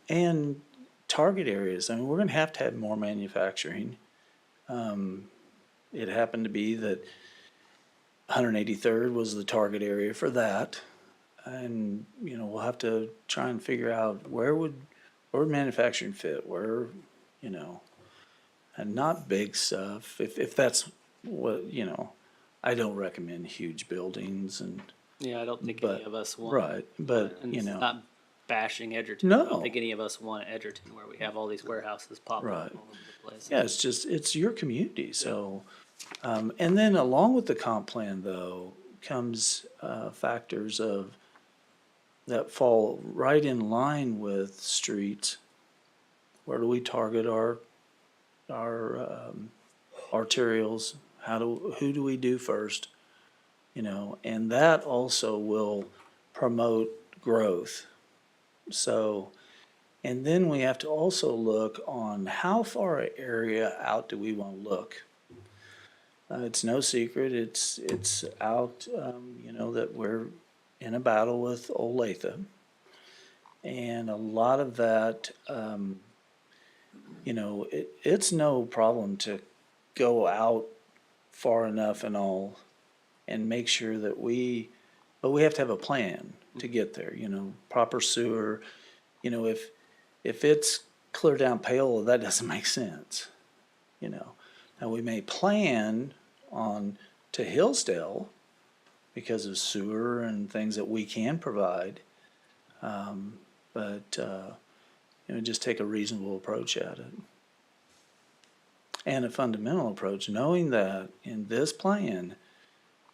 and target areas. I mean, we're going to have more manufacturing. It happened to be that 183rd was the target area for that. And, we'll have to try and figure out where would manufacturing fit, and not big stuff. If that's what, I don't recommend huge buildings and, Yeah, I don't think But- any of us want. right, but, And it's not bashing Edgerton. I No. don't think any of us want Edgerton where we have all these warehouses popping Right. up all over the place. yeah, it's your community, so. And then along with the comp plan though, comes, factors that fall right in line with streets. Where do we target our arterials, who do we do first? You know, and that also will promote growth. So, and then we have to also look on how far an area out do we want to look? It's no secret, it's out, you know, that we're in a battle with Olathe. And a lot of that, you know, it's no problem to go out far enough and all and make sure that but we have to have a plan to get there, you know, proper sewer. You know, if it's clear down Paola, that doesn't make sense, you know. Now, we may plan on to Hillsdale because of sewer and things that we can provide. But you know, just take a reasonable approach at it. And a fundamental approach, knowing that in this plan,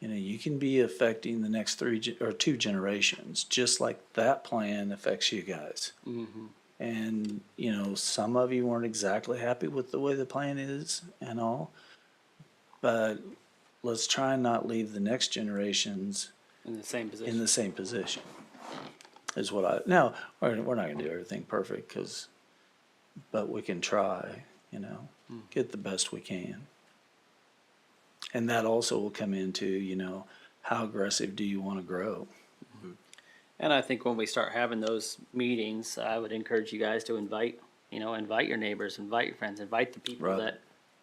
you know, you can be affecting the next 2 generations, just like that plan affects you guys. Mm-hmm. And, you know, some of you weren't exactly happy with the way the plan is and all, but let's try and not leave the next generations In the same position. in the same position. Is what now, we're not gonna do everything perfect, but we can try, you know, get the best we can. And that also will come into, you know, how aggressive do you wanna grow? And I think when we start having those meetings, I would encourage you guys to invite your neighbors, invite your friends, invite the people Right. that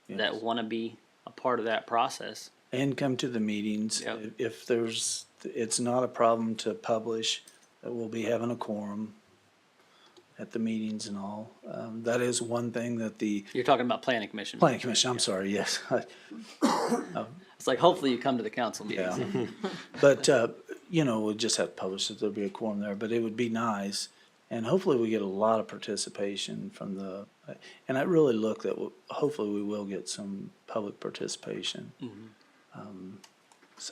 Yes. want to be a part of that process. And come to the meetings. Yep. If it's not a problem to publish, that we'll be having a quorum at the meetings and all. That is one thing that the You're talking about planning commission. planning commission, I'm sorry, yes. It's like, hopefully you come to the council meetings. Yeah. But, you know, we'll just have to publish that there'll be a quorum there, but it would be nice. And hopefully we get a lot of participation from and I really look that hopefully we will get some public participation.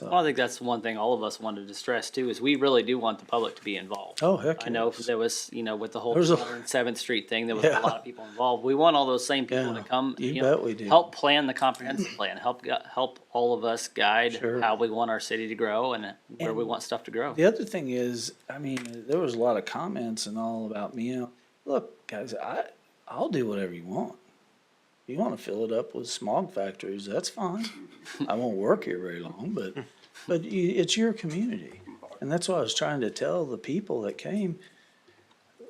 Well, I think that's one thing all of us wanted to stress too, is we really do want the public to be involved. Oh, heck I know yes. there was, you know, with the whole There's a- 7th Street thing, there was Yeah. a lot of people involved. We want all those same people Yeah, to come, you know, bet we do. help plan the comprehensive plan, help all of us guide Sure. how we want our city to grow and where we And want stuff to grow. The other thing is, I mean, there was a lot of comments and all about me, you know, look, guys, I'll do whatever you want. You wanna fill it up with smog factories, that's fine. I won't work here very long, but it's your community. And that's what I was trying to tell the people that came.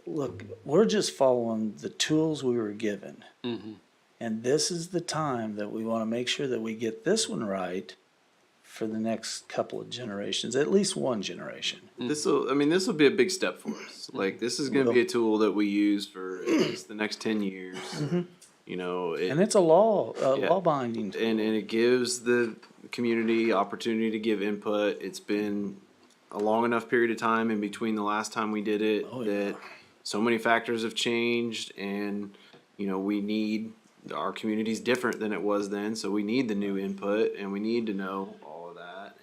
Look, we're just following the tools we were given. Mhm. And this is the time that we wanna make sure that we get this one right for the next couple of generations, at least one generation. This will be a big step for us. Like, this is going to be a tool that we use for at least the next 10 years. You know, And it's a law Yeah. binding tool. and it gives the community opportunity to give input. It's been a long enough period of time in between the last time we did it Oh, yeah. that so many factors have changed, and you know, our community's different than it was then, so we need the new input and we need to know all of that.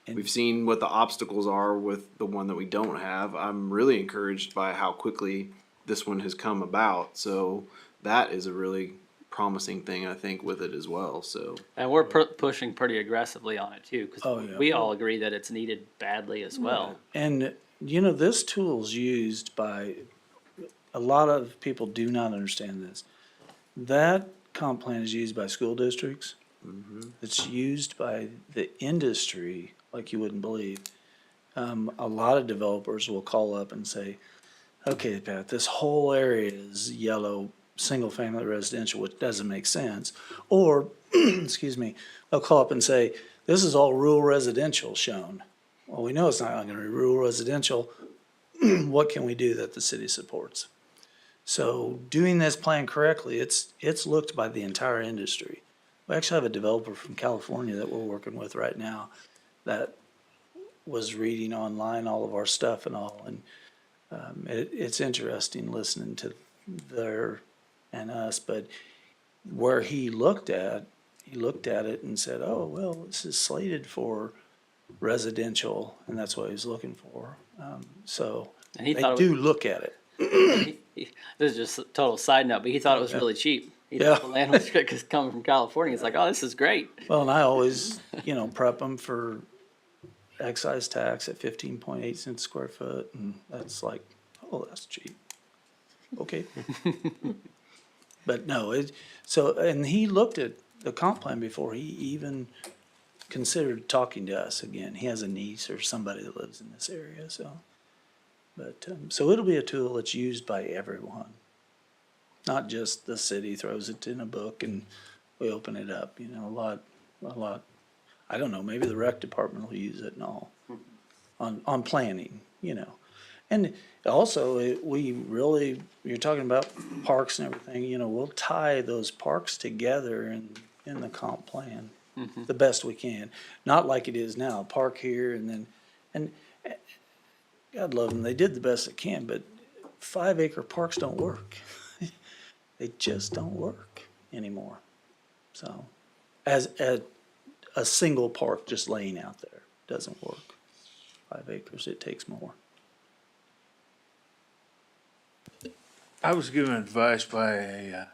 And we've seen what the obstacles are with the one that we don't have. I'm really encouraged by how quickly this one has come about, so that is a really promising thing, I think, with it as well. So And we're pushing pretty aggressively on it too, Oh, because yeah. we all agree that it's needed badly as well. And, you know, this tool's used by, a lot of people do not understand this. That comp plan is used by school districts. It's used by the industry like you wouldn't believe. A lot of developers will call up and say, okay, Pat, this whole area is yellow, single-family residential, which doesn't make sense. Or, excuse me, they'll call up and say, this is all rural residential shown. Well, we know it's not gonna be rural residential. What can we do that the city supports? So doing this plan correctly, it's looked by the entire industry. We actually have a developer from California that we're working with right now that was reading online all of our stuff and all, and it's interesting listening to their and us, but where he looked at it and said, oh, well, this is slated for residential, and that's what he was looking for. So And he they thought it do look at it. This is just a total side note, but he thought it was really cheap. He Yeah. thought the land was great because coming from California, he's like, oh, this is great. Well, and I always, prep them for excise tax at 15.8 cents a square foot, and that's like, oh, that's cheap. Okay. But no, and he looked at the comp plan before he even considered talking to us again. He has a niece or somebody that lives in this area, so. But, so it'll be a tool that's used by everyone. Not just the city throws it in a book and we open it up, a lot. I don't know, maybe the rec department will use it and all, on planning, And also, you're talking about parks and everything, we'll tie those parks together in the comp plan the best we can. Not like it is now, park here and God love them, they did the best they can, but 5-acre parks don't work. They just don't work anymore. So, as a single park just laying out there doesn't work. 5 acres, it takes more. I was given advice by a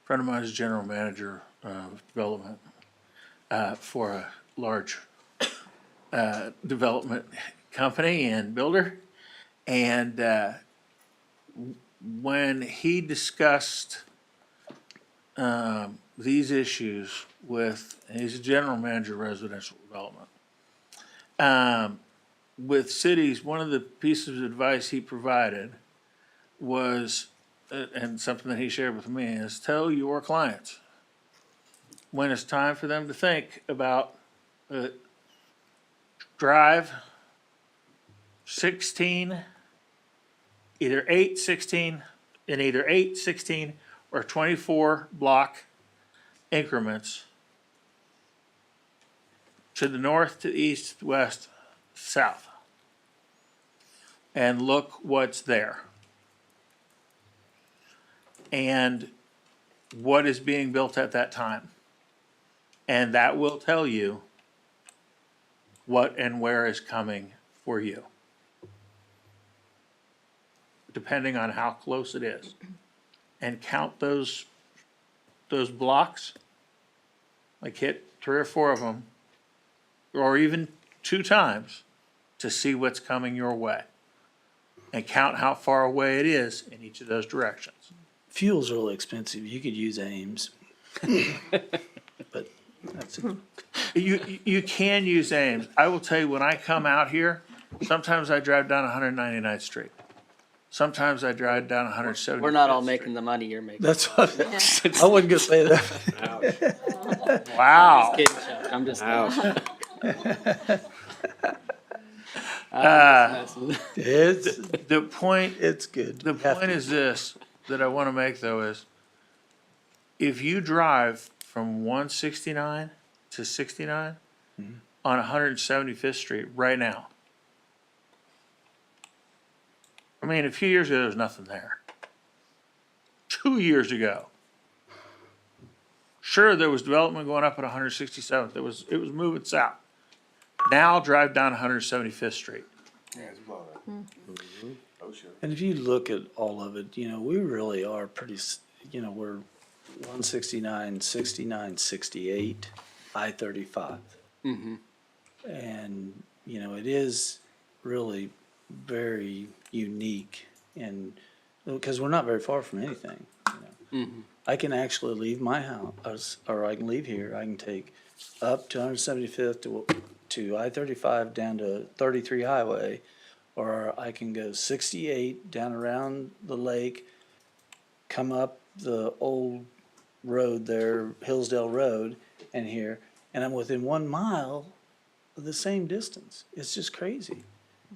friend of mine who's general manager of development for a large development company and builder. And when he discussed these issues he's a general manager of residential development. With cities, one of the pieces of advice he provided was, and something that he shared with me, is tell your clients when it's time for them to think about drive 16, either 8, 16, in either 8, 16, or 24 block increments to the north, to the east, to the west, south. And look what's there. And what is being built at that time. And that will tell you what and where is coming for you, depending on how close it is. And count those blocks, like hit 3 or 4 of them, or even 2 times, to see what's coming your way. And count how far away it is in each of those directions. Fuel's really expensive. You could use Ames. But that's You can use Ames. I will tell you, when I come out here, sometimes I drive down 199th Street. Sometimes I drive down 170th. We're not all making the money you're making. That's what I wasn't gonna say that. Wow. Kidding, Chuck. I'm just. It's The point it's good. The point is this, that I want to make though, is if you drive from 169 to 69 on 175th Street right now, I mean, a few years ago, there was nothing there. 2 years ago, sure, there was development going up at 167th. It was moving south. Now drive down 175th Street. Yeah, it's blowing up. Oh, sure. And if you look at all of it, we really are pretty, we're 169, 69, 68, I-35. And, it is really very unique and, because we're not very far from anything, I can actually leave my house, or I can leave here, I can take up to 175th to I-35 down to 33 Highway, or I can go 68 down around the lake, come up the old road there, Hillsdale Road, and here, and I'm within 1 mile of the same distance. It's just crazy.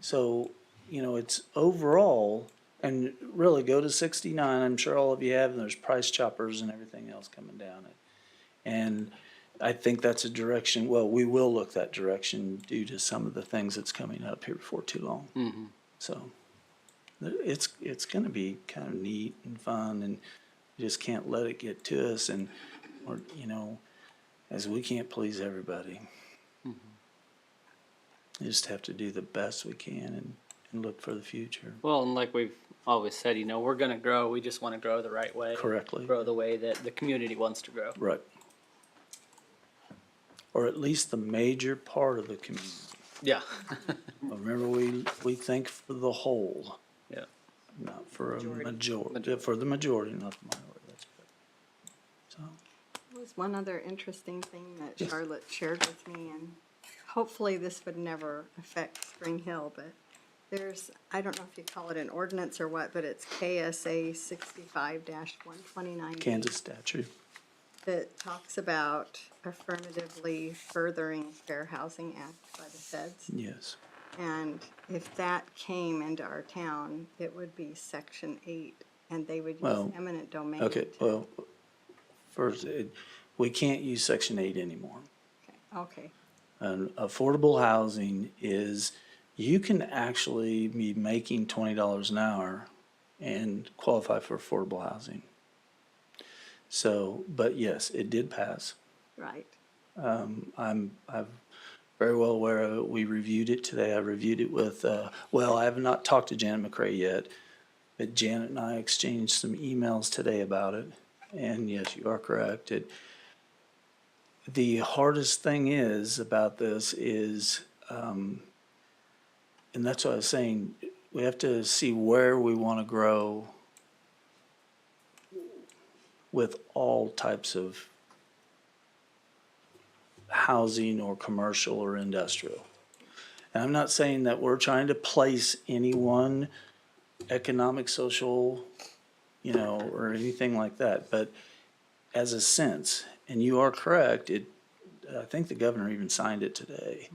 So, it's overall, and really go to 69, I'm sure all of you have, and there's price choppers and everything else coming down it. And I think that's a direction, well, we will look that direction due to some of the things that's coming up here before too long. So it's gonna be kind of neat and fun, and you just can't let it get to us, and, or, as we can't please everybody. We just have to do the best we can and look for the future. Well, and like we've always said, you know, we're gonna grow, we just wanna grow the right way. Correctly. Grow the way that the community wants to grow. Right. Or at least the major part of the community. Yeah. Remember, we think for the whole, Yeah. not for a majority, for the majority, not the minority. That's good. So, There was one other interesting thing that Yes. Charlotte shared with me, and hopefully this would never affect Spring Hill, but there's, I don't know if you call it an ordinance or what, but it's KSA 65-129. Kansas statute. That talks about affirmatively furthering Fair Housing Act by the feds. Yes. And if that came into our town, it would be Section 8, and they would use Well, eminent domain. Okay, to- well, first, we can't use Section 8 anymore. Okay, Affordable housing is, you can actually be making $20 an hour and qualify for affordable housing. So, but yes, it did pass. right. I'm very well aware of it. We reviewed it today. I reviewed it with, well, I have not talked to Janet McCrae yet, but Janet and I exchanged some emails today about it. And yes, you are correct. The hardest thing is about this is, and that's what I was saying, we have to see where we want to grow with all types of housing or commercial or industrial. And I'm not saying that we're trying to place any one economic, social, or anything like that, but as a sense, and you are correct, I think the governor even signed it today.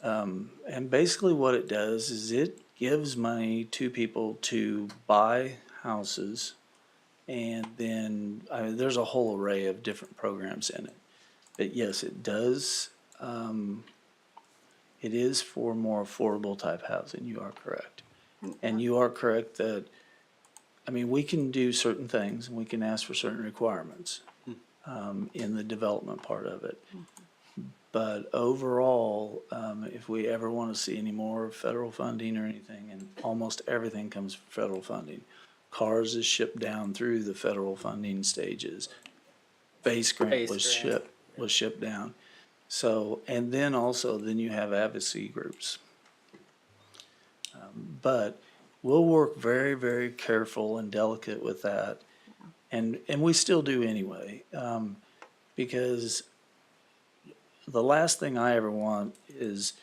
And basically what it does is it gives money to people to buy houses, and then, there's a whole array of different programs in it. But yes, it does, it is for more affordable type housing, you are correct. And you are correct that, we can do certain things, and we can ask for certain requirements, in the development part of it. But overall, if we ever want to see any more federal funding or anything, and almost everything comes from federal funding. Cars is shipped down through the federal funding stages. Base grant Base was grant. shipped down. So, and then also, then you have advocacy groups. But we'll work very, very careful and delicate with that. And we still do anyway, because the last thing I ever want is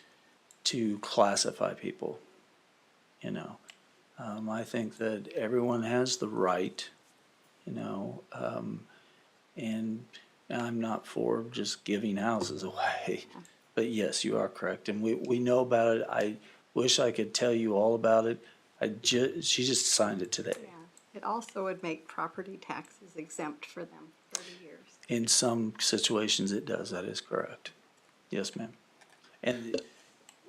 to classify people, I think that everyone has the right, and I'm not for just giving houses away. But yes, you are correct, and we know about it. I wish I could tell you all about it. She just signed it today. Yeah. It also would make property taxes exempt for them for 30 years. In some situations, it does, that is correct. Yes, ma'am. And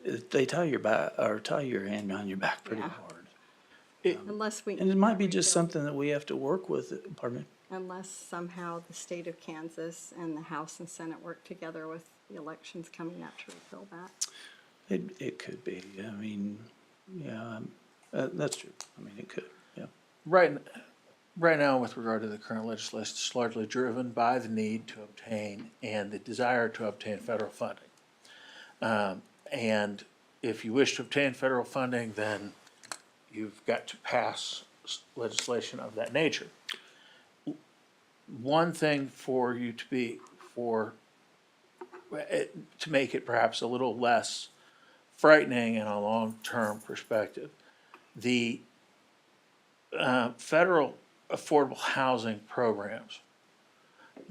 they tie your back, or tie your hand behind your back pretty Yeah. hard. Unless we. And it might be just something that we have to work with, pardon me? Unless somehow the state of Kansas and the House and Senate work together with the elections coming up to repeal that. It could be, yeah, that's true. It could, yeah. Right now, with regard to the current legislation, it's largely driven by the need to obtain and the desire to obtain federal funding. And if you wish to obtain federal funding, then you've got to pass legislation of that nature. One thing for you to make it perhaps a little less frightening in a long-term perspective, the federal affordable housing programs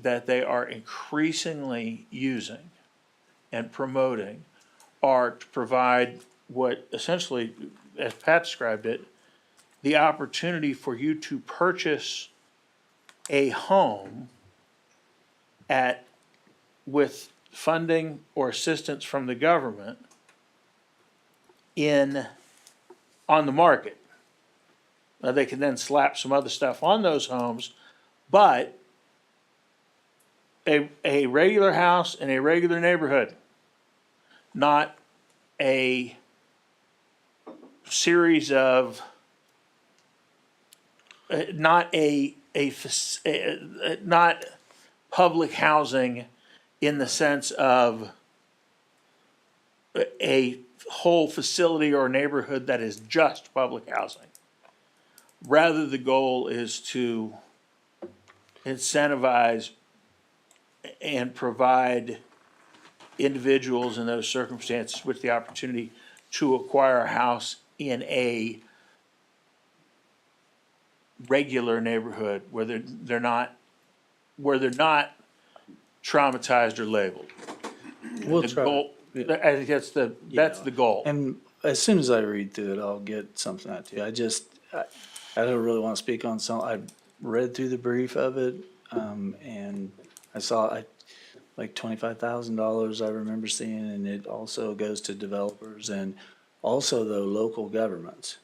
that they are increasingly using and promoting are to provide what essentially, as Pat described it, the opportunity for you to purchase a home with funding or assistance from the government on the market. Now, they can then slap some other stuff on those homes, but a regular house in a regular neighborhood, not a series of not public housing in the sense of a whole facility or neighborhood that is just public housing. Rather, the goal is to incentivize and provide individuals in those circumstances with the opportunity to acquire a house in a regular neighborhood where they're not traumatized or labeled. We'll The try. goal, I think that's the goal. And as soon as I read through it, I'll get something out to you. I don't really want to speak on some, I read through the brief of it, and I saw, like $25,000 I remember seeing, and it also goes to developers and also the local governments.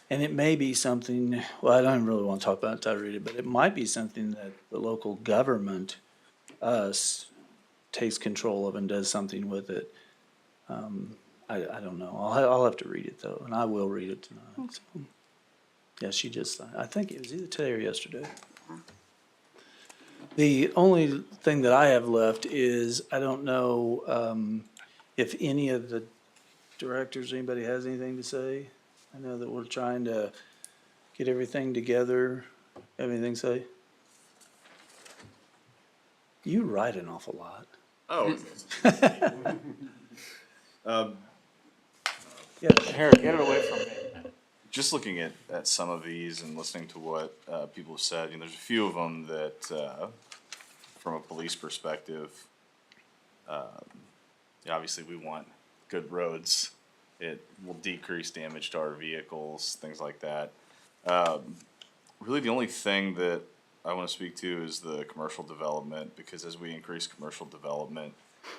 And it may be something, well, I don't really want to talk about it until I read it, but it might be something that the local government, us, takes control of and does something with it. I don't know. I'll have to read it though, and I will read it tonight. So. Yeah, I think it was either today or yesterday. The only thing that I have left is, I don't know, if any of the directors, anybody has anything to say? I know that we're trying to get everything together. Have anything to say? You write an awful lot. Oh. Yeah. Harry, get it away from me. Just looking at some of these and listening to what people have said, there's a few of them that, from a police perspective, obviously we want good roads. It will decrease damage to our vehicles, things like that. Really, the only thing that I want to speak to is the commercial development, because as we increase commercial development,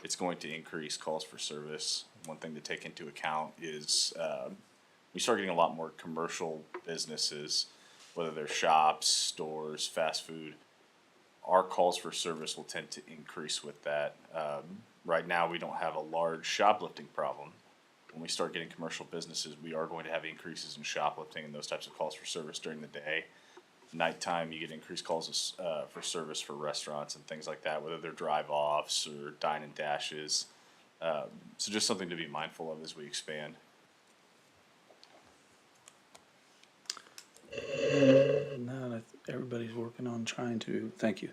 it's going to increase calls for service. One thing to take into account is we start getting a lot more commercial businesses, whether they're shops, stores, fast food. Our calls for service will tend to increase with that. Right now, we don't have a large shoplifting problem. When we start getting commercial businesses, we are going to have increases in shoplifting and those types of calls for service during the day. Nighttime, you get increased calls for service for restaurants and things like that, whether they're drive-offs or dine and dashes. So just something to be mindful of as we expand. No, everybody's working on trying to, thank you.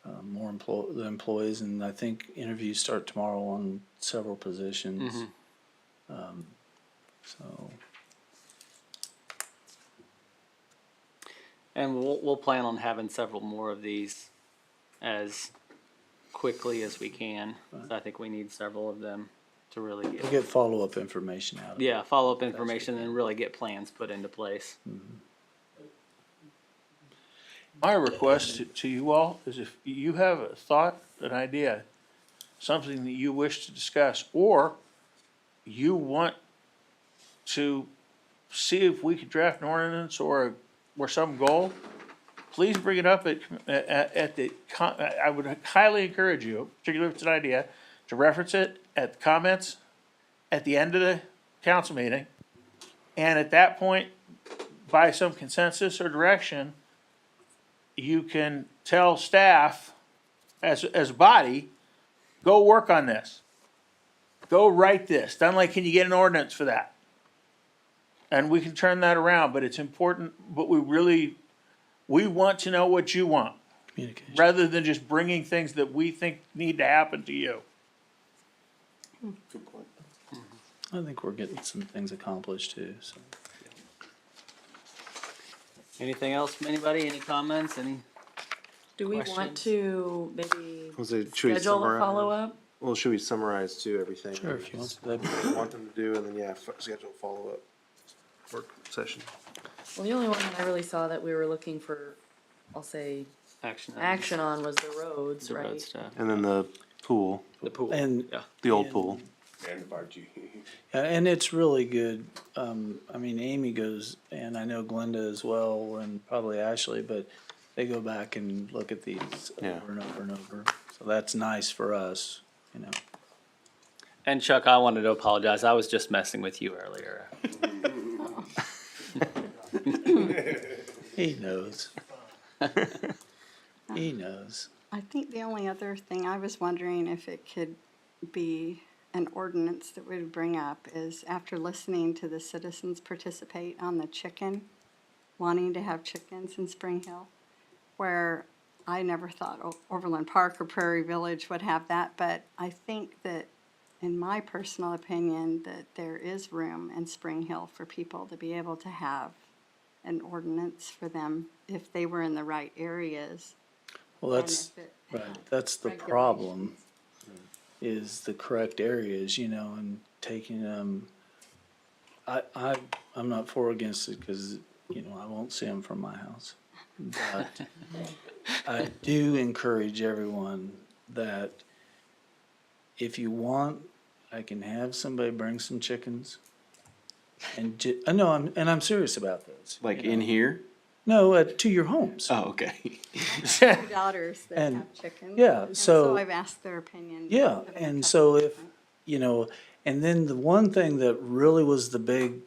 The employees, and I think interviews start tomorrow on several positions. So, And we'll plan on having several more of these as quickly as we can. So I think we need several of them to really we'll get follow-up information out of it. yeah, follow-up information and really get plans put into place. My request to you all is if you have a thought, an idea, something that you wish to discuss, or you want to see if we could draft an ordinance or some goal, please bring it up I would highly encourage you, particularly if it's an idea, to reference it at the comments at the end of the council meeting. And at that point, by some consensus or direction, you can tell staff as a body, go work on this. Go write this. Dunley, can you get an ordinance for that? And we can turn that around, but it's important, but we want to know what you want, Communication. rather than just bringing things that we think need to happen to you. Good point. I think we're getting some things accomplished too, so. Anything else from anybody? Any comments? Do we want Questions? to maybe Should we schedule a summarize? follow-up? Well, should we summarize too, everything? Sure, if you want. What we want them to do, and then, schedule a follow-up work session. Well, the only one that I really saw that we were looking for, I'll say, action on was the roads, The road right? stuff. And then the pool, The pool. And, Yeah. the old pool. And the RG. yeah, and it's really good. I mean, Amy goes, and I know Glenda as well, and probably Ashley, but they go back and look at these Yeah. over and over and over. So that's nice for us, And Chuck, I wanted to apologize. I was just messing with you earlier. He knows. He knows. I think the only other thing I was wondering if it could be an ordinance that we would bring up is after listening to the citizens participate on the chicken, wanting to have chickens in Spring Hill, where I never thought Overland Park or Prairie Village would have that, but I think that, in my personal opinion, that there is room in Spring Hill for people to be able to have an ordinance for them if they were in the right areas. Well, that's, And if it right, had that's the regulations. problem, is the correct areas, you know, and taking them. I'm not for or against it, cause, you know, I won't see them from my house. But I do encourage everyone that if you want, I can have somebody bring some chickens. And no, I'm serious about this. Like you in know. here? No, to your homes. Oh, okay. Two daughters that And- have chickens. yeah, and so- I've asked their opinion. Yeah, of a and couple so if, different- you know, and then the one thing that really was the big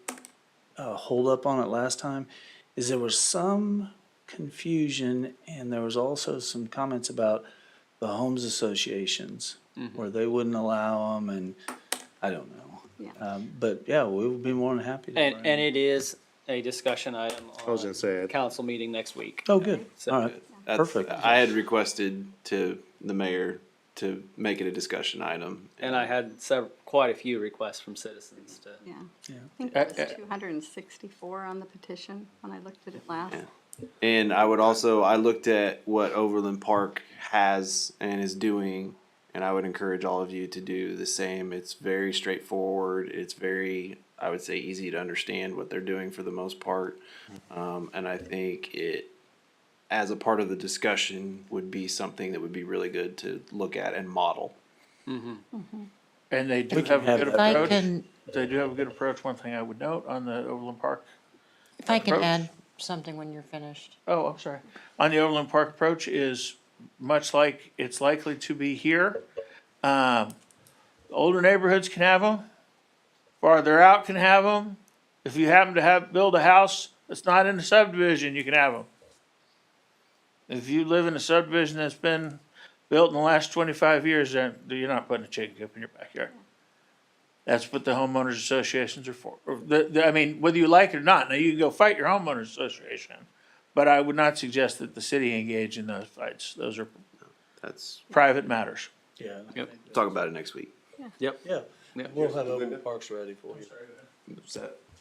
holdup on it last time is there was some confusion and there was also some comments about the homes associations where they wouldn't allow them and I don't know. Yeah. But yeah, we would be more than happy to. And, bring and it is a discussion item I was gonna say, on council meeting next week. Oh, good. So- All right. That's, Perfect. I had requested to the mayor to make it a discussion item. And I had quite a few requests from citizens to. Yeah. Yeah. I think it was 264 on the petition when I looked at it last. Yeah. And I would also, I looked at what Overland Park has and is doing, and I would encourage all of you to do the same. It's very straightforward. It's very, I would say, easy to understand what they're doing for the most part. And I think it, as a part of the discussion, would be something that would be really good to look at and model. And they do We can have a have good that. If I approach. can, They do have a good approach. One thing I would note on the Overland Park. if I can approach. add something when you're finished. Oh, I'm sorry. On the Overland Park approach is much like it's likely to be here. Older neighborhoods can have them. Farther out can have them. If you happen to build a house that's not in a subdivision, you can have them. If you live in a subdivision that's been built in the last 25 years, then you're not putting a chicken coop in your backyard. That's what the homeowners associations are for. I mean, whether you like it or not, now you can go fight your homeowners association, but I would not suggest that the city engage in those fights. Those are That's, private matters. Yeah. talk about it next week. Yep. Yeah. Yeah. We'll have Overland Parks ready for you.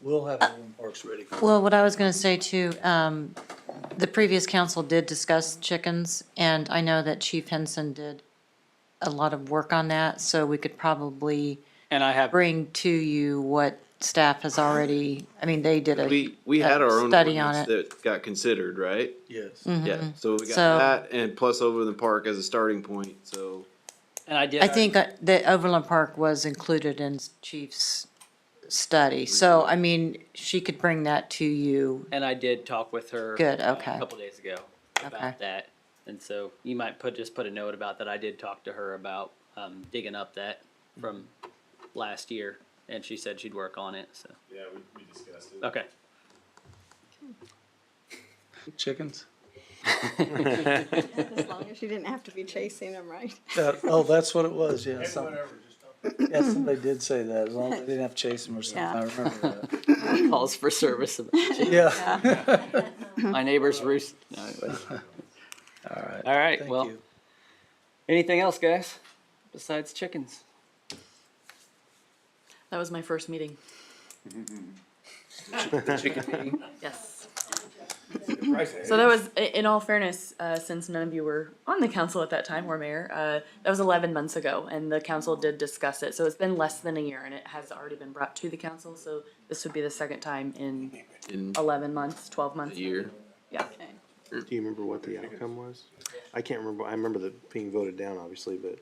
We'll have Overland Parks ready for you. Well, what I was gonna say too, the previous council did discuss chickens, and I know that Chief Henson did a lot of work on that, so we could probably And I have, bring to you what staff has already, I mean, they did We had our own study on ordinance that got considered, right? Yes. Yeah, so we got So- that and plus Overland Park as a starting point, so. and I did. I think that Overland Park was included in Chief's study, so, I mean, she could bring that to you. And I did talk with her. Good, okay. A couple days ago Okay. about that. And so you might just put a note about that. I did talk to her about, digging up that from last year. And she said she'd work on it, so, Yeah, we discussed it. okay. Chickens? As long as you didn't have to be chasing them, right? That's what it was, yeah. Yeah, somebody did say that, as long as they didn't have to chase them or something, I remember that. Calls for service. Yeah. My neighbor's roost. No, All right. all right, Thank well, you. anything else, guys, besides chickens? That was my first meeting. Chicken meeting? Yes. Price So that was, in all fairness, since none of you were on the council at that time or mayor, that was 11 months ago, and the council did discuss it. So it's been less than a year, and it has already been brought to the council. So this would be the second time in In 11 months, 12 a months. year. Yeah. Okay. Do you remember what the outcome was? I can't remember. I remember the being voted down, obviously, but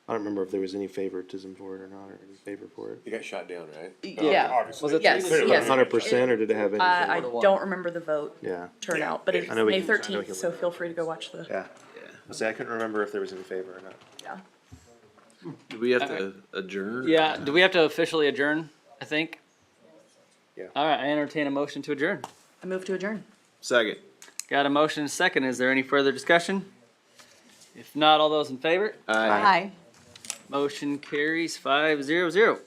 I don't remember if there was any favoritism for it or not, or any favor for it. You got shot down, right? Yeah. Obviously. Was it Yes, Clearly. yes. 100%, or did it have any? I favor? don't remember the vote Yeah, turnout, but it's I know we May can- I know we 13th, can so look. feel free to go watch the, yeah. I say I couldn't remember if there was any favor or not. yeah. Do we have to adjourn? Yeah, do we have to officially adjourn, I think? Yeah. All right, I entertain a motion to adjourn. I move to adjourn. Second. Got a motion and a second. Is there any further discussion? If not, all those in favor? Aye. Aye. Motion carries 5-0-0.